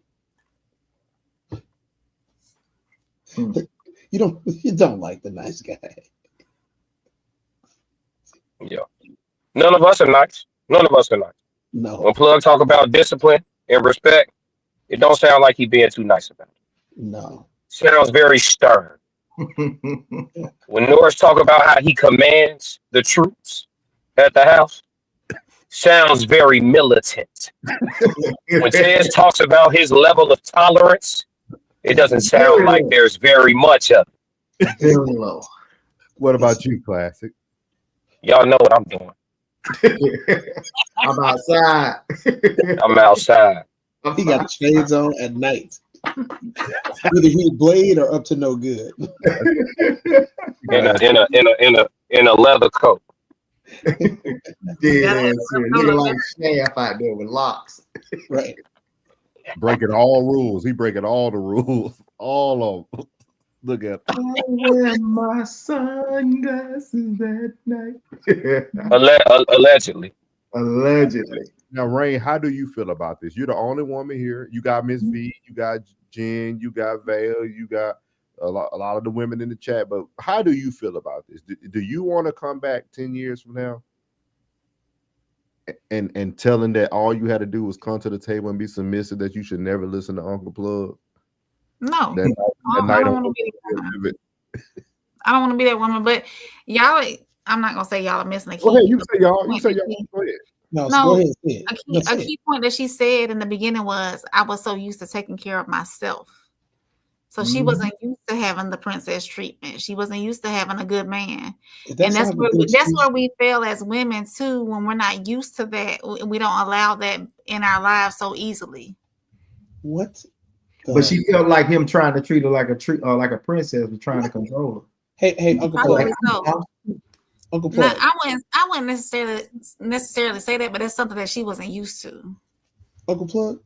Speaker 14: You don't like the nice guy.
Speaker 13: Yeah. None of us are nice. None of us are nice.
Speaker 14: No.
Speaker 13: When Plug talk about discipline and respect, it don't sound like he being too nice about it.
Speaker 14: No.
Speaker 13: Sounds very stern. When Norris talk about how he commands the troops at the house, sounds very militant. When Tez talks about his level of tolerance, it doesn't sound like there's very much of it.
Speaker 8: Very low.
Speaker 3: What about you, Classic?
Speaker 13: Y'all know what I'm doing.
Speaker 8: I'm outside.
Speaker 13: I'm outside.
Speaker 14: He got shades on at night. Whether he's Blade or up to no good.
Speaker 13: In a leather coat.
Speaker 8: Yeah, nigga like Shaft out there with locks.
Speaker 14: Right.
Speaker 3: Breaking all rules. He breaking all the rules. All of them. Look at
Speaker 8: I wear my sunglasses that night.
Speaker 13: Allegedly.
Speaker 8: Allegedly.
Speaker 3: Now, Rain, how do you feel about this? You're the only woman here. You got Miss V, you got Jen, you got Vale, you got a lot of the women in the chat. But how do you feel about this? Do you want to come back 10 years from now and telling that all you had to do was come to the table and be submissive, that you should never listen to Uncle Plug?
Speaker 4: No. I don't want to be that woman. I don't want to be that woman, but y'all, I'm not gonna say y'all are missing a key.
Speaker 3: Go ahead, you say y'all. You say y'all. Go ahead.
Speaker 14: No,
Speaker 4: No,
Speaker 14: go ahead.
Speaker 4: a key point that she said in the beginning was, I was so used to taking care of myself. So she wasn't used to having the princess treatment. She wasn't used to having a good man. And that's where we fail as women too, when we're not used to that. We don't allow that in our lives so easily.
Speaker 14: What?
Speaker 8: But she felt like him trying to treat her like a princess, was trying to control her.
Speaker 14: Hey, Uncle Plug. Uncle Plug.
Speaker 4: I wouldn't necessarily say that, but that's something that she wasn't used to.
Speaker 14: Uncle Plug.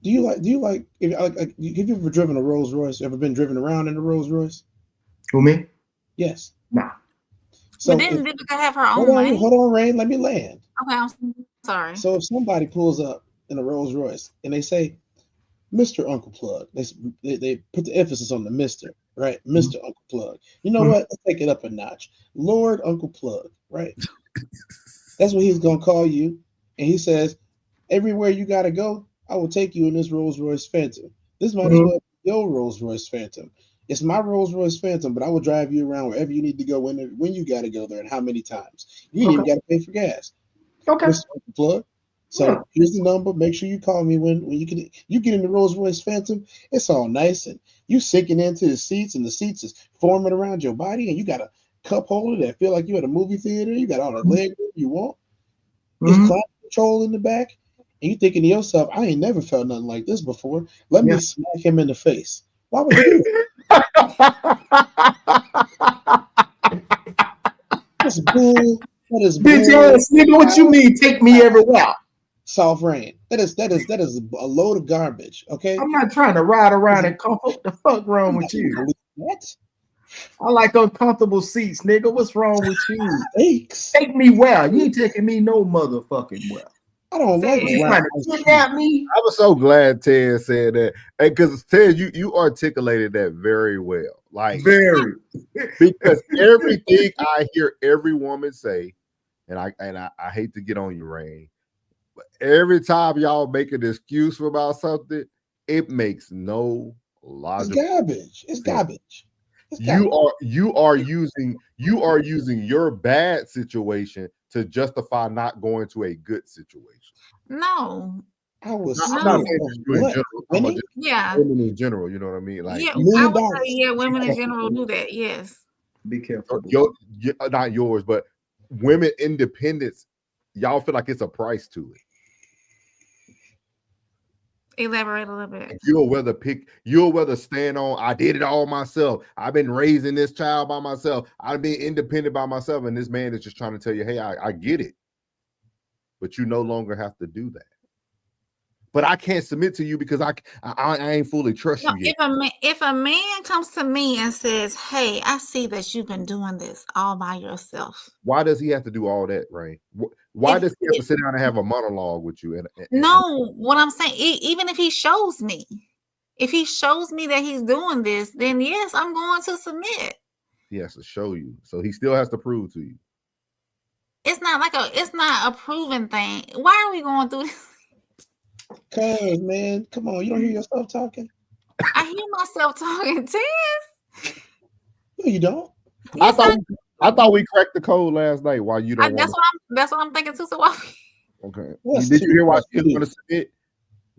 Speaker 14: Do you like if have you ever driven a Rolls Royce? Ever been driven around in a Rolls Royce?
Speaker 8: Who, me?
Speaker 14: Yes.
Speaker 8: Nah.
Speaker 4: So didn't Vivica have her own money?
Speaker 14: Hold on, Rain. Let me land.
Speaker 4: Okay, I'm sorry.
Speaker 14: So if somebody pulls up in a Rolls Royce and they say, Mr. Uncle Plug, they put the emphasis on the Mr., right? Mr. Uncle Plug. You know what? Let's take it up a notch. Lord Uncle Plug, right? That's what he's gonna call you. And he says, everywhere you gotta go, I will take you in this Rolls Royce Phantom. This might as well be your Rolls Royce Phantom. It's my Rolls Royce Phantom, but I will drive you around wherever you need to go, when you got to go there, and how many times. You ain't even got to pay for gas.
Speaker 8: Okay.
Speaker 14: Mr. Uncle Plug. So here's the number. Make sure you call me when you get in the Rolls Royce Phantom. It's all nice, and you sinking into the seats, and the seats is forming around your body, and you got a cup holder that feel like you at a movie theater. You got all the leg room you want. There's climate control in the back. And you thinking to yourself, I ain't never felt nothing like this before. Let me smack him in the face. Why would you do that? That's bull. That is bull.
Speaker 8: Bitch ass nigga, what you mean? Take me everywhere.
Speaker 14: Soft rain. That is a load of garbage. Okay.
Speaker 8: I'm not trying to ride around in comfort. What the fuck wrong with you?
Speaker 14: What?
Speaker 8: I like uncomfortable seats, nigga. What's wrong with you?
Speaker 14: Thanks.
Speaker 8: Take me well. You ain't taking me no motherfucking well.
Speaker 14: I don't like
Speaker 8: you trying to kidnap me.
Speaker 3: I was so glad Ted said that, because Ted, you articulated that very well, like
Speaker 8: very,
Speaker 3: because everything I hear every woman say, and I hate to get on you, Rain, but every time y'all make an excuse about something, It makes no
Speaker 14: It's
Speaker 3: logical.
Speaker 14: garbage. It's garbage. It's
Speaker 3: You
Speaker 14: garbage.
Speaker 3: you are using your bad situation to justify not going to a good situation.
Speaker 4: No.
Speaker 14: I was
Speaker 3: I'm not
Speaker 4: No.
Speaker 3: saying just you in
Speaker 14: What?
Speaker 3: general. I'm talking about just
Speaker 4: Yeah.
Speaker 3: women in general. You know what I mean? Like
Speaker 4: Yeah, I
Speaker 14: $1
Speaker 4: would
Speaker 14: million.
Speaker 4: say, yeah, women in general do that. Yes.
Speaker 8: Be careful.
Speaker 3: not yours, but women independence. Y'all feel like it's a price to it.
Speaker 4: Elaborate a little bit.
Speaker 3: You'll rather stand on, I did it all myself. I've been raising this child by myself. I've been independent by myself. And this man is just trying to tell you, hey, I get it. But you no longer have to do that. But I can't submit to you because I ain't fully trust
Speaker 4: No,
Speaker 3: you yet.
Speaker 4: if a man comes to me and says, "Hey, I see that you've been doing this all by yourself."
Speaker 3: Why does he have to do all that, Ray? Why does he have to sit down and have a monologue with you?
Speaker 4: No, what I'm saying, even if he shows me, if he shows me that he's doing this, then yes, I'm going to submit.
Speaker 3: He has to show you. So he still has to prove to you.
Speaker 4: It's not a proven thing. Why are we going through this?
Speaker 14: Cause man, come on, you don't hear yourself talking?
Speaker 4: I hear myself talking, Tess.
Speaker 14: No, you don't.
Speaker 3: I thought we cracked the code last night. Why you don't?
Speaker 4: That's what I'm thinking too. So why?
Speaker 3: Okay. Did you hear why she was going to submit?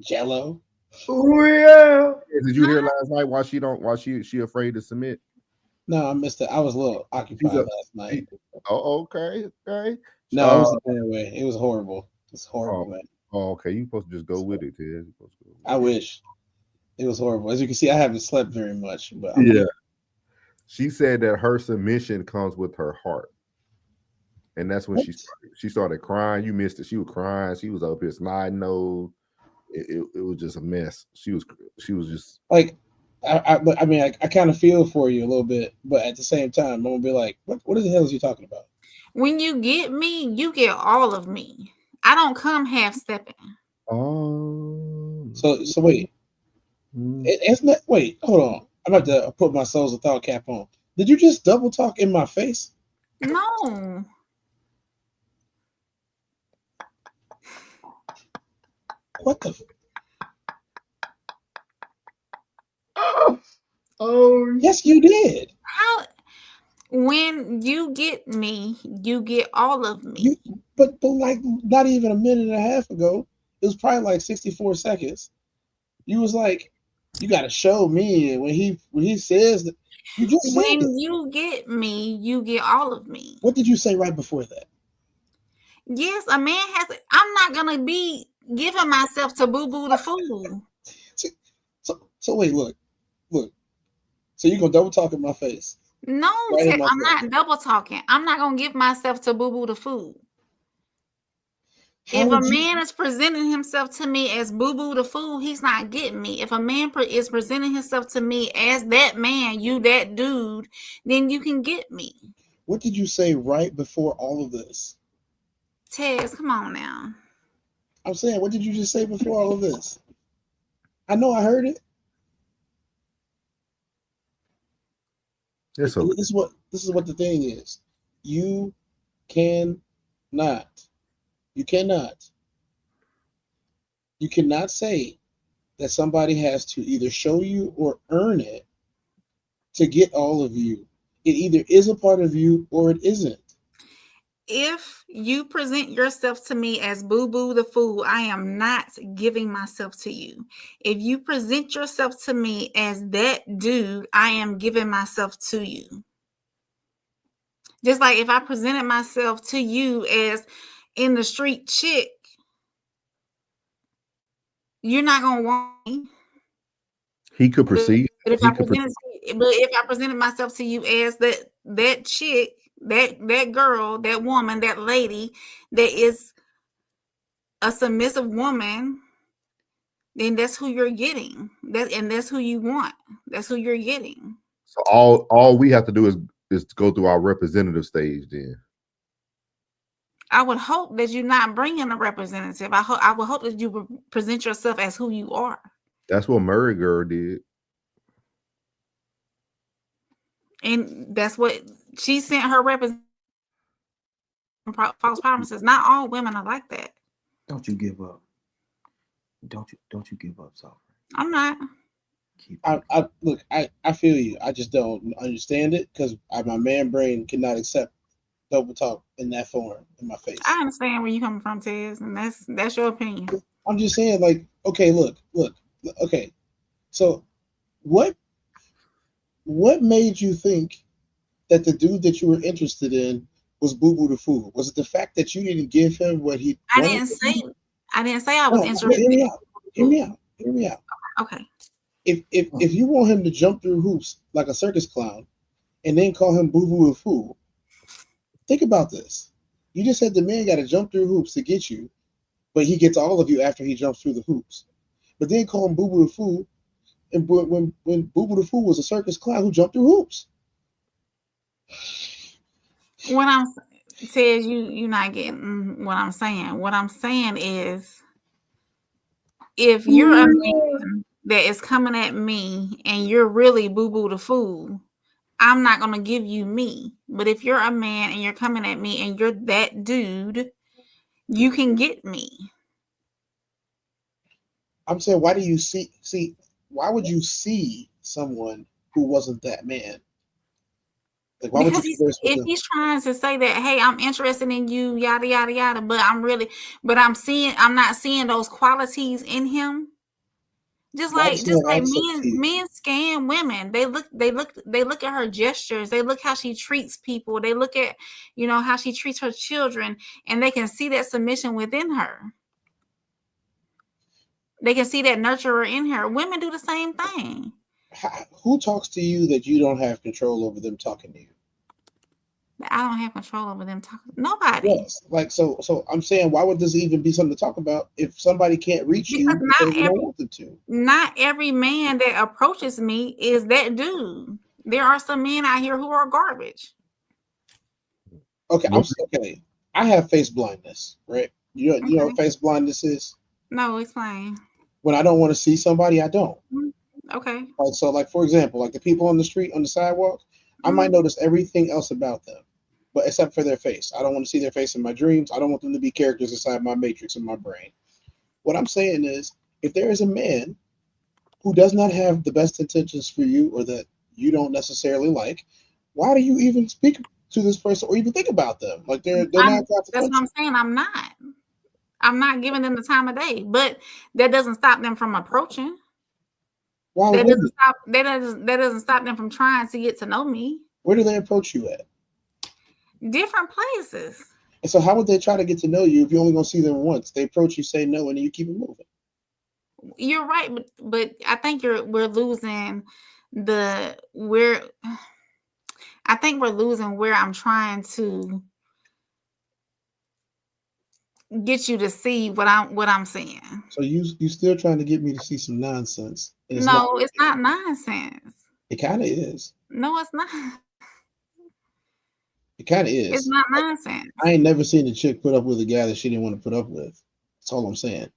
Speaker 14: Jello.
Speaker 8: Oh yeah.
Speaker 3: Did you hear last night why she afraid to submit?
Speaker 14: No, I missed it. I was a little occupied last night.
Speaker 3: Oh, okay.
Speaker 14: No, it was the bad way. It was horrible. It's horrible, man.
Speaker 3: Oh, okay. You supposed to just go with it, Ted.
Speaker 14: I wish. It was horrible. As you can see, I haven't slept very much, but
Speaker 3: she said that her submission comes with her heart. And that's when she started crying. You missed it. She was crying. She was up here snide nose. It was just a mess. She was just
Speaker 14: like I mean, I kind of feel for you a little bit, but at the same time, I'm gonna be like, what the hell is you talking about?
Speaker 4: When you get me, you get all of me. I don't come half stepping.
Speaker 3: Oh.
Speaker 14: So wait. It's not. Wait, hold on. I'm about to put my Souls of Thought cap on. Did you just double talk in my face?
Speaker 4: No.
Speaker 14: What the?
Speaker 8: Oh,
Speaker 14: yes, you did.
Speaker 4: How? When you get me, you get all of me.
Speaker 14: But like not even a minute and a half ago, it was probably like 64 seconds. You was like, you got to show me. And when he says that, you just said
Speaker 4: when
Speaker 14: it.
Speaker 4: you get me, you get all of me.
Speaker 14: What did you say right before that?
Speaker 4: Yes, a man has. I'm not gonna be giving myself to Boo Boo the fool.
Speaker 14: So wait, look. So you're gonna double talk in my face?
Speaker 4: No,
Speaker 14: Right in my
Speaker 4: I'm
Speaker 14: face.
Speaker 4: not double talking. I'm not gonna give myself to Boo Boo the fool. If a man is presenting himself to me as Boo Boo the fool, he's not getting me. If a man is presenting himself to me as that man, you that dude, then you can get me.
Speaker 14: What did you say right before all of this?
Speaker 4: Tez, come on now.
Speaker 14: I'm saying, what did you just say before all of this? I know I heard it.
Speaker 3: This
Speaker 14: is what the thing is. You cannot say that somebody has to either show you or earn it to get all of you. It either is a part of you or it isn't.
Speaker 4: If you present yourself to me as Boo Boo the fool, I am not giving myself to you. If you present yourself to me as that dude, I am giving myself to you. Just like if I presented myself to you as in the street chick, you're not gonna want me.
Speaker 3: He could proceed.
Speaker 4: But if I presented myself to you as that chick, that girl, that woman, that lady that is a submissive woman, then that's who you're getting. That's who you want. That's who you're getting.
Speaker 3: So all we have to do is to go through our representative stage then.
Speaker 4: I would hope that you're not bringing a representative. I would hope that you present yourself as who you are.
Speaker 3: That's what Murray girl did.
Speaker 4: And that's what she sent her representative. False promises. Not all women are like that.
Speaker 8: Don't you give up. Don't you give up, Sovereign.
Speaker 4: I'm not.
Speaker 14: I look, I feel you. I just don't understand it because my man brain cannot accept double talk in that form in my face.
Speaker 4: I understand where you coming from, Tez, and that's your opinion.
Speaker 14: I'm just saying, like, okay, look, okay. So what made you think that the dude that you were interested in was Boo Boo the Fool? Was it the fact that you didn't give him what he
Speaker 4: I
Speaker 14: wanted?
Speaker 4: didn't say I was
Speaker 14: No,
Speaker 4: interested.
Speaker 14: hear me out. Hear me out.
Speaker 4: Okay.
Speaker 14: If you want him to jump through hoops like a circus clown and then call him Boo Boo the Fool, think about this. You just said the man got to jump through hoops to get you, but he gets all of you after he jumps through the hoops. But then call him Boo Boo the Fool, and when Boo Boo the Fool was a circus clown who jumped through hoops.
Speaker 4: What I'm says you're not getting what I'm saying. What I'm saying is, if you're a man that is coming at me and you're really Boo Boo the Fool, I'm not gonna give you me. But if you're a man and you're coming at me and you're that dude, you can get me.
Speaker 14: I'm saying, why do you see? Why would you see someone who wasn't that man? Like, why
Speaker 4: Because
Speaker 14: would you
Speaker 4: if he's trying to say that, hey, I'm interested in you, yada yada yada, but I'm not seeing those qualities in him. Just like men scan women. They look at her gestures, they look how she treats people, they look at how she treats her children, and they can see that submission within her. They can see that nurturer in her. Women do the same thing.
Speaker 14: Who talks to you that you don't have control over them talking to you?
Speaker 4: I don't have control over them talking. Nobody.
Speaker 14: Yes, like so. I'm saying, why would this even be something to talk about if somebody can't reach you because you don't want them to?
Speaker 4: Not every man that approaches me is that dude. There are some men out here who are garbage.
Speaker 14: Okay, okay. I have face blindness, right? You know what face blindness is?
Speaker 4: No, explain.
Speaker 14: When I don't want to see somebody, I don't.
Speaker 4: Okay.
Speaker 14: So, like, for example, like the people on the street, on the sidewalk, I might notice everything else about them, but except for their face. I don't want to see their face in my dreams. I don't want them to be characters inside my matrix in my brain. What I'm saying is, if there is a man who does not have the best intentions for you or that you don't necessarily like, why do you even speak to this person or even think about them? Like, they're not.
Speaker 4: That's what I'm saying. I'm not giving them the time of day, but that doesn't stop them from approaching.
Speaker 14: Why
Speaker 4: that doesn't stop them from trying to get to know me.
Speaker 14: Where do they approach you at?
Speaker 4: Different places.
Speaker 14: And so how would they try to get to know you if you're only going to see them once? They approach you, say no, and then you keep it moving.
Speaker 4: You're right, but I think we're losing where I'm trying to get you to see what I'm saying.
Speaker 14: So you still trying to get me to see some nonsense?
Speaker 4: It's not nonsense.
Speaker 14: It kind of is.
Speaker 4: No, it's not.
Speaker 14: It kind of is.
Speaker 4: It's not nonsense.
Speaker 14: I ain't never seen a chick put up with a guy that she didn't want to put up with. That's all I'm saying.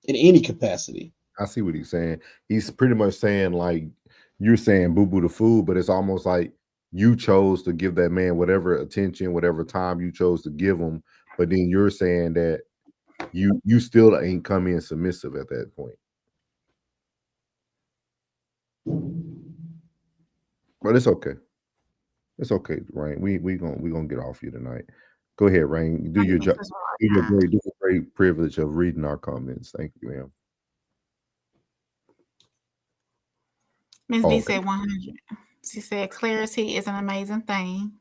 Speaker 14: In any capacity.
Speaker 3: I see what he's saying. He's pretty much saying, like, you're saying Boo Boo the Fool, but it's almost like you chose to give that man whatever attention, whatever time you chose to give him, but then you're saying that you still ain't come in submissive at that point. But it's okay. It's okay, Rain. We gonna get off you tonight. Go ahead, Rain. Do your job. Do your great privilege of reading our comments. Thank you, ma'am.
Speaker 4: Ms. B said 100. She said clarity is an amazing thing.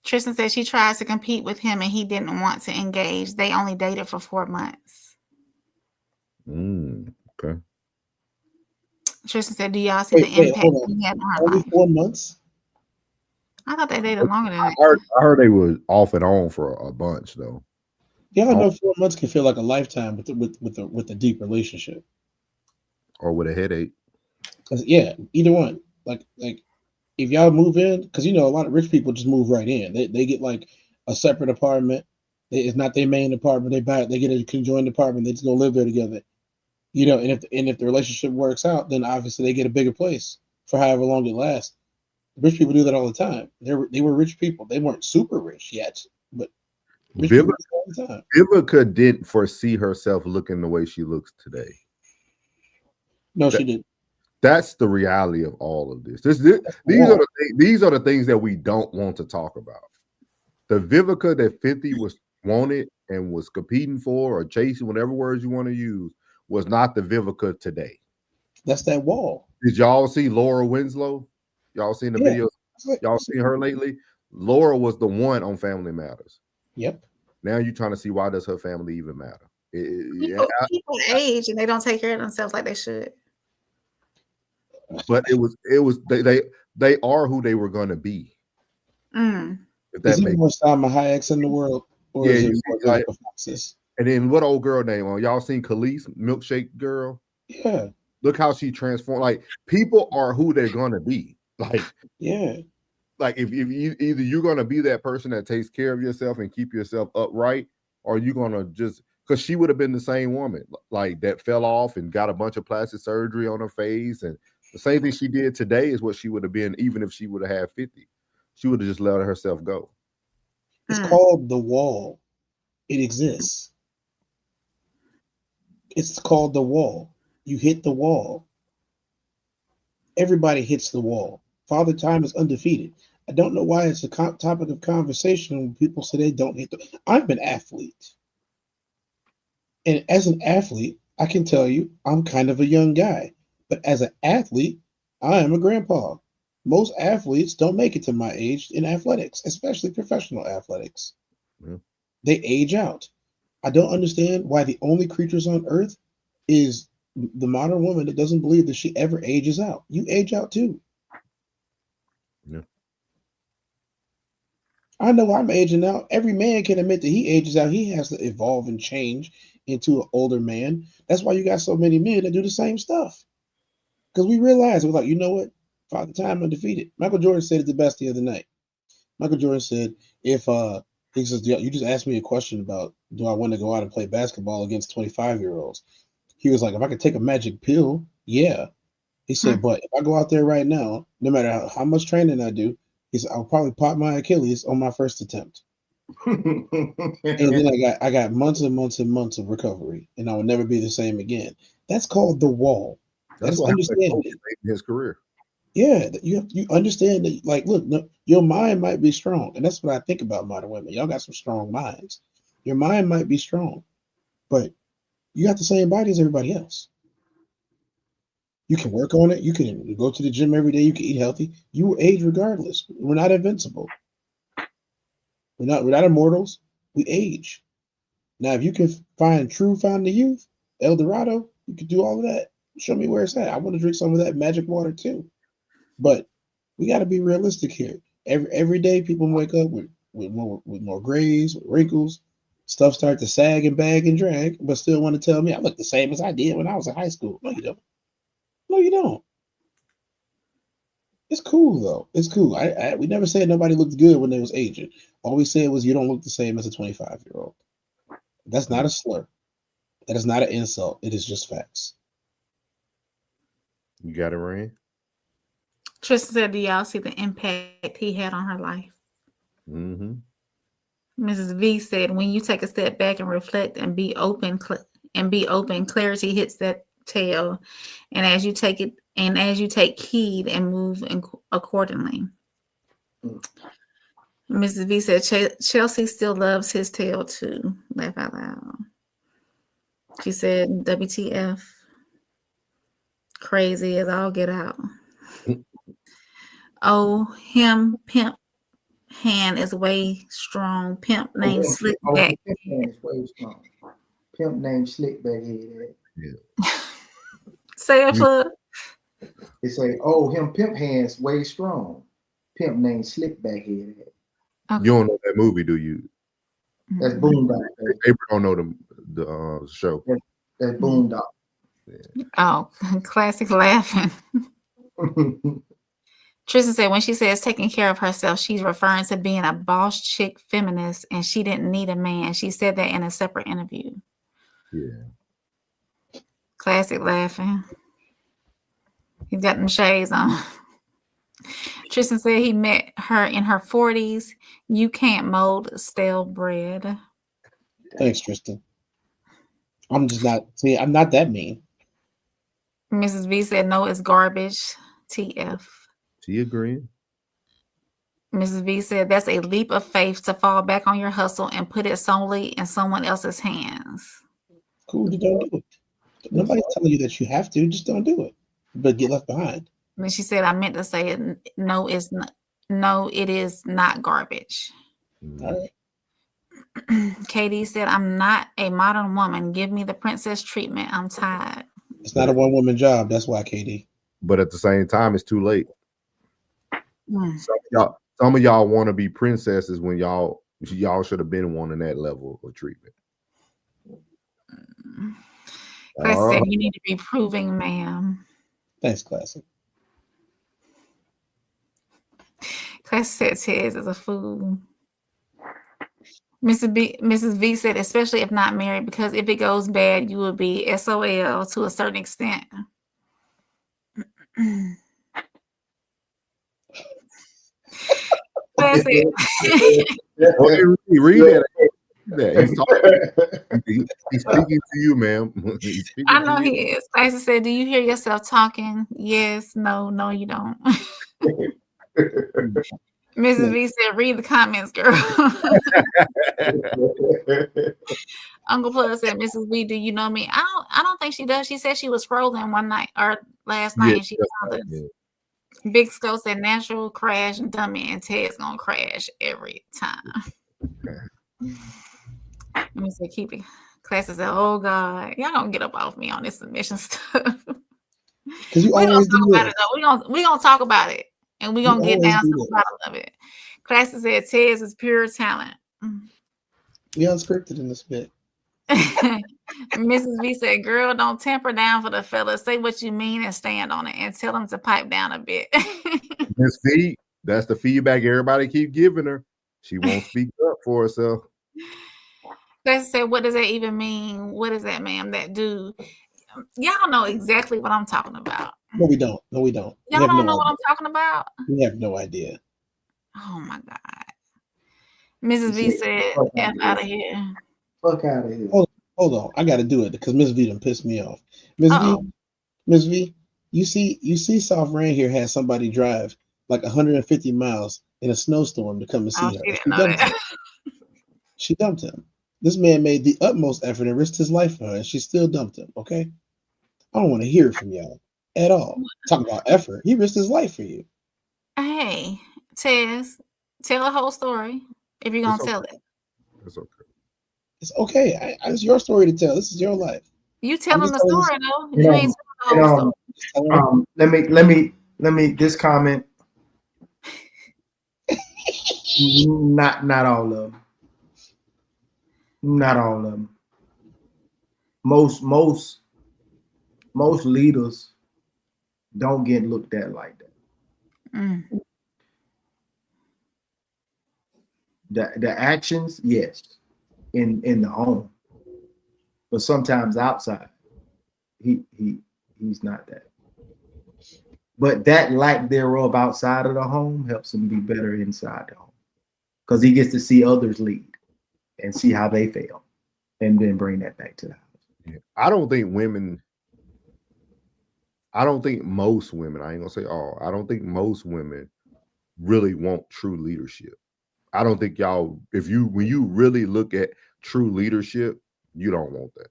Speaker 4: Tristan said she tried to compete with him and he didn't want to engage. They only dated for 4 months.
Speaker 3: Okay.
Speaker 4: Tristan said, do y'all see the impact he had on her
Speaker 14: life? 4 months?
Speaker 4: I thought they dated longer than that.
Speaker 3: I heard they were off and on for a bunch though.
Speaker 14: Yeah, I know 4 months can feel like a lifetime with a deep relationship.
Speaker 3: Or with a headache.
Speaker 14: Yeah, either one. Like if y'all move in, because a lot of rich people just move right in. They get like a separate apartment. It's not their main apartment. They get a conjoined apartment. They just gonna live there together. And if the relationship works out, then obviously they get a bigger place for however long it lasts. Rich people do that all the time. They were rich people. They weren't super rich yet, but
Speaker 3: Vivica didn't foresee herself looking the way she looks today.
Speaker 14: No, she didn't.
Speaker 3: That's the reality of all of this. These are the things that we don't want to talk about. The Vivica that 50 was wanted and was competing for or chasing, whatever words you want to use, was not the Vivica today.
Speaker 14: That's that wall.
Speaker 3: Did y'all see Laura Winslow? Y'all seen the video? Y'all seen her lately? Laura was the one on Family Matters.
Speaker 14: Yep.
Speaker 3: Now you're trying to see, why does her family even matter?
Speaker 4: People age and they don't take care of themselves like they should.
Speaker 3: But they are who they were going to be. If that
Speaker 14: Is it
Speaker 3: makes
Speaker 14: more Salma Hayek's in the world, or
Speaker 3: Yeah,
Speaker 14: is
Speaker 3: you
Speaker 14: it
Speaker 3: see,
Speaker 14: more
Speaker 3: like,
Speaker 14: Vivica Fox's?
Speaker 3: and then what old girl name on? Y'all seen Khalees, Milkshake Girl?
Speaker 14: Yeah.
Speaker 3: Look how she transformed. Like, people are who they're gonna be. Like,
Speaker 14: yeah.
Speaker 3: Like, if you either you're gonna be that person that takes care of yourself and keep yourself upright, or you're gonna just, because she would have been the same woman, like, that fell off and got a bunch of plastic surgery on her face, and the same thing she did today is what she would have been even if she would have had 50. She would have just let herself go.
Speaker 14: It's called the wall. It exists. It's called the wall. You hit the wall. Everybody hits the wall. Father Time is undefeated. I don't know why it's a topic of conversation when people say they don't hit the. I'm an athlete. And as an athlete, I can tell you I'm kind of a young guy. But as an athlete, I am a grandpa. Most athletes don't make it to my age in athletics, especially professional athletics.
Speaker 3: Yeah.
Speaker 14: They age out. I don't understand why the only creatures on earth is the modern woman that doesn't believe that she ever ages out. You age out too.
Speaker 3: Yeah.
Speaker 14: I know I'm aging out. Every man can admit that he ages out. He has to evolve and change into an older man. That's why you got so many men that do the same stuff. Because we realize, we're like, you know what? Father Time undefeated. Michael Jordan said it the best the other night. Michael Jordan said, he says, you just asked me a question about, do I want to go out and play basketball against 25-year-olds? He was like, if I could take a magic pill, yeah. He said, but if I go out there right now, no matter how much training I do, he said, I'll probably pop my Achilles on my first attempt. And then I got months and months and months of recovery, and I will never be the same again. That's called the wall.
Speaker 3: That's what happened in his career.
Speaker 14: Yeah, you understand that. Like, look, no, your mind might be strong, and that's what I think about modern women. Y'all got some strong minds. Your mind might be strong, but you got the same body as everybody else. You can work on it. You can go to the gym every day. You can eat healthy. You will age regardless. We're not invincible. We're not immortals. We age. Now, if you can find the youth, El Dorado, you can do all of that. Show me where it's at. I want to drink some of that magic water too. But we got to be realistic here. Every day, people wake up with more grays, with wrinkles. Stuff start to sag and bag and drag, but still want to tell me I look the same as I did when I was in high school. No, you don't. No, you don't. It's cool though. It's cool. We never said nobody looked good when they was aging. All we said was you don't look the same as a 25-year-old. That's not a slur. That is not an insult. It is just facts.
Speaker 3: You got it, Rain?
Speaker 4: Tristan said, do y'all see the impact he had on her life?
Speaker 3: Mm-hmm.
Speaker 4: Mrs. V said, when you take a step back and reflect and be open, clarity hits that tail. And as you take heed and move accordingly. Mrs. V said, Chelsea still loves his tail too. Laugh out loud. She said, WTF. Crazy as all get out. Oh, him pimp hand is way strong. Pimp named Slickback.
Speaker 17: Pimp hand is way strong. Pimp named Slickback head.
Speaker 3: Yeah.
Speaker 4: Say it, plug.
Speaker 17: It say, oh, him pimp hands way strong. Pimp named Slickback head.
Speaker 3: Okay. You don't know that movie, do you?
Speaker 17: That's Boondock.
Speaker 3: April don't know the show.
Speaker 17: That's Boondock.
Speaker 3: Yeah.
Speaker 4: Oh, classic laughing. Tristan said when she says taking care of herself, she's referring to being a boss chick feminist, and she didn't need a man. She said that in a separate interview.
Speaker 3: Yeah.
Speaker 4: Classic laughing. He's got them shades on. Tristan said he met her in her 40s. You can't mold stale bread.
Speaker 14: Thanks, Tristan. I'm just not. See, I'm not that mean.
Speaker 4: Mrs. V said no, it's garbage. TF.
Speaker 3: She agreeing.
Speaker 4: Mrs. V said that's a leap of faith to fall back on your hustle and put it solely in someone else's hands.
Speaker 14: Cool, just don't do it. Nobody's telling you that you have to. Just don't do it. But get left behind.
Speaker 4: And she said, I meant to say it. No, it's not. No, it is not garbage.
Speaker 14: All right.
Speaker 4: Katie said, I'm not a modern woman. Give me the princess treatment. I'm tired.
Speaker 14: It's not a one-woman job. That's why, Katie.
Speaker 3: But at the same time, it's too late. Some of y'all want to be princesses when y'all should have been wanting that level of treatment.
Speaker 4: Classic said, you need to be proving, ma'am.
Speaker 14: Thanks, Classic.
Speaker 4: Classic said Tez is a fool. Mrs. V said, especially if not married, because if it goes bad, you will be SOL to a certain extent. Classic.
Speaker 3: Read that. He's speaking to you, ma'am.
Speaker 4: I know he is. Classic said, do you hear yourself talking? Yes, no, you don't. Mrs. V said, read the comments, girl. Uncle Plus said, Mrs. V, do you know me? I don't think she does. She said she was scrolling one night or last night and she found us. Yeah. Big Skull said, natural crash, dummy, and Ted's gonna crash every time. Let me say, keep it. Classes said, oh God, y'all don't get up off me on this submission stuff.
Speaker 14: Because you always do
Speaker 4: about it, though. We gonna talk about it. And we're going to get down to the bottom of it. Classic said, Tez is pure talent.
Speaker 14: We unscripted in this bit.
Speaker 4: Mrs. V said, girl, don't temper down for the fellas. Say what you mean and stand on it and tell them to pipe down a bit.
Speaker 3: Miss V, that's the feedback everybody keep giving her. She won't speak up for herself.
Speaker 4: Classic said, what does that even mean? What is that, ma'am? That dude. Y'all know exactly what I'm talking about.
Speaker 14: No, we don't. Y'all
Speaker 4: don't know what I'm talking about?
Speaker 14: We have no idea.
Speaker 4: Oh my God. Mrs. V said, F out of here.
Speaker 17: Fuck out of here.
Speaker 14: Hold on. I gotta do it because Miss V done pissed me off. Miss V, you see South Rain here had somebody drive like 150 miles in a snowstorm to come and see her. She dumped him. This man made the utmost effort and risked his life for her, and she still dumped him. Okay, I don't want to hear it from y'all at all. Talk about effort. He risked his life for you.
Speaker 4: Hey, Tez, tell the whole story if you're gonna tell it.
Speaker 3: It's okay.
Speaker 14: It's okay. It's your story to tell. This is your life.
Speaker 4: You telling the story though. You ain't telling the whole
Speaker 17: story. Let me. This comment. Not all of them. Not all of them. Most leaders don't get looked at like that. The actions, yes, in the home, but sometimes outside, he's not that. But that lack thereof outside of the home helps him be better inside the home, because he gets to see others lead and see how they fail, and then bring that back to the house.
Speaker 3: Yeah. I don't think most women, I ain't gonna say all, I don't think most women really want true leadership. I don't think y'all, when you really look at true leadership, you don't want that.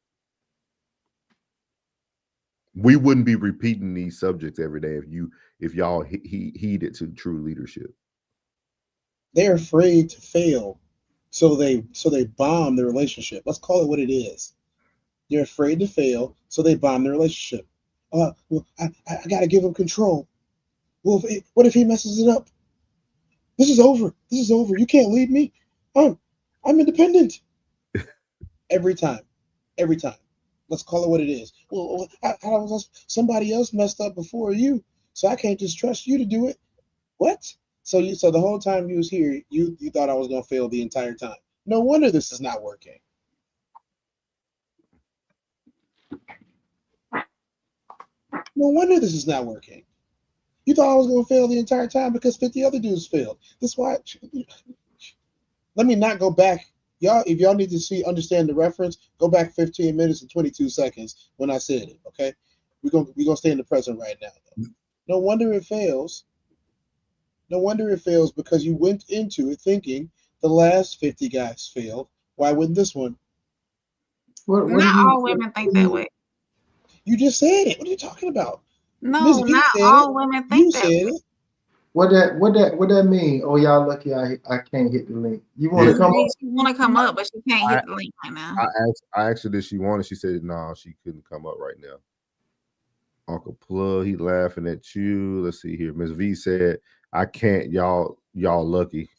Speaker 3: We wouldn't be repeating these subjects every day if y'all heeded to true leadership.
Speaker 14: They're afraid to fail. So they bomb the relationship. Let's call it what it is. They're afraid to fail, so they bomb the relationship. Well, I got to give him control. Well, what if he messes it up? This is over. You can't lead me. I'm independent. Every time. Let's call it what it is. Well, somebody else messed up before you, so I can't just trust you to do it. What? So the whole time you was here, you thought I was gonna fail the entire time. No wonder this is not working. No wonder this is not working. You thought I was gonna fail the entire time because 50 other dudes failed. That's why. Let me not go back Y'all, if y'all need to understand the reference, go back 15 minutes and 22 seconds when I said it. Okay, we're gonna stay in the present right now. Though. No wonder it fails. No wonder it fails because you went into it thinking the last 50 guys failed. Why wouldn't this one?
Speaker 4: Not all women think that way.
Speaker 14: You just said it. What are you talking about?
Speaker 4: No,
Speaker 14: Ms. V
Speaker 4: not
Speaker 14: said
Speaker 4: all
Speaker 14: it.
Speaker 4: women
Speaker 14: You
Speaker 4: think that
Speaker 14: said
Speaker 4: way.
Speaker 14: it.
Speaker 17: What that mean? Oh, y'all lucky I can't hit the link. You want to
Speaker 4: Ms.
Speaker 17: come
Speaker 4: V,
Speaker 17: up?
Speaker 4: she want to come up, but she can't hit the link right now.
Speaker 3: I asked her if she wanted. She said no, she couldn't come up right now. Uncle Plug, he laughing at you. Let's see here. Miss V said, I can't, y'all lucky.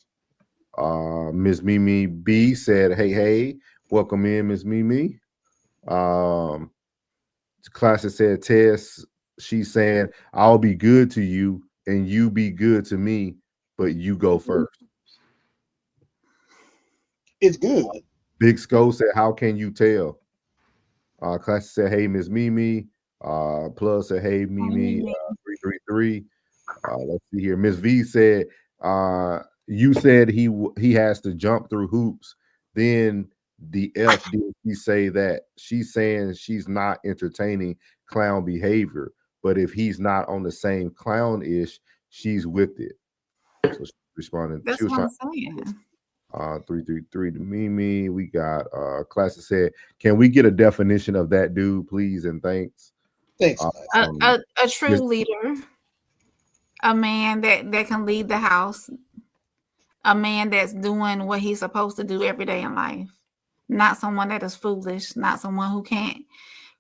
Speaker 3: Miss Mimi B said, hey, welcome in, Miss Mimi. Classic said, Tess, she's saying, I'll be good to you and you be good to me, but you go first.
Speaker 14: It's good.
Speaker 3: Big Sko said, how can you tell? Classic said, hey, Miss Mimi. Plus said, hey, Mimi, 333. Let's see here. Miss V said, you said he has to jump through hoops. Then the F did he say that? She's saying she's not entertaining clown behavior, but if he's not on the same clown-ish, she's with it. So she responded.
Speaker 4: That's what I'm saying.
Speaker 3: 333 to Mimi. We got Classic said, can we get a definition of that dude, please and thanks?
Speaker 14: Thanks.
Speaker 4: A true leader, a man that can lead the house, a man that's doing what he's supposed to do every day in life, not someone that is foolish, not someone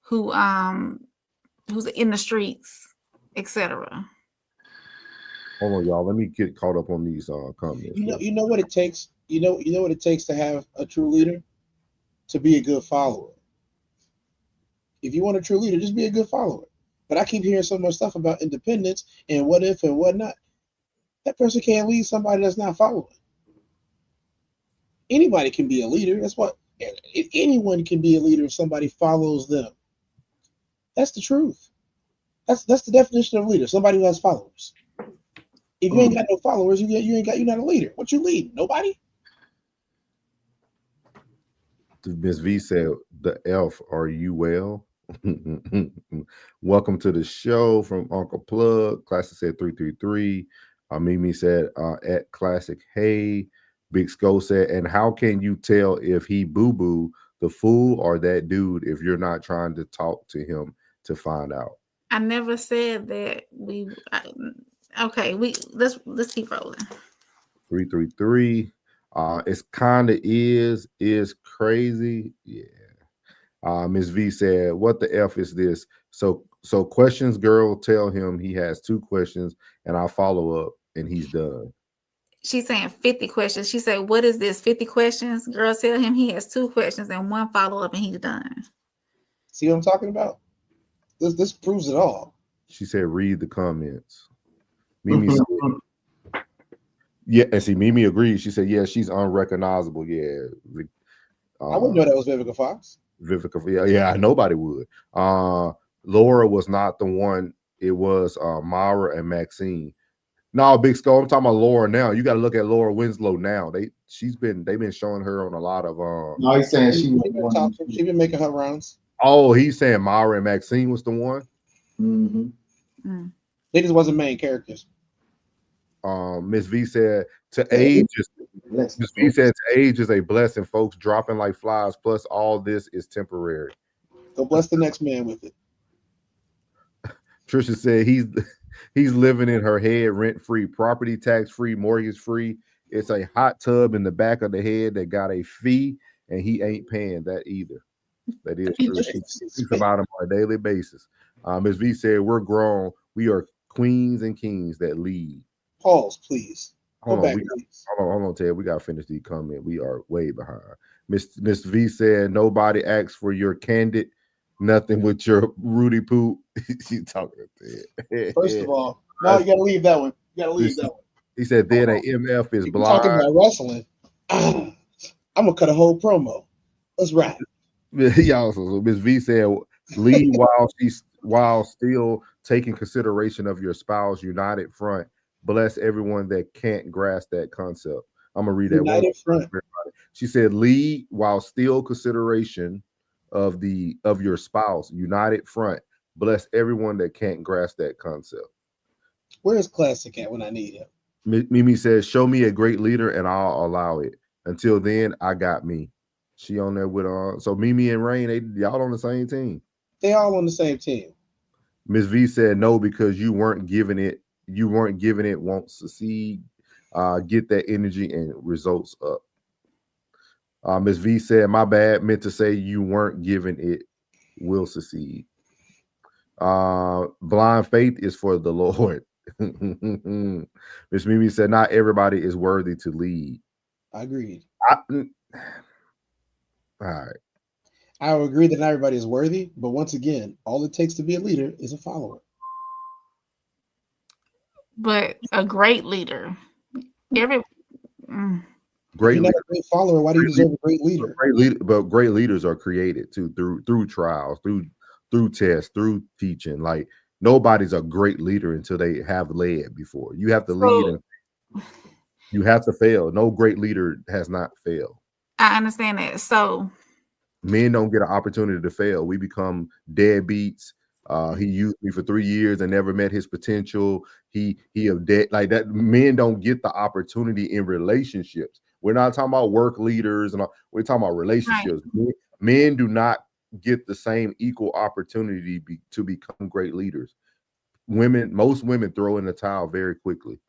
Speaker 4: who's in the streets, etc.
Speaker 3: Hold on, y'all. Let me get caught up on these comments.
Speaker 14: You know what it takes. You know what it takes to have a true leader, to be a good follower. If you want a true leader, just be a good follower. But I keep hearing so much stuff about independence and what if and what not. That person can't lead somebody that's not following. Anybody can be a leader. That's what anyone can be a leader if somebody follows them. That's the truth. That's the definition of a leader. Somebody who has followers. If you ain't got no followers, you're not a leader. What you lead? Nobody.
Speaker 3: Miss V said, the Elf, are you well? Welcome to the show from Uncle Plug. Classic said 333. Mimi said at Classic, hey. Big Sko said, and how can you tell if he boo-boo the fool or that dude if you're not trying to talk to him to find out?
Speaker 4: I never said that okay, let's keep rolling.
Speaker 3: 333. It's kind of is crazy. Yeah. Miss V said, what the F is this? So questions, girl, tell him he has 2 questions and I'll follow up and he's done.
Speaker 4: She's saying 50 questions. She said, what is this? 50 questions? Girl, tell him he has 2 questions and 1 follow-up and he's done.
Speaker 14: See what I'm talking about? This proves it all.
Speaker 3: She said, read the comments. Mimi said, yeah, and see, Mimi agreed. She said, yeah, she's unrecognizable. Yeah.
Speaker 14: I wouldn't know that was Vivica Fox.
Speaker 3: Vivica, yeah, nobody would. Laura was not the one. It was Mara and Maxine. No, Big Skull, I'm talking about Laura now. You got to look at Laura Winslow now. They've been showing her on a lot of
Speaker 17: No, he's saying
Speaker 14: she's been making her rounds.
Speaker 3: Oh, he's saying Mara and Maxine was the one.
Speaker 17: Mm-hmm.
Speaker 14: They just wasn't main characters.
Speaker 3: Miss V said to age is a blessing, folks. Dropping like flies. Plus, all this is temporary.
Speaker 14: Go bless the next man with it.
Speaker 3: Trisha said he's living in her head, rent free, property tax free, mortgage free. It's a hot tub in the back of the head that got a fee, and he ain't paying that either. That is true. She thinks about him on a daily basis. Ms. V said, we're grown. We are queens and kings that lead.
Speaker 14: Pause, please.
Speaker 3: Hold on, Ted. We gotta finish the comment. We are way behind. Miss V said, nobody asks for your candid, nothing with your Rudy Poo. She talking to Ted.
Speaker 14: First of all, no, you gotta leave that one. You gotta leave that one.
Speaker 3: He said, then a MF is blind.
Speaker 14: Talking about wrestling. I'm gonna cut a whole promo. Let's rap.
Speaker 3: He also, Miss V said, lead while still taking consideration of your spouse, united front. Bless everyone that can't grasp that concept. I'm gonna read that one.
Speaker 14: United front.
Speaker 3: She said, lead while still consideration of your spouse. United front. Bless everyone that can't grasp that concept.
Speaker 14: Where's Classic at when I need him?
Speaker 3: Mimi says, show me a great leader and I'll allow it. Until then, I got me. She on there with so Mimi and Rain, y'all on the same team.
Speaker 14: They all on the same team.
Speaker 3: Miss V said no because you weren't giving it. You weren't giving it. Won't succeed. Get that energy and results up. Miss V said, my bad. Meant to say you weren't giving it. Will succeed. Blind faith is for the Lord. Miss Mimi said, not everybody is worthy to lead.
Speaker 14: I agreed.
Speaker 3: All right.
Speaker 14: I would agree that not everybody is worthy, but once again, all it takes to be a leader is a follower.
Speaker 4: But a great leader.
Speaker 3: Great
Speaker 14: If you're not a great follower, why do you deserve a great leader?
Speaker 3: But great leaders are created too through trials, through tests, through teaching. Like nobody's a great leader until they have led before. You have to lead and you have to fail. No great leader has not failed.
Speaker 4: I understand that. So
Speaker 3: men don't get an opportunity to fail. We become deadbeats. He used me for 3 years and never met his potential. He of dead like that. Men don't get the opportunity in relationships. We're not talking about work leaders and all. We're talking about relationships. Right. Men do not get the same equal opportunity to become great leaders. Most women throw in the towel very quickly.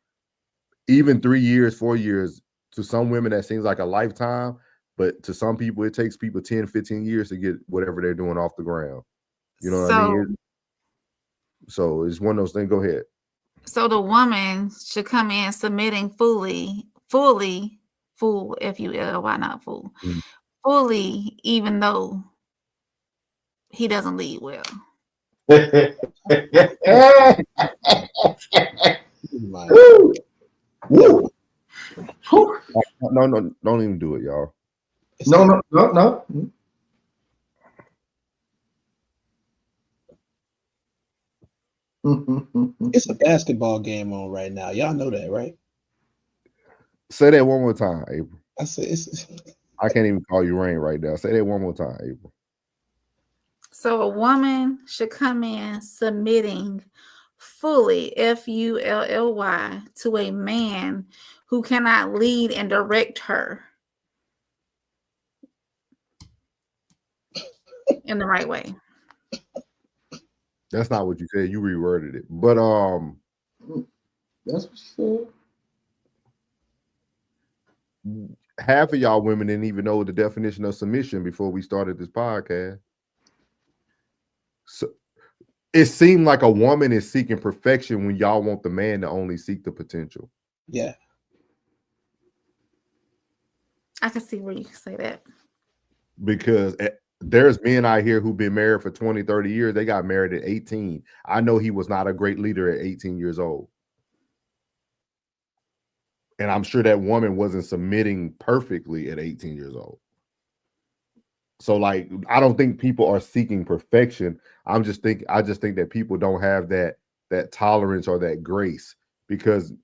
Speaker 3: Even 3 years, 4 years, to some women that seems like a lifetime, but to some people it takes people 10, 15 years to get whatever they're doing off the ground. You know what I mean? So it's one of those things. Go ahead.
Speaker 4: So the woman should come in submitting fully, full, F-U-L-Y, not full, fully, even though he doesn't lead well.
Speaker 3: No, don't even do it, y'all.
Speaker 17: No.
Speaker 14: It's a basketball game on right now. Y'all know that, right?
Speaker 3: Say that one more time, April.
Speaker 14: I said
Speaker 3: I can't even call you Rain right now. Say that one more time, April.
Speaker 4: So a woman should come in submitting fully, F-U-L-L-Y, to a man who cannot lead and direct her in the right way.
Speaker 3: That's not what you said. You reworded it. But
Speaker 17: that's what you
Speaker 3: said. Half of y'all women didn't even know the definition of submission before we started this podcast. So it seemed like a woman is seeking perfection when y'all want the man to only seek the potential.
Speaker 14: Yeah.
Speaker 4: I can see where you can say that.
Speaker 3: Because there's men out here who've been married for 20, 30 years. They got married at 18. I know he was not a great leader at 18 years old. And I'm sure that woman wasn't submitting perfectly at 18 years old. So like, I don't think people are seeking perfection. I just think that people don't have that tolerance or that grace, because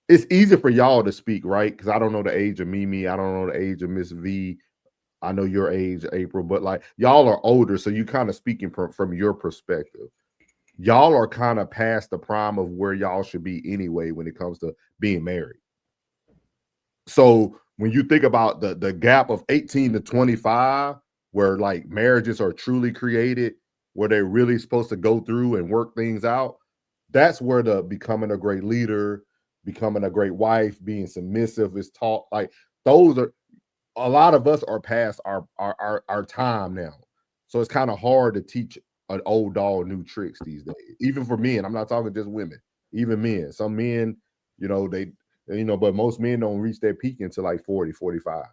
Speaker 3: it's easy for y'all to speak, right? Because I don't know the age of Mimi. I don't know the age of Miss V. I know your age, April, but like y'all are older, so you kind of speaking from your perspective. Y'all are kind of past the prime of where y'all should be anyway when it comes to being married. So when you think about the gap of 18 to 25, where like marriages are truly created, where they're really supposed to go through and work things out, that's where the becoming a great leader, becoming a great wife, being submissive is taught. Like those are, a lot of us are past our time now. So it's kind of hard to teach an old dog new tricks these days. Even for men, I'm not talking just women, even men. Some men, but most men don't reach their peak until like 40, 45.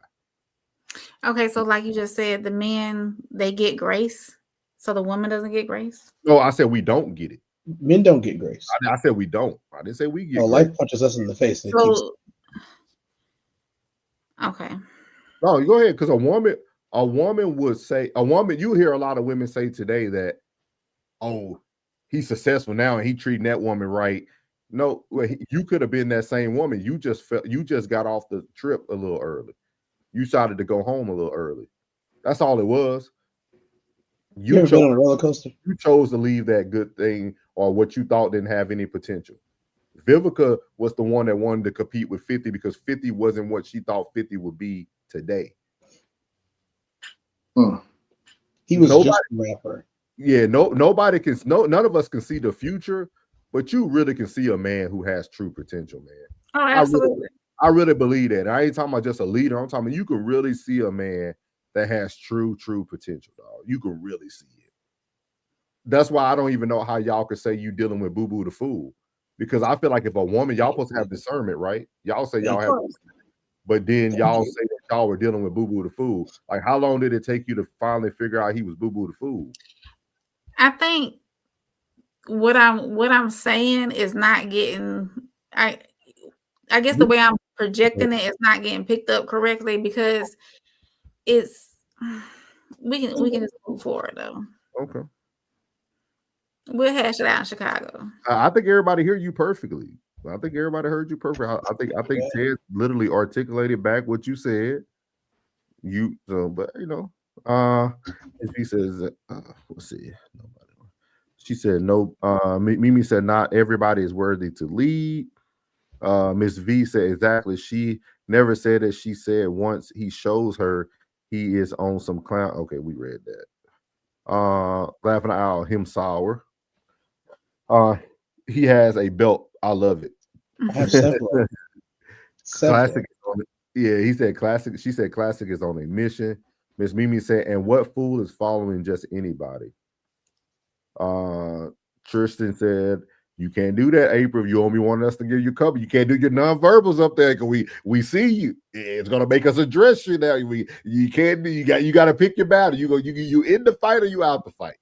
Speaker 4: Okay, so like you just said, the men, they get grace, so the woman doesn't get grace?
Speaker 3: No, I said we don't get it.
Speaker 14: Men don't get grace.
Speaker 3: I said we don't. I didn't say we get grace.
Speaker 14: Life punches us in the face. And
Speaker 4: Okay.
Speaker 3: No, you go ahead, because a woman would say, you hear a lot of women say today that, oh, he's successful now and he treating that woman right. No, well, you could have been that same woman. You just got off the trip a little early. You decided to go home a little early. That's all it was.
Speaker 14: You ever been on a roller coaster?
Speaker 3: You chose to leave that good thing or what you thought didn't have any potential. Vivica was the one that wanted to compete with 50 because 50 wasn't what she thought 50 would be today.
Speaker 14: He was just a rapper.
Speaker 3: Yeah, nobody can. None of us can see the future, but you really can see a man who has true potential, man.
Speaker 4: Oh, absolutely.
Speaker 3: I really believe that. I ain't talking about just a leader. I'm talking about you can really see a man that has true potential, dog. You can really see it. That's why I don't even know how y'all could say you dealing with Boo Boo the Fool. Because I feel like if a woman, y'all supposed to have discernment, right? Y'all say y'all have, but then y'all say that y'all were dealing with Boo Boo the Fool. Like, how long did it take you to finally figure out he was Boo Boo the Fool?
Speaker 4: I think what I'm saying is not getting. I guess the way I'm projecting it is not getting picked up correctly because it's we can just move forward though.
Speaker 3: Okay.
Speaker 4: We'll hash it out in Chicago.
Speaker 3: I think everybody heard you perfectly. I think everybody heard you perfectly. I think Ted literally articulated back what you said. But you know, he says, let's see. Nobody. She said no. Mimi said not everybody is worthy to lead. Miss V said exactly. She never said that. She said once he shows her he is on some clown. Okay, we read that. Laughing out him sour. He has a belt. I love it.
Speaker 14: I have several.
Speaker 3: Classic. Yeah, he said classic. She said classic is on a mission. Miss Mimi said, and what fool is following just anybody? Tristan said, you can't do that, April. If you only want us to give you cover, you can't do your nonverbals up there because we see you. It's gonna make us address you now. You can't do. You got to pick your battle. You in the fight or you out the fight.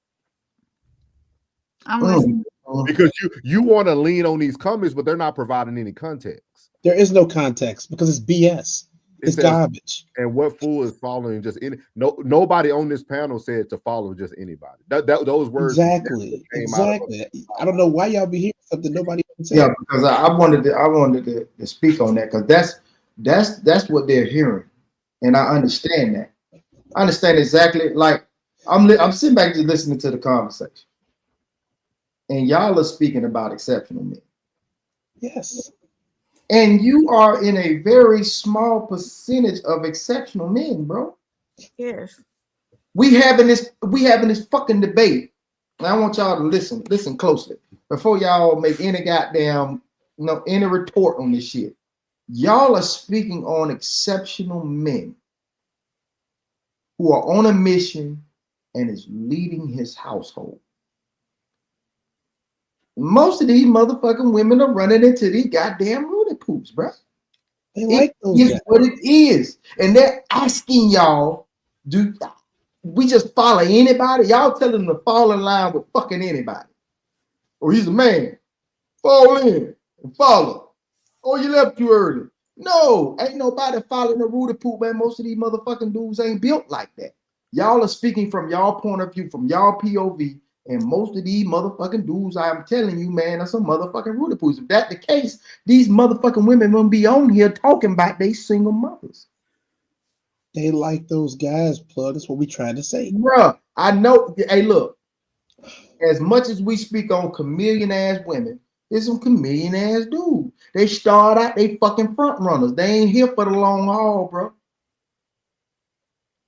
Speaker 4: I'm listening.
Speaker 3: Because you want to lean on these comments, but they're not providing any context.
Speaker 14: There is no context because it's BS. It's garbage.
Speaker 3: And what fool is following just any? Nobody on this panel said to follow just anybody. Those words
Speaker 14: exactly. I don't know why y'all be hearing something nobody can say.
Speaker 17: Yeah, because I wanted to speak on that because that's what they're hearing, and I understand that. I understand exactly. Like I'm sitting back just listening to the conversation. And y'all are speaking about exceptional men.
Speaker 14: Yes.
Speaker 17: And you are in a very small percentage of exceptional men, bro.
Speaker 4: Yes.
Speaker 17: We having this fucking debate. And I want y'all to listen closely before y'all make any goddamn any retort on this shit. Y'all are speaking on exceptional men who are on a mission and is leading his household. Most of these motherfucking women are running into these goddamn Rudy poops, bro.
Speaker 14: They like those
Speaker 17: guys. What it is. And they're asking y'all, do we just follow anybody? Y'all tell them to fall in line with fucking anybody. Or he's a man. Fall in and follow. Oh, you left too early. No, ain't nobody following the Rudy poop, man. Most of these motherfucking dudes ain't built like that. Y'all are speaking from y'all point of view, from y'all POV. And most of these motherfucking dudes, I'm telling you, man, are some motherfucking Rudy poops. If that's the case, these motherfucking women won't be on here talking about they single mothers.
Speaker 14: They like those guys, plug. That's what we trying to say.
Speaker 17: Bruh, I know. Hey, look, as much as we speak on chameleon ass women, there's some chameleon ass dudes. They start out, they fucking front runners. They ain't here for the long haul, bro.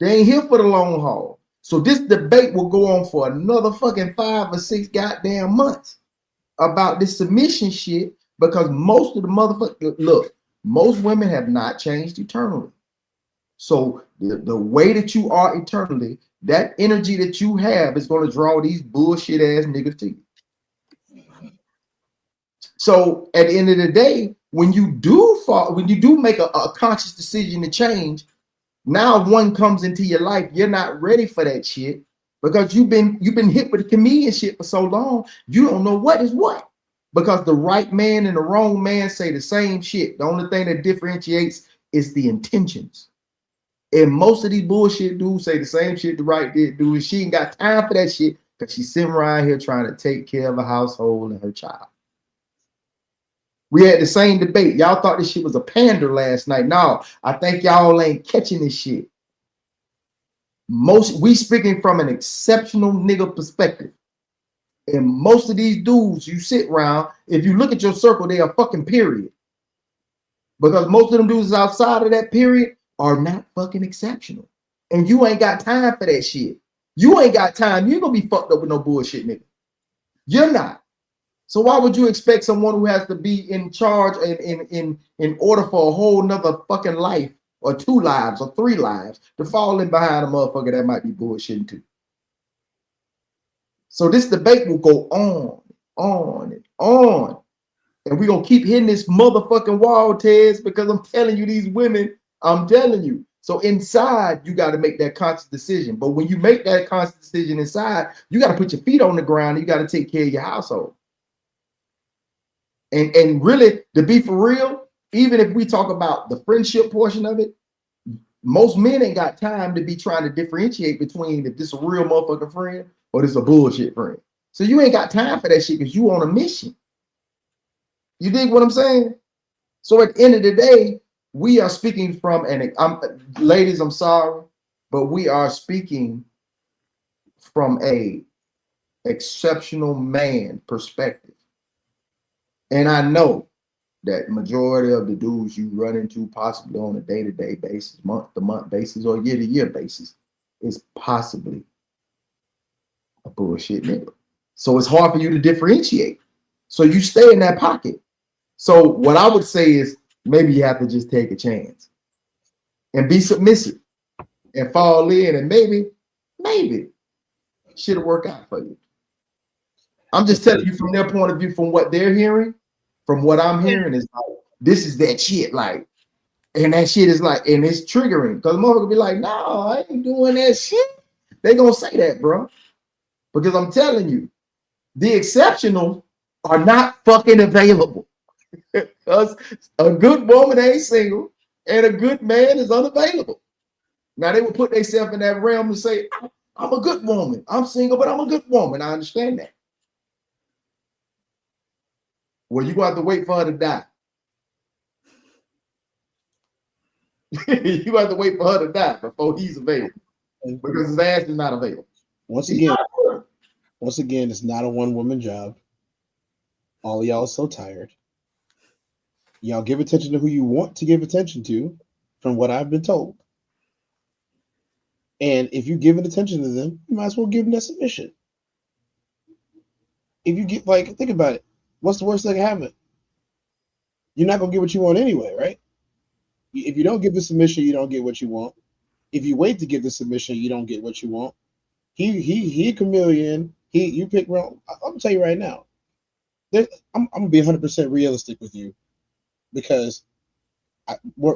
Speaker 17: They ain't here for the long haul. So this debate will go on for another fucking 5 or 6 goddamn months about this submission shit because most of the motherfuckers, look, most women have not changed eternally. So the way that you are eternally, that energy that you have is going to draw these bullshit ass niggas to you. So at the end of the day, when you do make a conscious decision to change, now one comes into your life, you're not ready for that shit because you've been hit with the chameleon shit for so long, you don't know what is what. Because the right man and the wrong man say the same shit. The only thing that differentiates is the intentions. And most of these bullshit dudes say the same shit the right dude, and she ain't got time for that shit because she's sitting around here trying to take care of a household and her child. We had the same debate. Y'all thought this shit was a pander last night. No, I think y'all ain't catching this shit. We speaking from an exceptional nigga perspective. And most of these dudes you sit around, if you look at your circle, they are fucking period. Because most of them dudes outside of that period are not fucking exceptional. And you ain't got time for that shit. You ain't got time. You ain't gonna be fucked up with no bullshit, nigga. You're not. So why would you expect someone who has to be in charge in order for a whole nother fucking life or 2 lives or 3 lives to fall in behind a motherfucker that might be bullshitting too? So this debate will go on and on. And we're gonna keep hitting this motherfucking wall, Tez, because I'm telling you, these women, I'm telling you. So inside, you got to make that conscious decision. But when you make that conscious decision inside, you got to put your feet on the ground and you got to take care of your household. And really, to be for real, even if we talk about the friendship portion of it, most men ain't got time to be trying to differentiate between if this is a real motherfucking friend or this is a bullshit friend. So you ain't got time for that shit because you on a mission. You dig what I'm saying? So at the end of the day, we are speaking from ladies, I'm sorry, but we are speaking from a exceptional man perspective. And I know that majority of the dudes you run into possibly on a day-to-day basis, month-to-month basis, or year-to-year basis is possibly a bullshit nigga. So it's hard for you to differentiate. So you stay in that pocket. So what I would say is maybe you have to just take a chance and be submissive and fall in, and maybe shit'll work out for you. I'm just telling you from their point of view, from what they're hearing, from what I'm hearing is like, this is that shit, like, and that shit is like, and it's triggering because the motherfucker be like, no, I ain't doing that shit. They gonna say that, bro, because I'm telling you, the exceptional are not fucking available. Because a good woman ain't single and a good man is unavailable. Now they will put themselves in that realm and say, I'm a good woman. I'm single, but I'm a good woman. I understand that. Well, you're going to have to wait for her to die. You're going to have to wait for her to die before he's available. Because his ass is not available.
Speaker 14: Once again, it's not a one-woman job. All of y'all are so tired. Y'all give attention to who you want to give attention to, from what I've been told. And if you give attention to them, you might as well give them that submission. If you get, like, think about it. What's the worst that can happen? You're not going to get what you want anyway, right? If you don't give the submission, you don't get what you want. If you wait to give the submission, you don't get what you want. He a chameleon. You pick wrong. I'm going to tell you right now. I'm going to be 100% realistic with you. Because,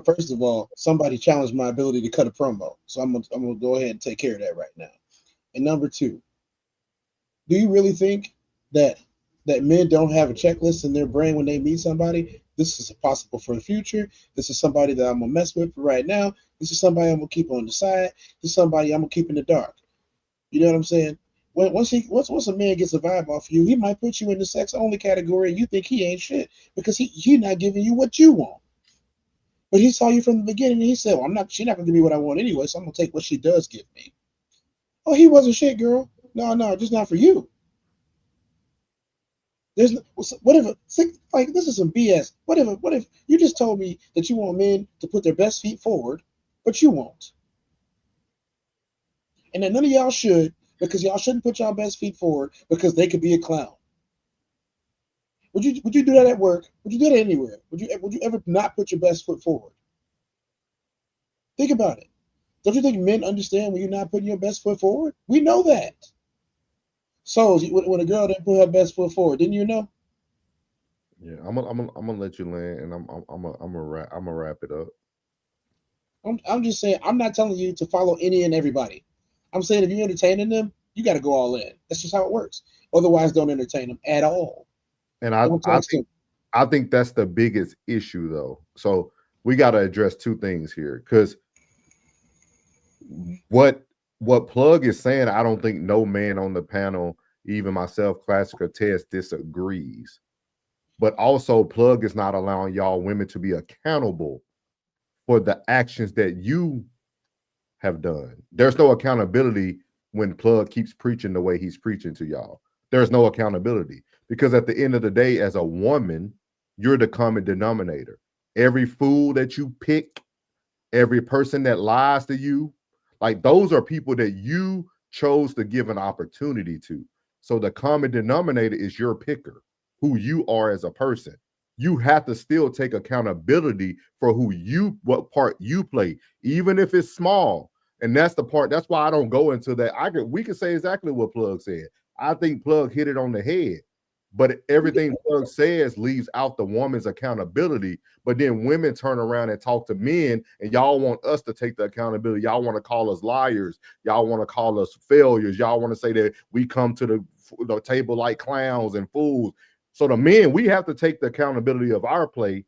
Speaker 14: first of all, somebody challenged my ability to cut a promo. So I'm gonna go ahead and take care of that right now. And number 2, do you really think that men don't have a checklist in their brain when they meet somebody? This is possible for the future. This is somebody that I'm gonna mess with for right now. This is somebody I'm gonna keep on the side. This is somebody I'm gonna keep in the dark. You know what I'm saying? Once a man gets a vibe off you, he might put you in the sex only category and you think he ain't shit because he not giving you what you want. But he saw you from the beginning and he said, well, she's not gonna give me what I want anyway, so I'm gonna take what she does give me. Oh, he wasn't shit, girl. No, just not for you. This is some BS. What if you just told me that you want men to put their best feet forward, but you won't? And that none of y'all should, because y'all shouldn't put y'all best feet forward because they could be a clown. Would you do that at work? Would you do that anywhere? Would you ever not put your best foot forward? Think about it. Don't you think men understand when you're not putting your best foot forward? We know that. So when a girl didn't put her best foot forward, didn't you know?
Speaker 3: Yeah, I'm gonna let you land, and I'm gonna wrap it up.
Speaker 14: I'm just saying, I'm not telling you to follow any and everybody. I'm saying if you're entertaining them, you got to go all in. That's just how it works. Otherwise, don't entertain them at all.
Speaker 3: And I think that's the biggest issue, though. So we got to address 2 things here, because what Plug is saying, I don't think no man on the panel, even myself, Classic or Test, disagrees. but also Plug is not allowing y'all women to be accountable for the actions that you have done. There's no accountability when Plug keeps preaching the way he's preaching to y'all. There's no accountability because at the end of the day, as a woman, you're the common denominator. Every fool that you pick, every person that lies to you, like those are people that you chose to give an opportunity to. So the common denominator is your picker, who you are as a person. You have to still take accountability for what part you play, even if it's small. And that's the part. That's why I don't go into that. We can say exactly what Plug said. I think Plug hit it on the head. But everything Plug says leaves out the woman's accountability. But then women turn around and talk to men, and y'all want us to take the accountability. Y'all want to call us liars. Y'all want to call us failures. Y'all want to say that we come to the table like clowns and fools. So the men, we have to take the accountability of our play.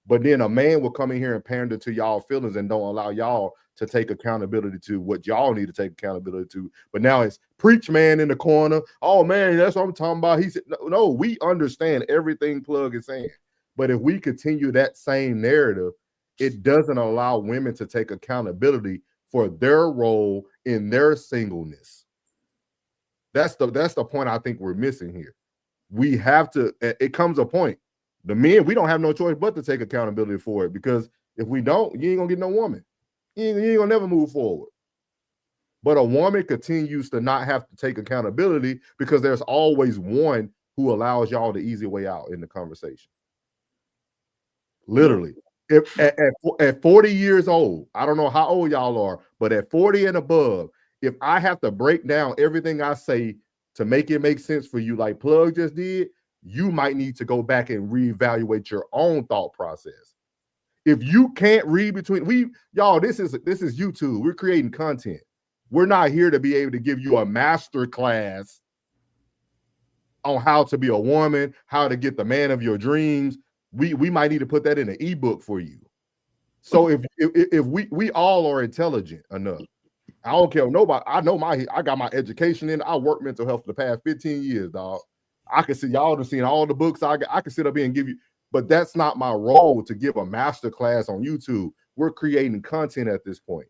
Speaker 3: But then a man will come in here and pander to y'all feelings and don't allow y'all to take accountability to what y'all need to take accountability to. But now it's preach man in the corner. Oh man, that's what I'm talking about. He said, no, we understand everything Plug is saying. But if we continue that same narrative, it doesn't allow women to take accountability for their role in their singleness. That's the point I think we're missing here. We have to, it comes a point. The men, we don't have no choice but to take accountability for it, because if we don't, you ain't gonna get no woman. You ain't gonna never move forward. But a woman continues to not have to take accountability because there's always one who allows y'all the easy way out in the conversation. Literally. If at 40 years old, I don't know how old y'all are, but at 40 and above, if I have to break down everything I say to make it make sense for you, like Plug just did, you might need to go back and reevaluate your own thought process. If you can't read between y'all, this is YouTube. We're creating content. We're not here to be able to give you a master class on how to be a woman, how to get the man of your dreams. We might need to put that in an ebook for you. So if we all are intelligent enough, I don't care nobody. I got my education in. I work mental health for the past 15 years, dog. I can see y'all have seen all the books I can sit up here and give you, but that's not my role to give a master class on YouTube. We're creating content at this point.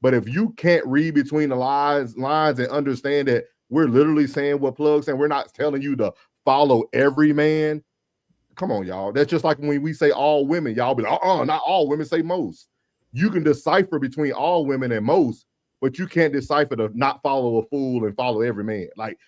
Speaker 3: But if you can't read between the lines and understand that we're literally saying what Plug's saying, we're not telling you to follow every man. Come on, y'all. That's just like when we say all women, y'all be like, not all women, say most. You can decipher between all women and most, but you can't decipher to not follow a fool and follow every man. Like,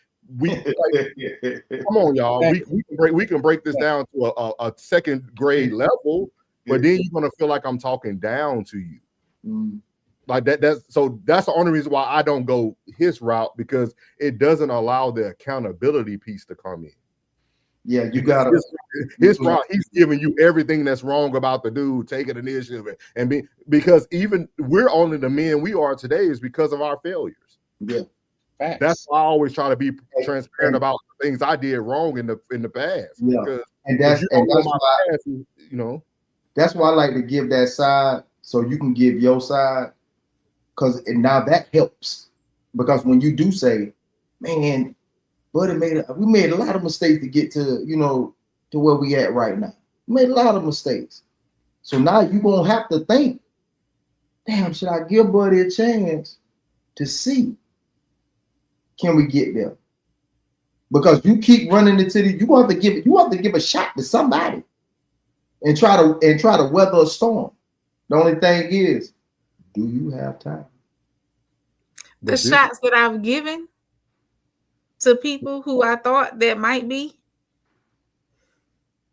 Speaker 3: come on, y'all. We can break this down to a second grade level, but then you're gonna feel like I'm talking down to you. Like that's the only reason why I don't go his route, because it doesn't allow the accountability piece to come in.
Speaker 17: Yeah, you gotta
Speaker 3: his route, he's giving you everything that's wrong about the dude taking initiative and because even we're only the men we are today is because of our failures.
Speaker 17: Yeah.
Speaker 14: Facts.
Speaker 3: That's why I always try to be transparent about the things I did wrong in the past.
Speaker 17: Yeah, and that's why
Speaker 3: past, you know.
Speaker 17: That's why I like to give that side so you can give your side, because now that helps. Because when you do say, "Man, Buddy we made a lot of mistakes to get to to where we at right now. We made a lot of mistakes." So now you gonna have to think, "Damn, should I give Buddy a chance to see? Can we get there?" Because you keep running into you have to give a shot to somebody and try to weather a storm. The only thing is, do you have time?
Speaker 4: The shots that I've given to people who I thought that might be,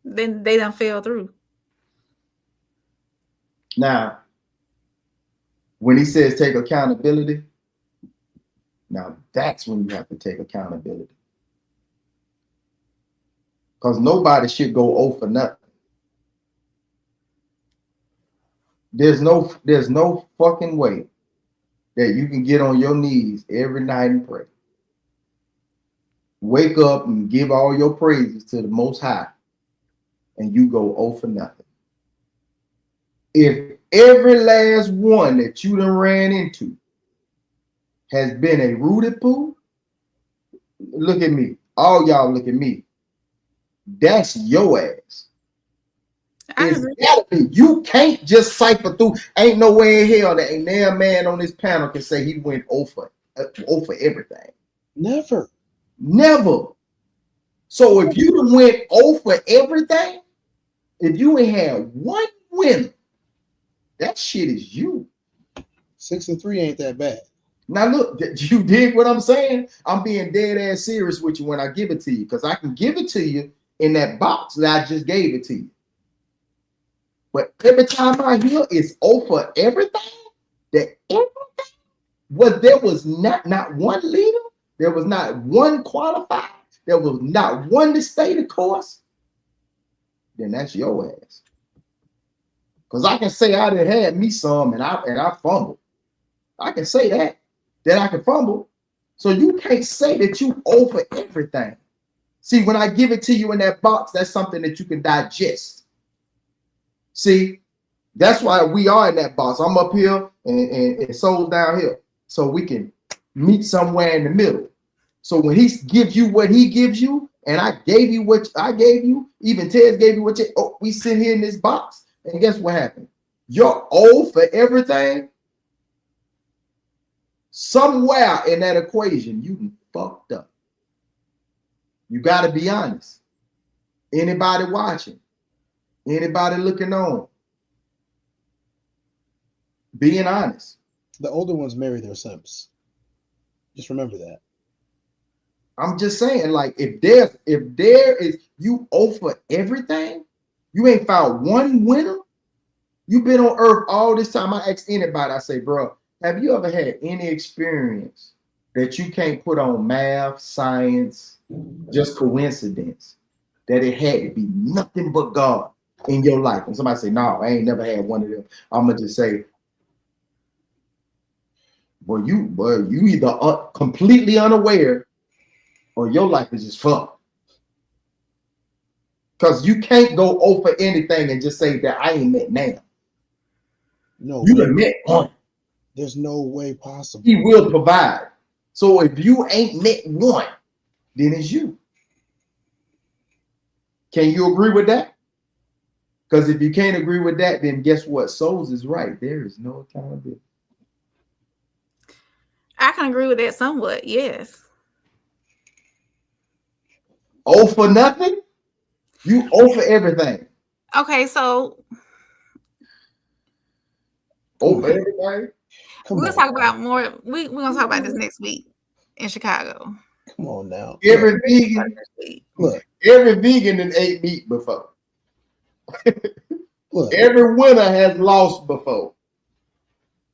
Speaker 4: then they done fell through.
Speaker 17: Now, when he says take accountability, now that's when you have to take accountability. Because nobody should go 0 for nothing. There's no fucking way that you can get on your knees every night and pray. Wake up and give all your praises to the Most High, and you go 0 for nothing. If every last one that you done ran into has been a rooted poo, look at me. All y'all look at me. that's your ass.
Speaker 4: I
Speaker 17: It's
Speaker 4: agree.
Speaker 17: gotta be. You can't just cipher through. Ain't no way in hell that ain't there a man on this panel can say he went over everything.
Speaker 14: Never.
Speaker 17: Never. So if you went over everything, if you ain't had one win, that shit is you.
Speaker 14: 6-3 ain't that bad.
Speaker 17: Now look, you dig what I'm saying? I'm being dead ass serious with you when I give it to you, because I can give it to you in that box that I just gave it to you. But every time I hear it's over everything, that everything, well, there was not one leader, there was not one qualified, there was not one to stay the course, then that's your ass. Because I can say I done had me some and I fumbled. I can say that I can fumble. So you can't say that you over everything. See, when I give it to you in that box, that's something that you can digest. See, that's why we are in that box. I'm up here and Soul's down here. So we can meet somewhere in the middle. So when he gives you what he gives you, and I gave you what I gave you, even Ted gave you what you, we sit here in this box, and guess what happened? You're old for everything. Somewhere in that equation, you fucked up. You got to be honest. Anybody watching, anybody looking on, being honest.
Speaker 14: The older ones marry their simps. Just remember that.
Speaker 17: I'm just saying, like, if there is you over everything, you ain't found one winner. You've been on earth all this time. I ask anybody, I say, bro, have you ever had any experience that you can't put on math, science, just coincidence, that it had to be nothing but God in your life? And somebody say, no, I ain't never had one of them. I'm gonna just say, well, you either completely unaware or your life is just fucked. Because you can't go over anything and just say that I ain't met now.
Speaker 14: No,
Speaker 17: you done met one.
Speaker 14: There's no way possible.
Speaker 17: He will provide. So if you ain't met one, then it's you. Can you agree with that? Because if you can't agree with that, then guess what? Souls is right. There is no accountability.
Speaker 4: I can agree with that somewhat, yes.
Speaker 17: Oh for nothing? You owe for everything.
Speaker 4: Okay, so
Speaker 17: Over everything?
Speaker 4: we'll talk about more. We're gonna talk about this next week in Chicago.
Speaker 14: Come on now.
Speaker 17: Every vegan,
Speaker 14: look,
Speaker 17: every vegan that ate meat before.
Speaker 14: Look,
Speaker 17: every winner has lost before.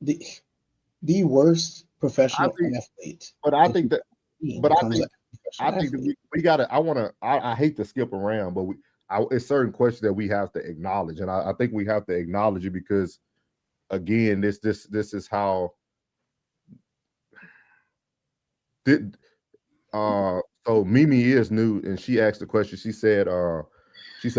Speaker 14: The worst professional athlete.
Speaker 3: But I think that. But I think that we gotta. I hate to skip around, but it's certain questions that we have to acknowledge, and I think we have to acknowledge it because, again, this is how. So Mimi is new, and she asked the question. She said,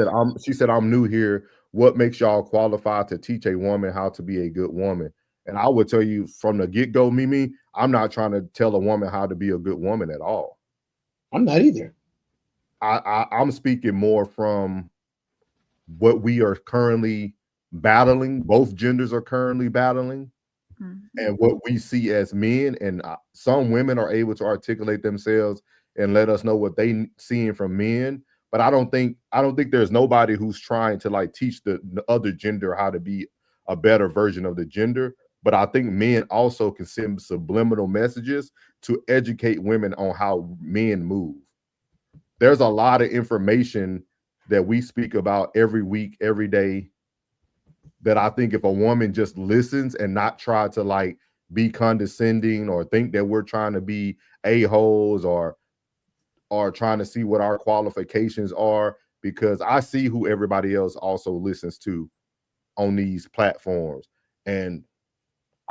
Speaker 3: I'm new here. What makes y'all qualified to teach a woman how to be a good woman? And I would tell you from the get-go, Mimi, I'm not trying to tell a woman how to be a good woman at all.
Speaker 14: I'm not either.
Speaker 3: I'm speaking more from what we are currently battling. Both genders are currently battling. And what we see as men, and some women are able to articulate themselves and let us know what they seeing from men. But I don't think there's nobody who's trying to like teach the other gender how to be a better version of the gender. But I think men also can send subliminal messages to educate women on how men move. There's a lot of information that we speak about every week, every day, that I think if a woman just listens and not try to like be condescending or think that we're trying to be a-holes or trying to see what our qualifications are, because I see who everybody else also listens to on these platforms. And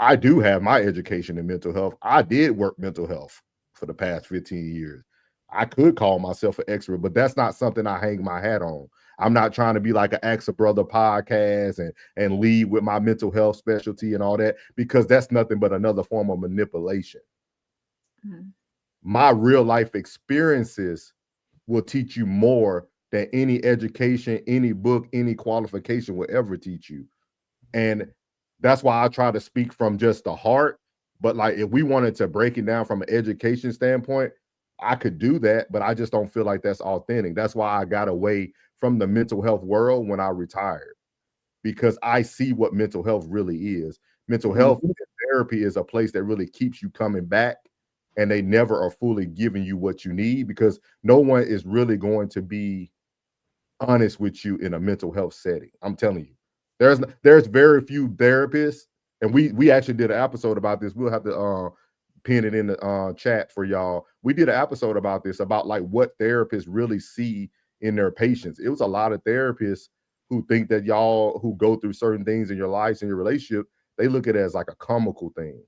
Speaker 3: I do have my education in mental health. I did work mental health for the past 15 years. I could call myself an expert, but that's not something I hang my hat on. I'm not trying to be like an Ask a Brother podcast and lead with my mental health specialty and all that, because that's nothing but another form of manipulation. My real life experiences will teach you more that any education, any book, any qualification will ever teach you. And that's why I try to speak from just the heart. But like, if we wanted to break it down from an education standpoint, I could do that, but I just don't feel like that's authentic. That's why I got away from the mental health world when I retired, because I see what mental health really is. Mental health therapy is a place that really keeps you coming back, and they never are fully giving you what you need, because no one is really going to be honest with you in a mental health setting. I'm telling you, there's very few therapists, and we actually did an episode about this. We'll have to pin it in the chat for y'all. We did an episode about this, about like what therapists really see in their patients. It was a lot of therapists who think that y'all who go through certain things in your lives and your relationship, they look at it as like a comical thing.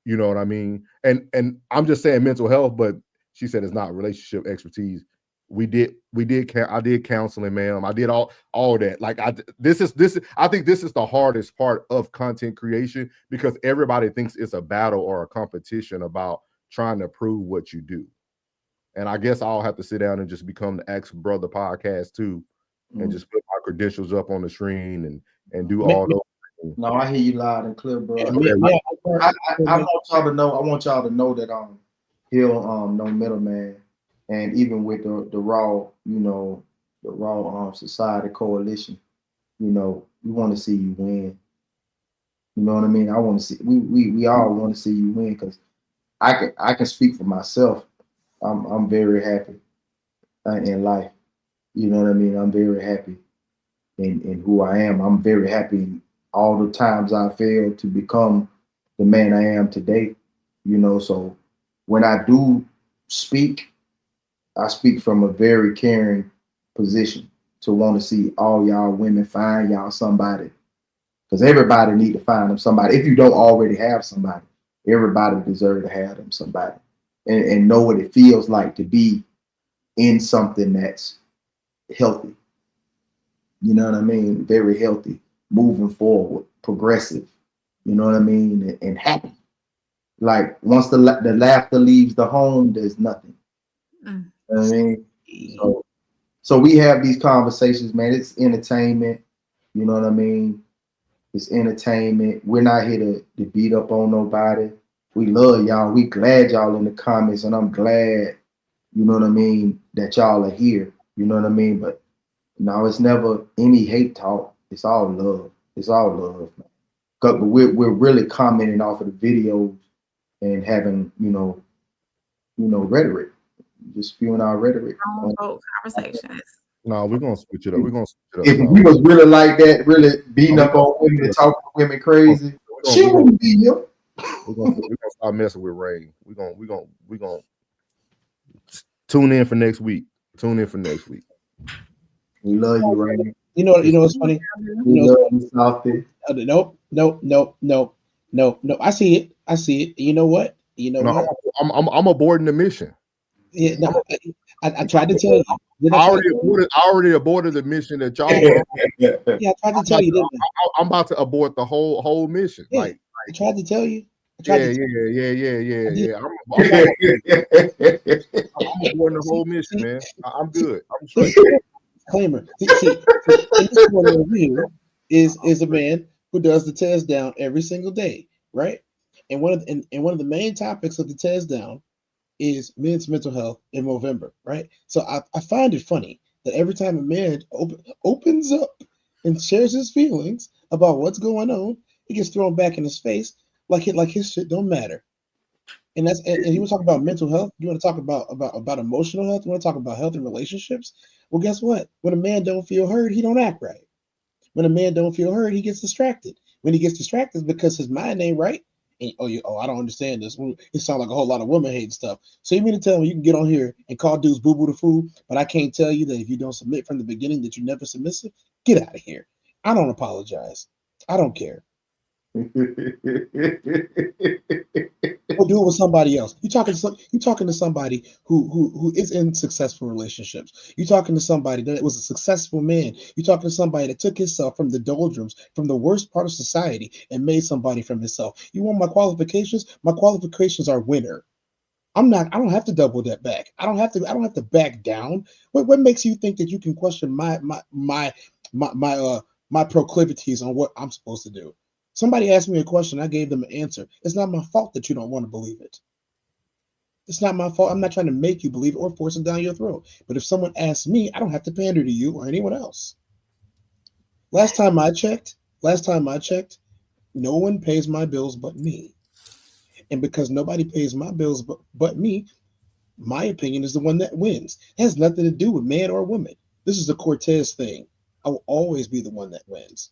Speaker 3: You know what I mean? And I'm just saying mental health, but she said it's not relationship expertise. I did counseling, ma'am. I did all that. Like I think this is the hardest part of content creation, because everybody thinks it's a battle or a competition about trying to prove what you do. And I guess I'll have to sit down and just become the Ex Brother podcast too, and just put my credentials up on the screen and do all those things.
Speaker 17: No, I hear you loud and clear, bro. I want y'all to know that he'll no middleman. And even with the raw, the raw society coalition, we want to see you win. You know what I mean? I want to see we all want to see you win, because I can speak for myself. I'm very happy in life. You know what I mean? I'm very happy in who I am. I'm very happy in all the times I failed to become the man I am today. So when I do speak, I speak from a very caring position, to want to see all y'all women find y'all somebody, because everybody need to find them somebody. If you don't already have somebody, everybody deserves to have them somebody, and know what it feels like to be in something that's healthy. You know what I mean? Very healthy, moving forward, progressive. You know what I mean? And happy. Like once the laughter leaves the home, there's nothing. You know what I mean? So we have these conversations, man. It's entertainment. You know what I mean? It's entertainment. We're not here to beat up on nobody. We love y'all. We glad y'all in the comments, and I'm glad, you know what I mean, that y'all are here. You know what I mean? But no, it's never any hate talk. It's all love. It's all love, man. But we're really commenting off of the videos and having, rhetoric. Just spewing our rhetoric.
Speaker 4: Conversations.
Speaker 3: No, we're gonna switch it up.
Speaker 17: If we was really like that, really beating up on women and talking to women crazy, she wouldn't be here.
Speaker 3: We're gonna start messing with Rain. We're gonna tune in for next week.
Speaker 17: We love you, Rain.
Speaker 14: You know what's funny?
Speaker 17: We love you, Softy.
Speaker 14: No. I see it. You know what? What?
Speaker 3: I'm aborting the mission.
Speaker 14: Yeah, no, I tried to tell you.
Speaker 3: I already aborted the mission that y'all.
Speaker 14: Yeah, I tried to tell you. Didn't I?
Speaker 3: I'm about to abort the whole mission.
Speaker 14: Yeah,
Speaker 3: like
Speaker 14: I tried to tell you.
Speaker 3: Yeah. I'm aborting the whole mission, man. I'm good. I'm straight.
Speaker 14: Disclaimer. See, this one over here is a man who does the test down every single day, right? And one of the main topics of the test down is men's mental health in November, right? So I find it funny that every time a man opens up and shares his feelings about what's going on, he gets thrown back in his face like his shit don't matter. And you want to talk about mental health? You want to talk about emotional health? You want to talk about health and relationships? Well, guess what? When a man don't feel heard, he don't act right. When a man don't feel heard, he gets distracted. When he gets distracted because his mind ain't right. And, I don't understand this. It sounds like a whole lot of women hate stuff. So you mean to tell me you can get on here and call dudes boo-boo the fool, but I can't tell you that if you don't submit from the beginning that you're never submissive? Get out of here. I don't apologize. I don't care. Go do it with somebody else. You're talking to somebody who is in successful relationships. You're talking to somebody that was a successful man. You're talking to somebody that took himself from the doldrums, from the worst part of society, and made somebody from himself. You want my qualifications? My qualifications are winner. I don't have to double that back. I don't have to back down. What makes you think that you can question my proclivities on what I'm supposed to do? Somebody asked me a question, I gave them an answer. It's not my fault that you don't want to believe it. It's not my fault. I'm not trying to make you believe it or force it down your throat. But if someone asks me, I don't have to pander to you or anyone else. Last time I checked, no one pays my bills but me. And because nobody pays my bills but me, my opinion is the one that wins. It has nothing to do with man or woman. This is a Cortez thing. I will always be the one that wins.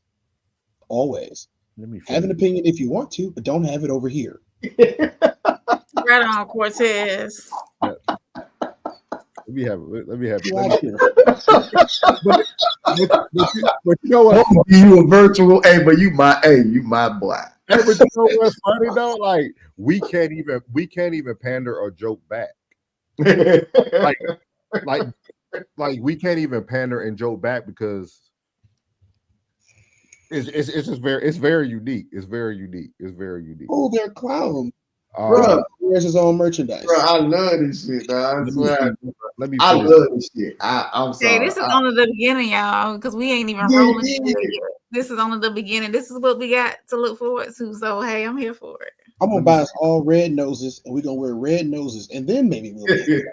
Speaker 14: Always. Have an opinion if you want to, but don't have it over here.
Speaker 4: Right on, Cortez.
Speaker 3: Let me have.
Speaker 14: But
Speaker 3: you know what?
Speaker 17: You a virtual, but you my boy.
Speaker 3: But you know what's funny though? Like we can't even pander or joke back. like we can't even pander and joke back because it's just very unique. It's very unique.
Speaker 14: Oh, they're clowns.
Speaker 3: Bro,
Speaker 14: wears his own merchandise.
Speaker 17: Bro, I love this shit, dog. I swear. I
Speaker 3: finish.
Speaker 17: love this shit. I'm sorry.
Speaker 4: Hey, this is only the beginning, y'all, because we ain't even rolling yet. This is only the beginning. This is what we got to look forward to. So, hey, I'm here for it.
Speaker 14: I'm gonna buy us all red noses, and we're gonna wear red noses, and then maybe we'll be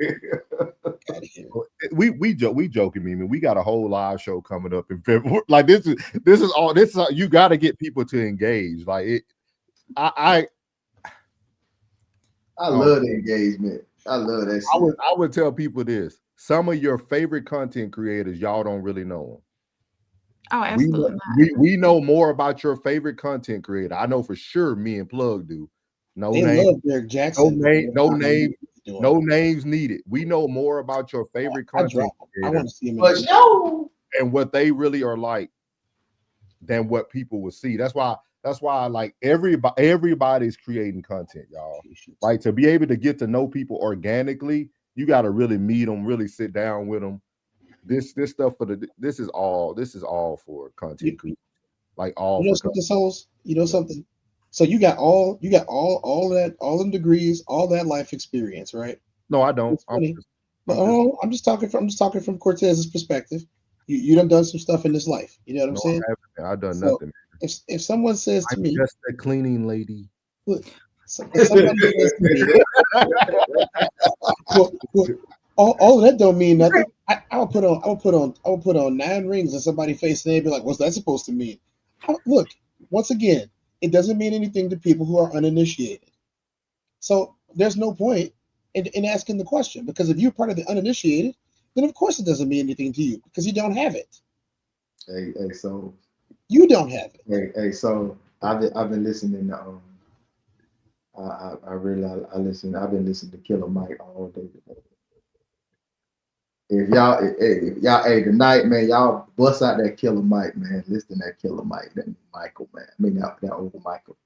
Speaker 14: out of here.
Speaker 3: We joking, Mimi. We got a whole live show coming up in February. Like this is you got to get people to engage. Like it, I
Speaker 17: love the engagement. I love that shit.
Speaker 3: I would tell people this. Some of your favorite content creators, y'all don't really know them.
Speaker 4: Oh, absolutely.
Speaker 3: We know more about your favorite content creator. I know for sure me and Plug do. No
Speaker 14: love Derek Jackson.
Speaker 3: No names needed. We know more about your favorite content creator.
Speaker 14: I want to see him
Speaker 3: and what they really are like than what people will see. That's why like everybody's creating content, y'all. Like to be able to get to know people organically, you got to really meet them, really sit down with them. This stuff this is all for content creation. Like all
Speaker 14: you know something, Souls? You know something? So you got all them degrees, all that life experience, right?
Speaker 3: No, I don't.
Speaker 14: I'm just talking from Cortez's perspective. You done some stuff in this life. You know what I'm saying?
Speaker 3: I've done nothing.
Speaker 14: If someone says to me,
Speaker 3: just a cleaning lady.
Speaker 14: Look, if somebody says to me, all of that don't mean nothing. I'll put on 9 rings in somebody's face and they'd be like, "What's that supposed to mean?" Look, once again, it doesn't mean anything to people who are uninitiated. So there's no point in asking the question, because if you're part of the uninitiated, then of course it doesn't mean anything to you because you don't have it.
Speaker 17: Hey, so
Speaker 14: you don't have it.
Speaker 17: Hey, so I've been listening to I've been listening to Killer Mike all day today. If y'all tonight, man, y'all bust out that Killer Mike, man. Listen to that Killer Mike, that Michael, man. I mean that old Michael.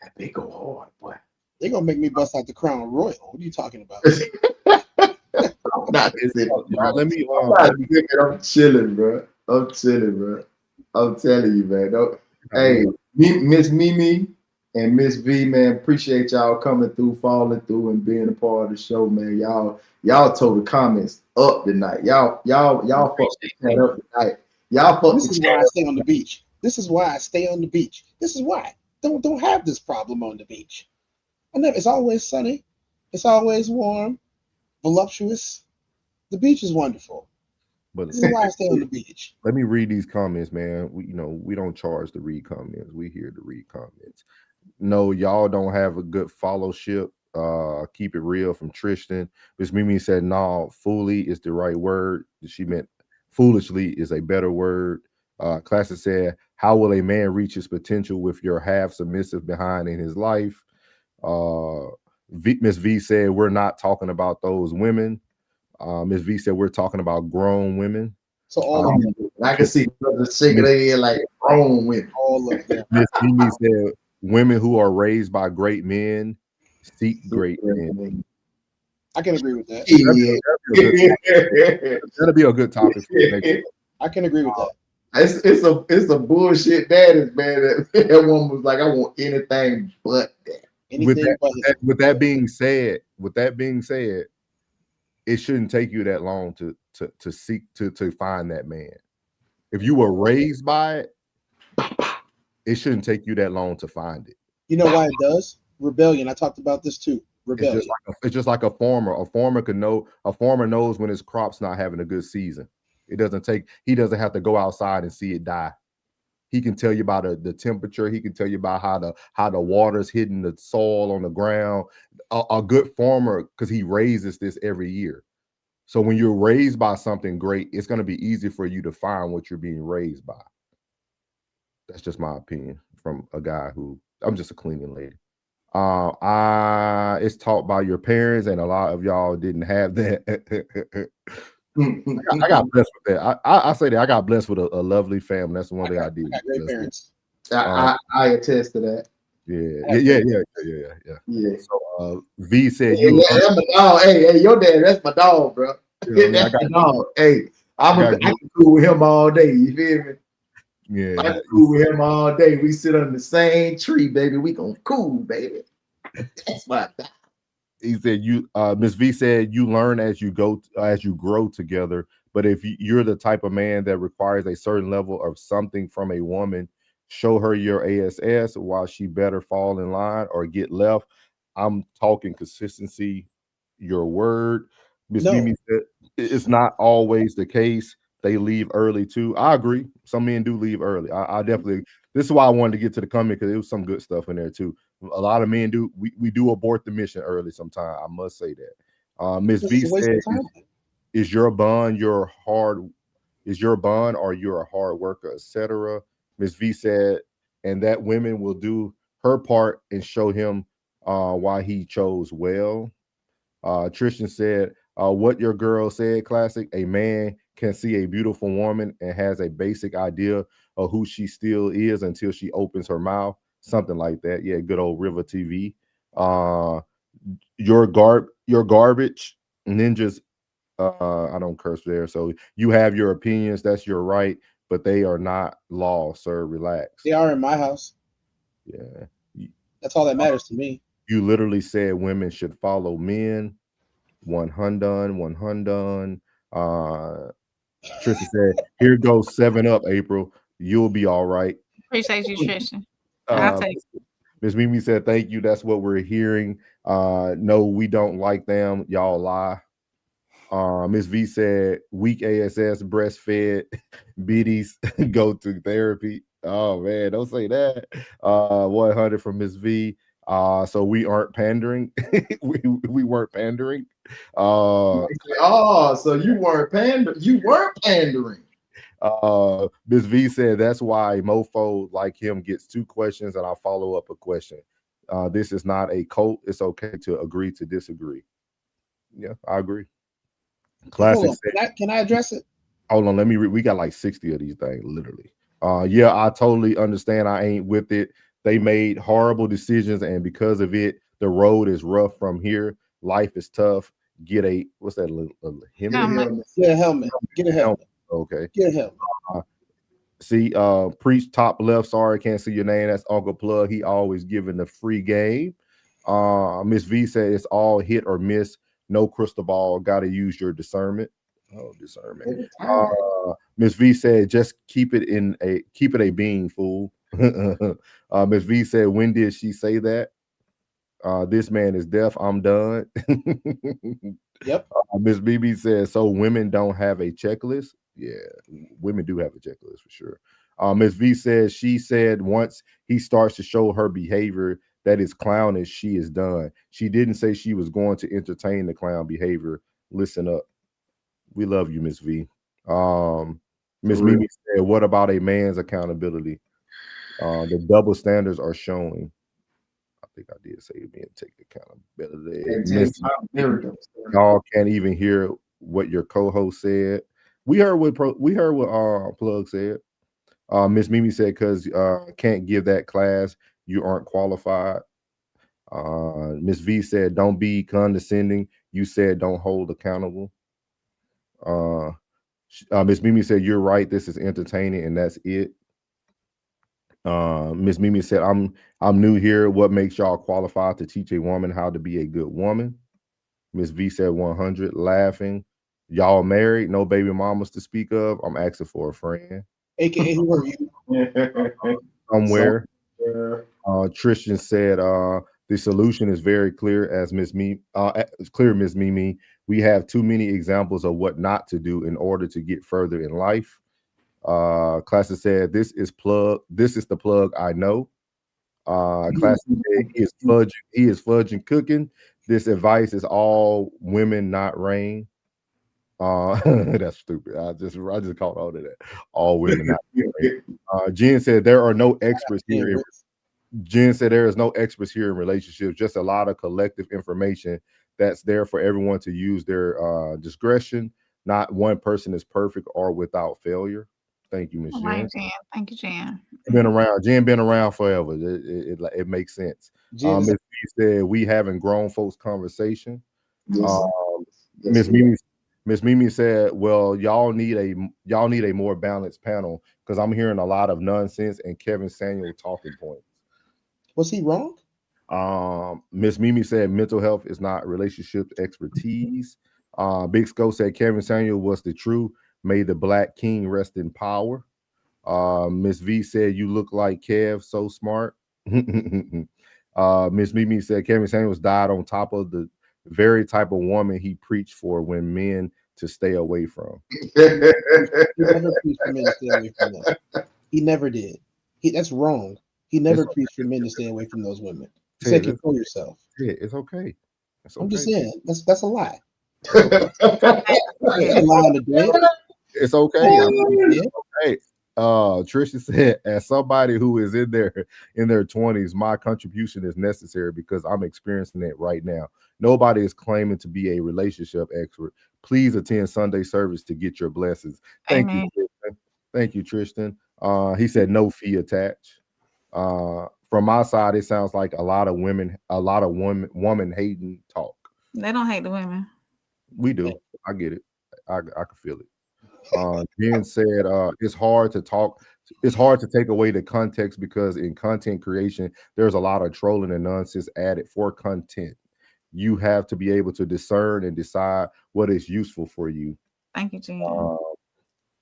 Speaker 17: That big go hard, boy.
Speaker 14: They're gonna make me bust out the Crown Royal. What are you talking about?
Speaker 17: I'm chilling, bro. I'm telling you, man. Hey, Miss Mimi and Miss V, man, appreciate y'all coming through, falling through, and being a part of the show, man. Y'all told the comments up tonight. Y'all fucked the up tonight.
Speaker 14: This is why I stay on the beach. This is why I stay on the beach. This is why. Don't have this problem on the beach. It's always sunny. It's always warm, voluptuous. The beach is wonderful.
Speaker 3: But
Speaker 14: this is why I stay on the beach.
Speaker 3: Let me read these comments, man. We don't charge to read comments. We here to read comments. No, y'all don't have a good fellowship. Keep it real from Tristan. Miss Mimi said, no, fully is the right word. She meant foolishly is a better word. Classic said, how will a man reach his potential with your half submissive behind in his life? Miss V said, we're not talking about those women. Miss V said, we're talking about grown women.
Speaker 14: So
Speaker 17: I can see the shaking their head like grown women.
Speaker 14: All of them.
Speaker 3: Miss Mimi said, women who are raised by great men seek great men.
Speaker 14: I can agree with that.
Speaker 3: That'll be a good topic for the next.
Speaker 14: I can agree with that.
Speaker 17: It's a bullshit daddies, man. That woman was like, I want anything but that.
Speaker 14: Anything but his
Speaker 3: with that being said, it shouldn't take you that long to seek to find that man. If you were raised by it, it shouldn't take you that long to find it.
Speaker 14: You know why it does? Rebellion. I talked about this too. Rebellion.
Speaker 3: It's just like a farmer. A farmer could know. A farmer knows when his crop's not having a good season. He doesn't have to go outside and see it die. He can tell you about the temperature. He can tell you about how the water's hitting the soil on the ground. A good farmer, because he raises this every year. So when you're raised by something great, it's going to be easy for you to find what you're being raised by. That's just my opinion from a guy who, I'm just a cleaning lady. It's taught by your parents, and a lot of y'all didn't have that. I got blessed with that. I say that I got blessed with a lovely family. That's the one thing I did.
Speaker 14: Great parents.
Speaker 8: I attest to that.
Speaker 3: Yeah. So V said
Speaker 8: that's my dog. Hey, your dad, that's my dog, bro. That's my dog. Hey, I can cool with him all day. You feel me?
Speaker 3: Yeah,
Speaker 8: I can cool with him all day. We sit under the same tree, baby. We gonna cool, baby. That's my dog.
Speaker 3: He said Miss V said you learn as you grow together. But if you're the type of man that requires a certain level of something from a woman, show her your ASS while she better fall in line or get left. I'm talking consistency, your word. Miss Mimi said it's not always the case. They leave early too. I agree. Some men do leave early. I definitely. This is why I wanted to get to the comment, because there was some good stuff in there too. A lot of men do. We do abort the mission early sometimes. I must say that. Miss V said, "Is your bond or you're a hard worker, etc." Miss V said, and that women will do her part and show him why he chose well. Tristan said, what your girl said, classic. A man can see a beautiful woman and has a basic idea of who she still is until she opens her mouth. Something like that. Yeah, good old River TV. Your garbage ninjas. I don't curse there. So you have your opinions. That's your right, but they are not law, sir. Relax.
Speaker 14: They are in my house.
Speaker 3: Yeah.
Speaker 14: That's all that matters to me.
Speaker 3: You literally said women should follow men. 100. Tristan said, here goes 7-Up, April. You'll be all right.
Speaker 4: Appreciate you, Tristan. I'll take it.
Speaker 3: Ms. Mimi said, thank you. That's what we're hearing. No, we don't like them. Y'all lie. Ms. V said, weak ASS, breastfed, biddies, go to therapy. Oh, man, don't say that. 100 from Ms. V. So we aren't pandering. we weren't pandering.
Speaker 8: So you weren't pandering. You weren't pandering.
Speaker 3: Ms. V said that's why a mofo like him gets 2 questions and I'll follow up a question. This is not a cult. It's okay to agree to disagree. Yeah, I agree. Classic.
Speaker 14: Can I address it?
Speaker 3: Hold on, let me read. We got like 60 of these things, literally. Yeah, I totally understand. I ain't with it. They made horrible decisions, and because of it, the road is rough from here. Life is tough. Get a what's that?
Speaker 14: Helmet. Get a helmet. Get a helmet.
Speaker 3: Okay.
Speaker 14: Get a helmet.
Speaker 3: See, preach top left. Sorry, can't see your name. That's Uncle Plug. He always giving the free game. Miss V said it's all hit or miss. No crystal ball. Got to use your discernment. Oh, discernment. Miss V said just keep it a being, fool. Miss V said, when did she say that? This man is deaf. I'm done.
Speaker 14: Yep.
Speaker 3: Miss BB said, so women don't have a checklist. Yeah, women do have a checklist for sure. Miss V said, she said once he starts to show her behavior that is clownish, she is done. She didn't say she was going to entertain the clown behavior. Listen up. We love you, Miss V. Miss Mimi said, what about a man's accountability? The double standards are showing. I think I did say men take accountability. Y'all can't even hear what your co-host said. We heard what Plug said. Miss Mimi said, because can't give that class, you aren't qualified. Miss V said, don't be condescending. You said don't hold accountable. Miss Mimi said, you're right. This is entertaining, and that's it. Miss Mimi said, I'm new here. What makes y'all qualified to teach a woman how to be a good woman? Miss V said 100, laughing. Y'all married, no baby mamas to speak of. I'm asking for a friend.
Speaker 14: AKA, who are you?
Speaker 3: Somewhere. Tristan said, the solution is very clear as Miss Mimi. It's clear, Miss Mimi. We have too many examples of what not to do in order to get further in life. Classic said, this is the plug I know. Classic said, he is fudging cooking. This advice is all women, not rain. That's stupid. I just caught on to that. All women, not rain. Jen said there are no experts here. Jen said there is no experts here in relationships, just a lot of collective information that's there for everyone to use their discretion. Not one person is perfect or without failure. Thank you, Miss Jen.
Speaker 4: Right, Jen. Thank you, Jen.
Speaker 3: Jen been around forever. It makes sense. Miss B said we having grown folks conversation. Miss Mimi said, well, y'all need a more balanced panel because I'm hearing a lot of nonsense and Kevin Samuel talking points.
Speaker 14: Was he wrong?
Speaker 3: Miss Mimi said mental health is not relationship expertise. Big Sco said Kevin Samuel was the true. May the Black King rest in power. Miss V said you look like Kev, so smart. Miss Mimi said Kevin Samuels died on top of the very type of woman he preached for when men to stay away from.
Speaker 14: He never preached for men to stay away from them. He never did. That's wrong. He never preached for men to stay away from those women. You say control yourself.
Speaker 3: Yeah, it's okay.
Speaker 14: I'm just saying that's a lie. That's a lie to do it.
Speaker 3: It's okay. It's okay. Trisha said, as somebody who is in their 20s, my contribution is necessary because I'm experiencing it right now. Nobody is claiming to be a relationship expert. Please attend Sunday service to get your blessings. Thank you, Tristan. Thank you, Tristan. He said no fee attached. From my side, it sounds like a lot of women hating talk.
Speaker 4: They don't hate the women.
Speaker 3: We do. I get it. I can feel it. Jen said it's hard to talk. It's hard to take away the context because in content creation, there's a lot of trolling and nonsense added for content. You have to be able to discern and decide what is useful for you.
Speaker 4: Thank you, Jen.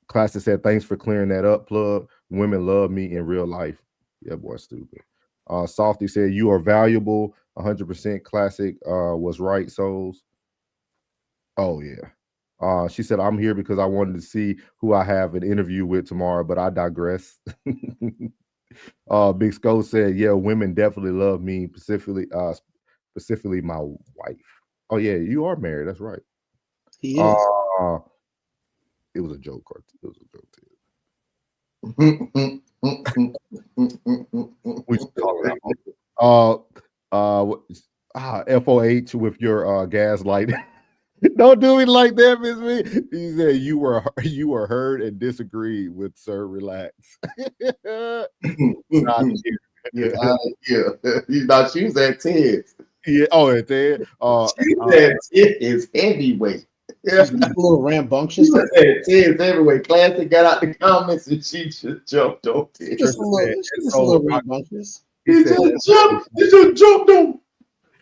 Speaker 3: Classic said, thanks for clearing that up, plug. Women love me in real life. Yeah, boy, stupid. Softy said, you are valuable. 100% Classic was right, souls. Oh, yeah. She said, I'm here because I wanted to see who I have an interview with tomorrow, but I digress. Big Skull said, yeah, women definitely love me, specifically my wife. Oh, yeah, you are married. That's right.
Speaker 14: He is.
Speaker 3: It was a joke. It was a joke. We should talk about FOH with your gaslight. Don't do it like that, Miss Me. He said you were heard and disagreed with, sir. Relax.
Speaker 17: Yeah. You thought she was at Ted's.
Speaker 3: Yeah. Oh, at Ted.
Speaker 17: She said Ted's heavyweight.
Speaker 14: Yeah. She's a little rambunctious.
Speaker 17: She was at Ted's heavyweight. Classic got out the comments and she just jumped on Ted.
Speaker 14: Just a little rambunctious.
Speaker 17: He just jumped on.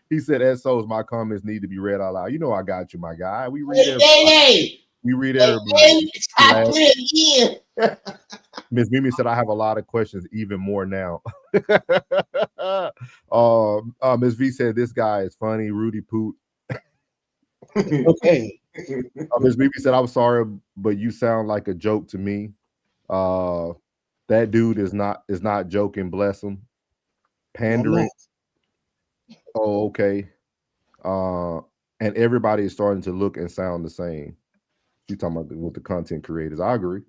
Speaker 3: He said, SOs, my comments need to be read out loud. You know I got you, my guy. We read everybody. We read everybody. Miss Mimi said, I have a lot of questions, even more now. Miss V said, this guy is funny, Rudy Poot.
Speaker 14: Okay.
Speaker 3: Miss Mimi said, I'm sorry, but you sound like a joke to me. That dude is not joking, bless him. Pandering. Oh, okay. And everybody is starting to look and sound the same. She's talking about with the content creators. I agree.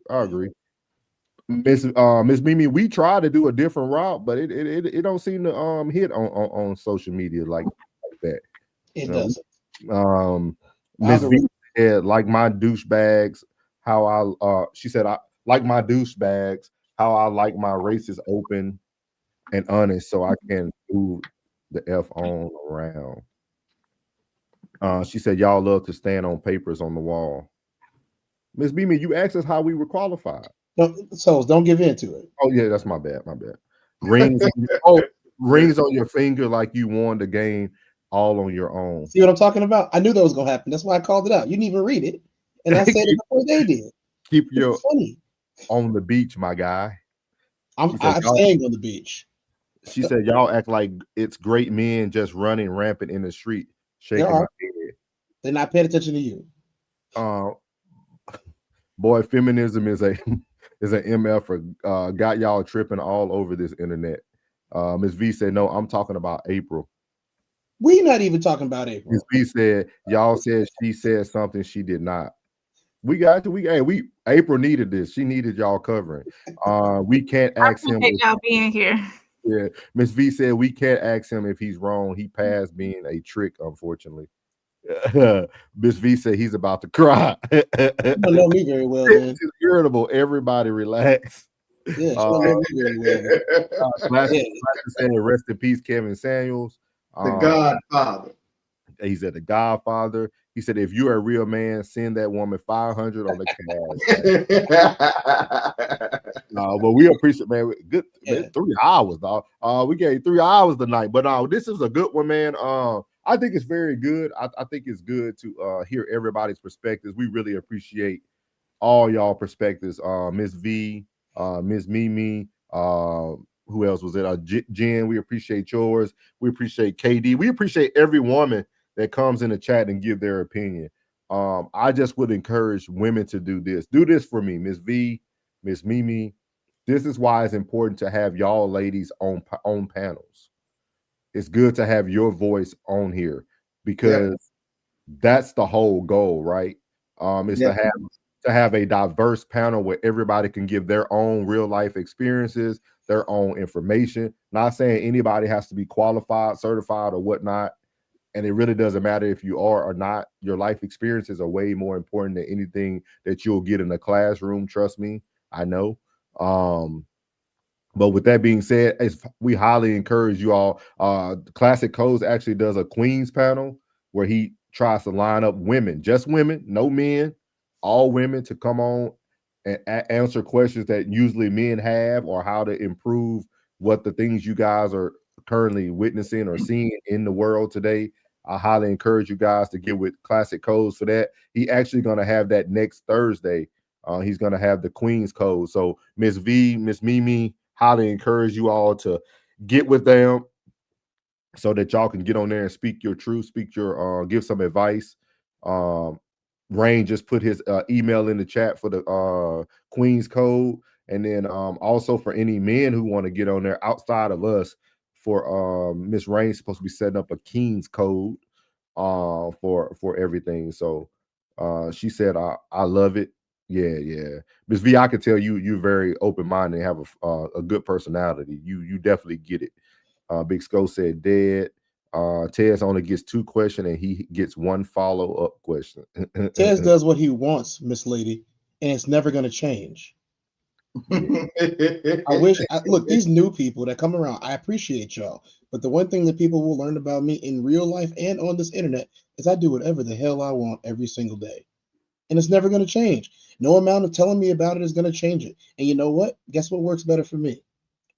Speaker 3: Miss Mimi, we try to do a different route, but it don't seem to hit on social media like that.
Speaker 14: It doesn't.
Speaker 3: Miss V said, like my douchebags, how she said, I like my douchebags, how I like my races open and honest so I can move the F on around. She said, y'all love to stand on papers on the wall. Miss Mimi, you asked us how we were qualified.
Speaker 14: Don't give in to it.
Speaker 3: Oh, yeah, that's my bad. Rings on your finger like you won the game all on your own.
Speaker 14: See what I'm talking about? I knew that was gonna happen. That's why I called it out. You didn't even read it, and I said it before they did.
Speaker 3: Keep your
Speaker 14: funny
Speaker 3: on the beach, my guy.
Speaker 14: I'm staying on the beach.
Speaker 3: She said, "Y'all act like it's great men just running rampant in the street, shaking my head."
Speaker 14: They're not paying attention to you.
Speaker 3: Boy, feminism is an MF for got y'all tripping all over this internet. Ms. V said, "No, I'm talking about April."
Speaker 14: We not even talking about April.
Speaker 3: Ms. V said, "Y'all said she said something she did not." We got to. April needed this. She needed y'all covering. We can't ask him.
Speaker 4: Y'all being here.
Speaker 3: Yeah, Miss V said we can't ask him if he's wrong. He passed being a trick, unfortunately. Miss V said he's about to cry.
Speaker 14: You don't know me very well, man.
Speaker 3: It's irritable. Everybody relax.
Speaker 14: Yeah, she don't know me very well.
Speaker 3: Classic said, "Rest in peace, Kevin Samuels."
Speaker 8: The Godfather.
Speaker 3: He said the Godfather. He said, "If you're a real man, send that woman 500 on the cash." But we appreciate, man. Good, man, 3 hours, dog. We gave 3 hours tonight, but this is a good one, man. I think it's very good. I think it's good to hear everybody's perspectives. We really appreciate all y'all perspectives. Miss V, Miss Mimi, who else was it? Jen, we appreciate yours. We appreciate KD. We appreciate every woman that comes in the chat and give their opinion. I just would encourage women to do this. Do this for me, Miss V, Miss Mimi. This is why it's important to have y'all ladies on panels. It's good to have your voice on here because that's the whole goal, right? Is to have a diverse panel where everybody can give their own real life experiences, their own information. Not saying anybody has to be qualified, certified, or whatnot. And it really doesn't matter if you are or not. Your life experiences are way more important than anything that you'll get in a classroom. Trust me, I know. But with that being said, we highly encourage you all. Classic Codes actually does a Queens panel where he tries to line up women, just women, no men, all women to come on and answer questions that usually men have, or how to improve what the things you guys are currently witnessing or seeing in the world today. I highly encourage you guys to get with Classic Codes for that. He actually going to have that next Thursday. He's going to have the Queens Code. So Miss V, Miss Mimi, highly encourage you all to get with them so that y'all can get on there and speak your truth, give some advice. Rain just put his email in the chat for the Queens Code. And then also for any men who want to get on there outside of us, for Miss Rain's supposed to be setting up a King's Code for everything. So she said, I love it. Yeah. Miss V, I can tell you're very open-minded and have a good personality. You definitely get it. Big Sko said dead. Tez only gets 2 questions and he gets 1 follow-up question.
Speaker 14: Tez does what he wants, Miss Lady, and it's never going to change. Look, these new people that come around, I appreciate y'all. But the one thing that people will learn about me in real life and on this internet is I do whatever the hell I want every single day. And it's never going to change. No amount of telling me about it is going to change it. And you know what? Guess what works better for me?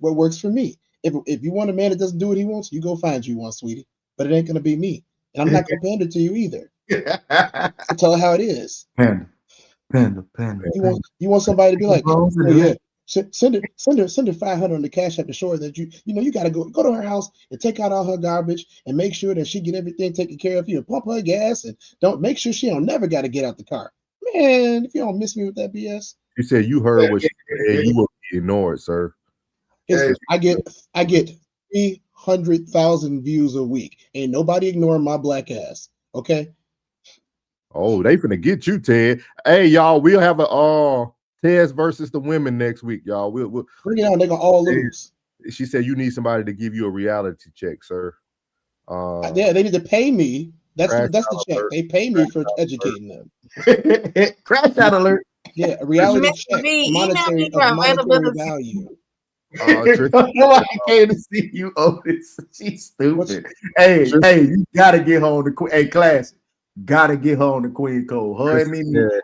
Speaker 14: What works for me? If you want a man that doesn't do what he wants, you go find you one, sweetie. But it ain't going to be me. And I'm not going to pander to you either. I tell her how it is.
Speaker 8: Panda.
Speaker 14: You want somebody to be like, oh yeah, send her 500 on the Cash App to show her that you got to go to her house and take out all her garbage and make sure that she get everything taken care of you and pump her gas and don't make sure she don't never got to get out the car. Man, if you don't miss me with that BS.
Speaker 3: You said you heard what she said. You will be ignored, sir.
Speaker 14: I get 300,000 views a week. Ain't nobody ignoring my black ass. Okay.
Speaker 3: Oh, they finna get you, Ted. Hey, y'all, we'll have a Tez versus the women next week, y'all. We'll
Speaker 14: bring it on. They're gonna all lose.
Speaker 3: She said you need somebody to give you a reality check, sir.
Speaker 14: Yeah, they need to pay me. That's the check. They pay me for educating them.
Speaker 8: Crash out alert.
Speaker 14: Yeah, a reality check. Monetary value.
Speaker 8: I came to see you, Otis. She's stupid. Hey, you gotta get home to Queen. Hey, class, gotta get home to Queen Code. Her and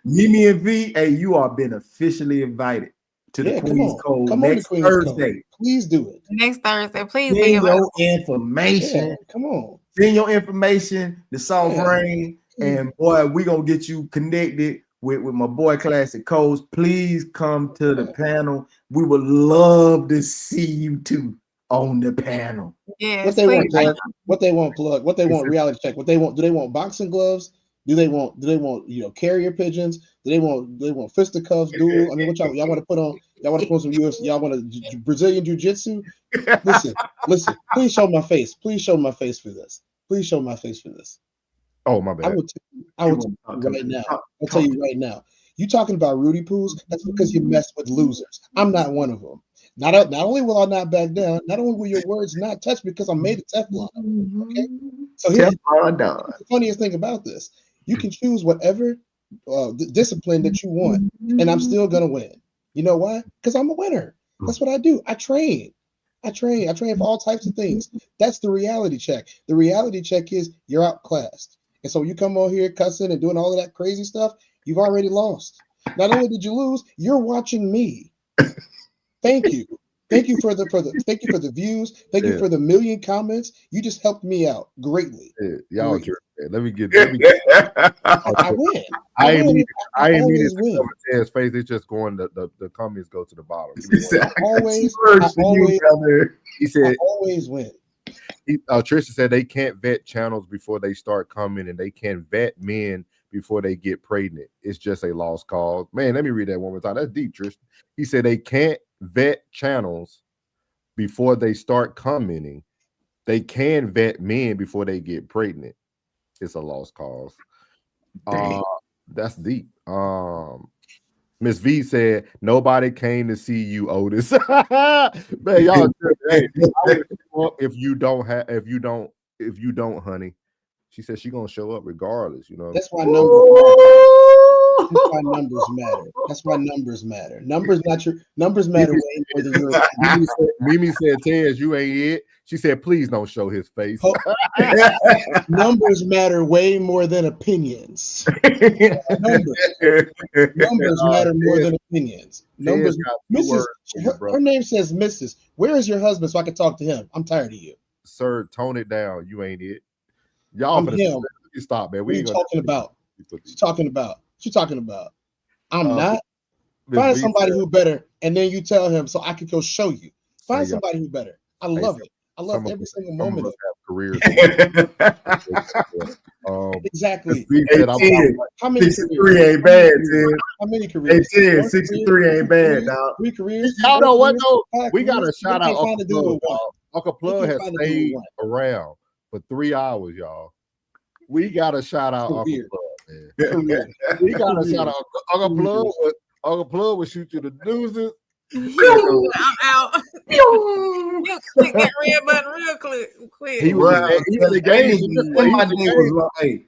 Speaker 8: Mimi and V. Hey, you are been officially invited.
Speaker 17: to the
Speaker 14: Yeah,
Speaker 17: Queen's Code
Speaker 14: come on to
Speaker 17: next
Speaker 14: Queen's Code.
Speaker 17: Thursday.
Speaker 14: Please do it.
Speaker 4: Next Thursday, please be
Speaker 17: Send
Speaker 4: available.
Speaker 17: your information.
Speaker 14: Yeah, come on.
Speaker 17: Send your information to Soft
Speaker 14: Yeah.
Speaker 17: Rain, and boy, we gonna get you connected with my boy Classic Codes. Please come to the panel. We would love to see you two on the panel.
Speaker 4: Yes,
Speaker 14: What they want,
Speaker 4: please.
Speaker 14: plug? What they want, plug? What they want, reality check? What they want? Do they want boxing gloves? Do they want carrier pigeons? Do they want fisticuffs? Duel? I mean, what y'all want to put on? Y'all want to put some UFC? Y'all want to Brazilian jiu-jitsu? Listen. Please show my face. Please show my face for this. Please show my face for this.
Speaker 3: Oh, my bad.
Speaker 14: I will tell you right now. I'll tell you right now. You talking about Rudy Poos? That's because you mess with losers. I'm not one of them. Not only will I not back down, not only will your words not touch because I'm made of Teflon. Okay. So here's the funniest thing about this: you can choose whatever discipline that you want, and I'm still gonna win. You know why? Because I'm a winner. That's what I do. I train for all types of things. That's the reality check. The reality check is you're outclassed. And so you come on here cussing and doing all of that crazy stuff, you've already lost. Not only did you lose, you're watching me. Thank you. Thank you for the views. Thank you for the million comments. You just helped me out greatly.
Speaker 3: Yeah, y'all jerk, man. Let me get
Speaker 14: I win.
Speaker 3: I ain't mean
Speaker 14: always
Speaker 3: it
Speaker 14: win.
Speaker 3: to come his face. It's just going the comments go to the bottom. He said
Speaker 14: I always win.
Speaker 3: Trisha said they can't vet channels before they start coming, and they can't vet men before they get pregnant. It's just a lost cause. Man, let me read that one more time. That's deep, Trisha. He said they can't vet channels before they start commenting. They can vet men before they get pregnant. It's a lost cause. That's deep. Miss V said nobody came to see you, Otis. Man, y'all. Hey, if you don't, honey. She said she's gonna show up regardless. You know.
Speaker 14: That's why numbers matter. That's why numbers matter. Numbers matter way more than your.
Speaker 3: Mimi said, "Tez, you ain't it." She said, "Please don't show his face."
Speaker 14: Numbers matter way more than opinions. Numbers matter more than opinions. Numbers. Mrs. Her name says Mrs. Where is your husband so I can talk to him? I'm tired of you.
Speaker 3: Sir, tone it down. You ain't it. Y'all,
Speaker 14: I'm him.
Speaker 3: Stop, man.
Speaker 14: What are you talking about? What you talking about? I'm not. Find somebody who better, and then you tell him so I can go show you. Find somebody who better. I love it. I love every single moment of it.
Speaker 3: Careers.
Speaker 14: Exactly.
Speaker 17: How many 63 ain't bad, Tim.
Speaker 14: How many careers?
Speaker 17: 63 ain't bad, dog.
Speaker 14: 3 careers.
Speaker 3: Y'all know what though? We got to shout out
Speaker 14: Uncle Plug.
Speaker 3: Uncle Plug has stayed around for 3 hours, y'all. We got to shout out Uncle Plug, man. We got to shout out Uncle Plug. Uncle Plug will shoot you the deuces.
Speaker 4: I'm out. You click that red button real quick.
Speaker 17: He was in the game.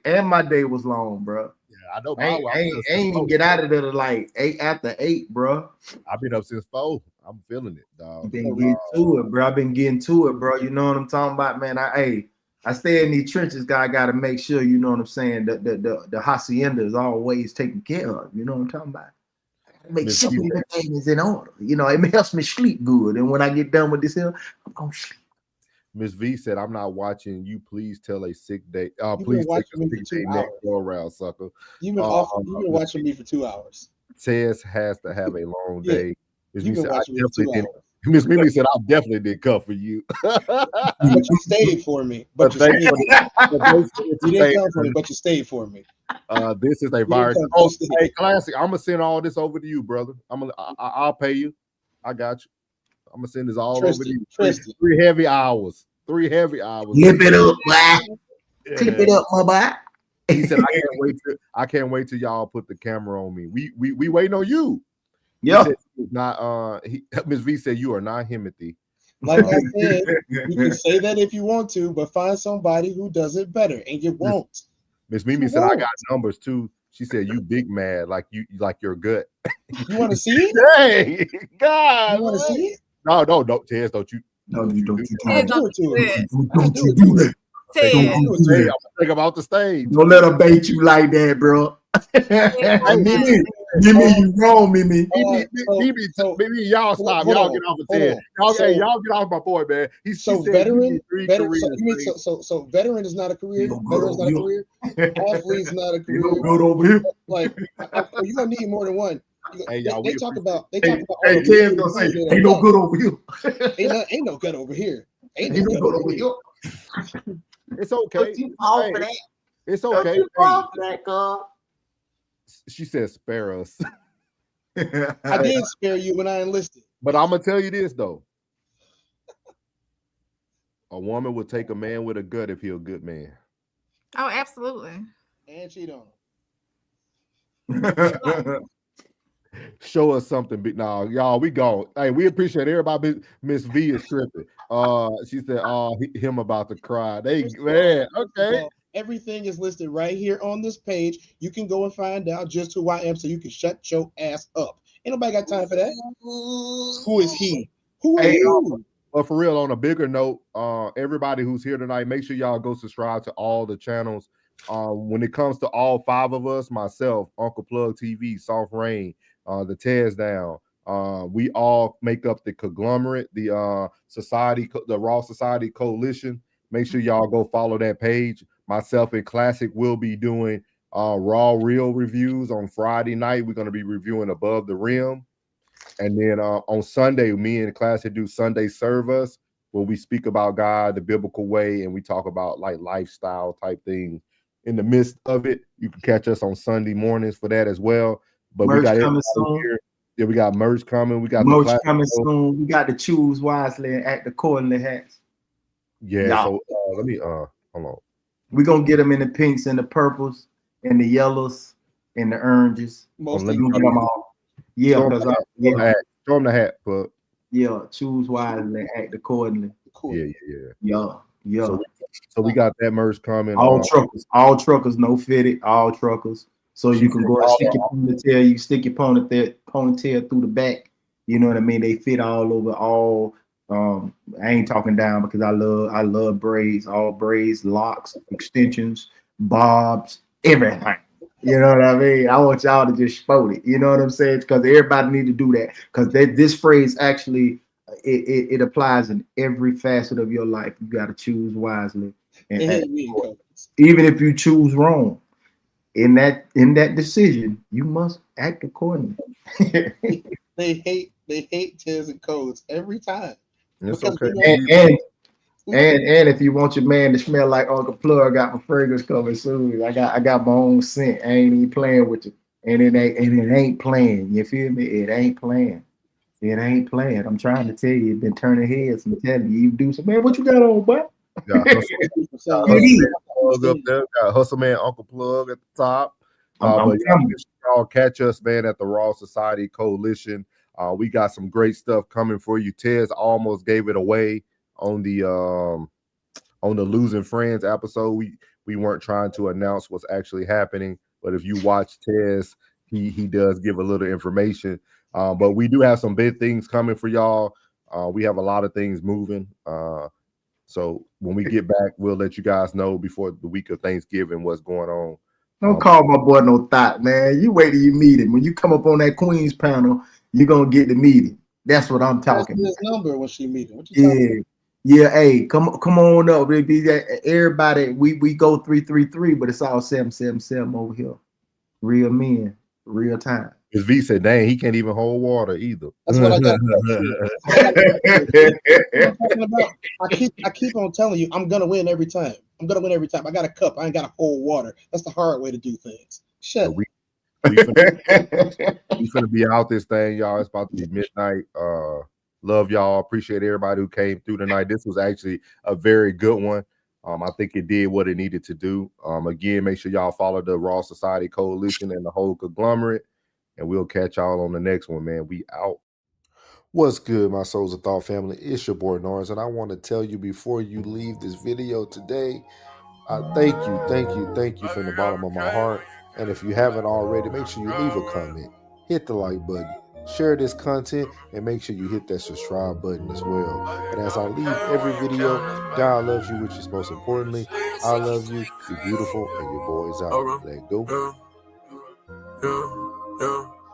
Speaker 17: And my day was long, bro.
Speaker 3: Yeah, I know.
Speaker 17: I ain't even get out of there to like 8 bro.
Speaker 3: I've been up since 4. I'm feeling it, dog.
Speaker 17: Been getting to it, bro. I've been getting to it, bro. You know what I'm talking about, man. I stay in these trenches, guy. I gotta make sure, you know what I'm saying, the hacienda is always taken care of. You know what I'm talking about? Make sure everything is in order. You know, it helps me sleep good. And when I get done with this here, I'm gonna sleep.
Speaker 3: Miss V said, "I'm not watching you. Please tell a sick day. Please take a sick day next go around, sucker."
Speaker 14: You've been watching me for 2 hours.
Speaker 3: Tez has to have a long day.
Speaker 14: Miss
Speaker 3: Mimi said, "I definitely did cut for you."
Speaker 14: But you stayed for me. But you stayed. You didn't come for me, but you stayed for me.
Speaker 3: This is a virus. Hey, Classic. I'm gonna send all this over to you, brother. I'll pay you. I got you. I'm gonna send this all over to you. 3 heavy hours. 3 heavy hours.
Speaker 17: Clip it up, boy. Clip it up, my boy.
Speaker 3: He said, I can't wait till y'all put the camera on me. We waiting on you.
Speaker 17: Yeah.
Speaker 3: Miss V said you are not Himothy.
Speaker 14: Like I said, you can say that if you want to, but find somebody who does it better, and you won't.
Speaker 3: Miss Mimi said, I got numbers too. She said, you big mad, like your gut.
Speaker 14: You want to see it?
Speaker 3: Hey, God.
Speaker 14: You want to see it?
Speaker 3: No, Tez, don't you.
Speaker 17: No, you don't.
Speaker 14: Don't do it to it.
Speaker 17: Don't you do it.
Speaker 4: Tez.
Speaker 3: I'm gonna take him out the stage.
Speaker 17: Don't let her bait you like that, bro.
Speaker 8: Mimi, you wrong, Mimi.
Speaker 3: Mimi, y'all stop.
Speaker 14: hold
Speaker 3: Y'all
Speaker 14: on,
Speaker 3: get off of
Speaker 14: hold
Speaker 3: 10.
Speaker 14: on.
Speaker 3: Y'all get off my boy, man. She
Speaker 14: So
Speaker 3: said
Speaker 14: veteran,
Speaker 3: three
Speaker 14: veteran,
Speaker 3: careers.
Speaker 14: so veteran is not a career. Veteran's not a career. Athlete's not a
Speaker 8: You
Speaker 14: career.
Speaker 8: look good over here.
Speaker 14: Like, you're gonna need more than one.
Speaker 3: Hey, y'all,
Speaker 14: They talk about all
Speaker 8: Hey,
Speaker 14: the
Speaker 8: Ted's gonna say, ain't no good over here.
Speaker 14: Ain't no good over here. Ain't
Speaker 8: Ain't
Speaker 14: no
Speaker 8: no
Speaker 14: good
Speaker 8: good
Speaker 14: over
Speaker 8: over
Speaker 14: here.
Speaker 8: here.
Speaker 3: It's okay.
Speaker 17: All for
Speaker 3: Hey,
Speaker 17: that.
Speaker 3: it's okay.
Speaker 17: All for that, girl.
Speaker 3: She said spare us.
Speaker 14: I did spare you when I enlisted.
Speaker 3: But I'm gonna tell you this though. A woman will take a man with a gut if he's a good man.
Speaker 4: Oh, absolutely.
Speaker 14: And cheat on
Speaker 3: Show us something. Nah, y'all, we go. Hey, we appreciate everybody. Miss V is tripping. She said, him about to cry. Man, okay.
Speaker 14: Everything is listed right here on this page. You can go and find out just who I am so you can shut your ass up. Ain't nobody got time for that. Who is he? Who are you?
Speaker 3: But for real, on a bigger note, everybody who's here tonight, make sure y'all go subscribe to all the channels. When it comes to all 5 of us, myself, Uncle Plug TV, Soft Rain, the Tears Down, we all make up the conglomerate, the society, the Raw Society Coalition. Make sure y'all go follow that page. Myself and Classic will be doing Raw Real reviews on Friday night. We're going to be reviewing Above the Rim. And then on Sunday, me and Classic do Sunday Serve Us, where we speak about God the biblical way, and we talk about like lifestyle type things. In the midst of it, you can catch us on Sunday mornings for that as well. But
Speaker 8: merch
Speaker 3: we got
Speaker 8: coming soon.
Speaker 3: here. Yeah, we got merch coming. We got
Speaker 8: merch
Speaker 3: the
Speaker 8: coming soon. We got to choose wisely and act accordingly hats.
Speaker 3: Yeah. So let me hold on.
Speaker 8: We're gonna get them in the pinks and the purples and the yellows and the oranges.
Speaker 3: Let
Speaker 8: Let
Speaker 3: me
Speaker 8: me get them all. Yeah, because
Speaker 3: show them the hat, but
Speaker 8: yeah, choose wisely and act accordingly. Yeah.
Speaker 3: So we got that merch coming.
Speaker 8: All truckers, no fitted, all truckers. So you can go and stick your ponytail. You stick your ponytail through the back. You know what I mean? They fit all over. All I ain't talking down because I love braids, all braids, locks, extensions, bobs, everything. You know what I mean? I want y'all to just spot it. You know what I'm saying? Because everybody need to do that. Because this phrase actually it applies in every facet of your life. You got to choose wisely, and even if you choose wrong, in that decision, you must act accordingly.
Speaker 14: They hate Tiz and codes every time.
Speaker 3: It's
Speaker 14: Because
Speaker 3: okay.
Speaker 8: And if you want your man to smell like Uncle Plug, I got my fragrance coming soon. I got my own scent. I ain't even playing with you. And it ain't playing. You feel me? It ain't playing. It ain't playing. I'm trying to tell you, it's been turning heads. I'm telling you, you do some, man, what you got on, boy?
Speaker 3: Got Hustle Man Uncle Plug at the top. But y'all catch us, man, at the Raw Society Coalition. We got some great stuff coming for you. Tez almost gave it away on the Losing Friends episode. We weren't trying to announce what's actually happening, but if you watch Tez, he does give a little information. But we do have some big things coming for y'all. We have a lot of things moving. So when we get back, we'll let you guys know before the week of Thanksgiving what's going on.
Speaker 8: Don't call my boy no thought, man. You wait till you meet him. When you come up on that Queen's panel, you're gonna get the meeting. That's what I'm talking about.
Speaker 14: His number when she meet him. What you talking about?
Speaker 8: Yeah. Hey, come on up. Everybody, we go 333, but it's all 777 over here. Real men, real time.
Speaker 3: His V said, dang, he can't even hold water either.
Speaker 14: That's what I got. I keep on telling you, I'm gonna win every time. I got a cup. I ain't got to hold water. That's the hard way to do things. Shut up.
Speaker 3: We finna be out this thing, y'all. It's about to be midnight. Love y'all. Appreciate everybody who came through tonight. This was actually a very good one. I think it did what it needed to do. Again, make sure y'all follow the Raw Society Coalition and the whole conglomerate. And we'll catch y'all on the next one, man. We out. What's good, my Souls of Thought family? It's your boy Norris, and I want to tell you before you leave this video today, thank you from the bottom of my heart. And if you haven't already, make sure you leave a comment, hit the like button, share this content, and make sure you hit that subscribe button as well. But as I leave every video, God loves you, which is most importantly, I love you. You're beautiful, and your boy's out. Let go.
Speaker 2: Yeah, yeah.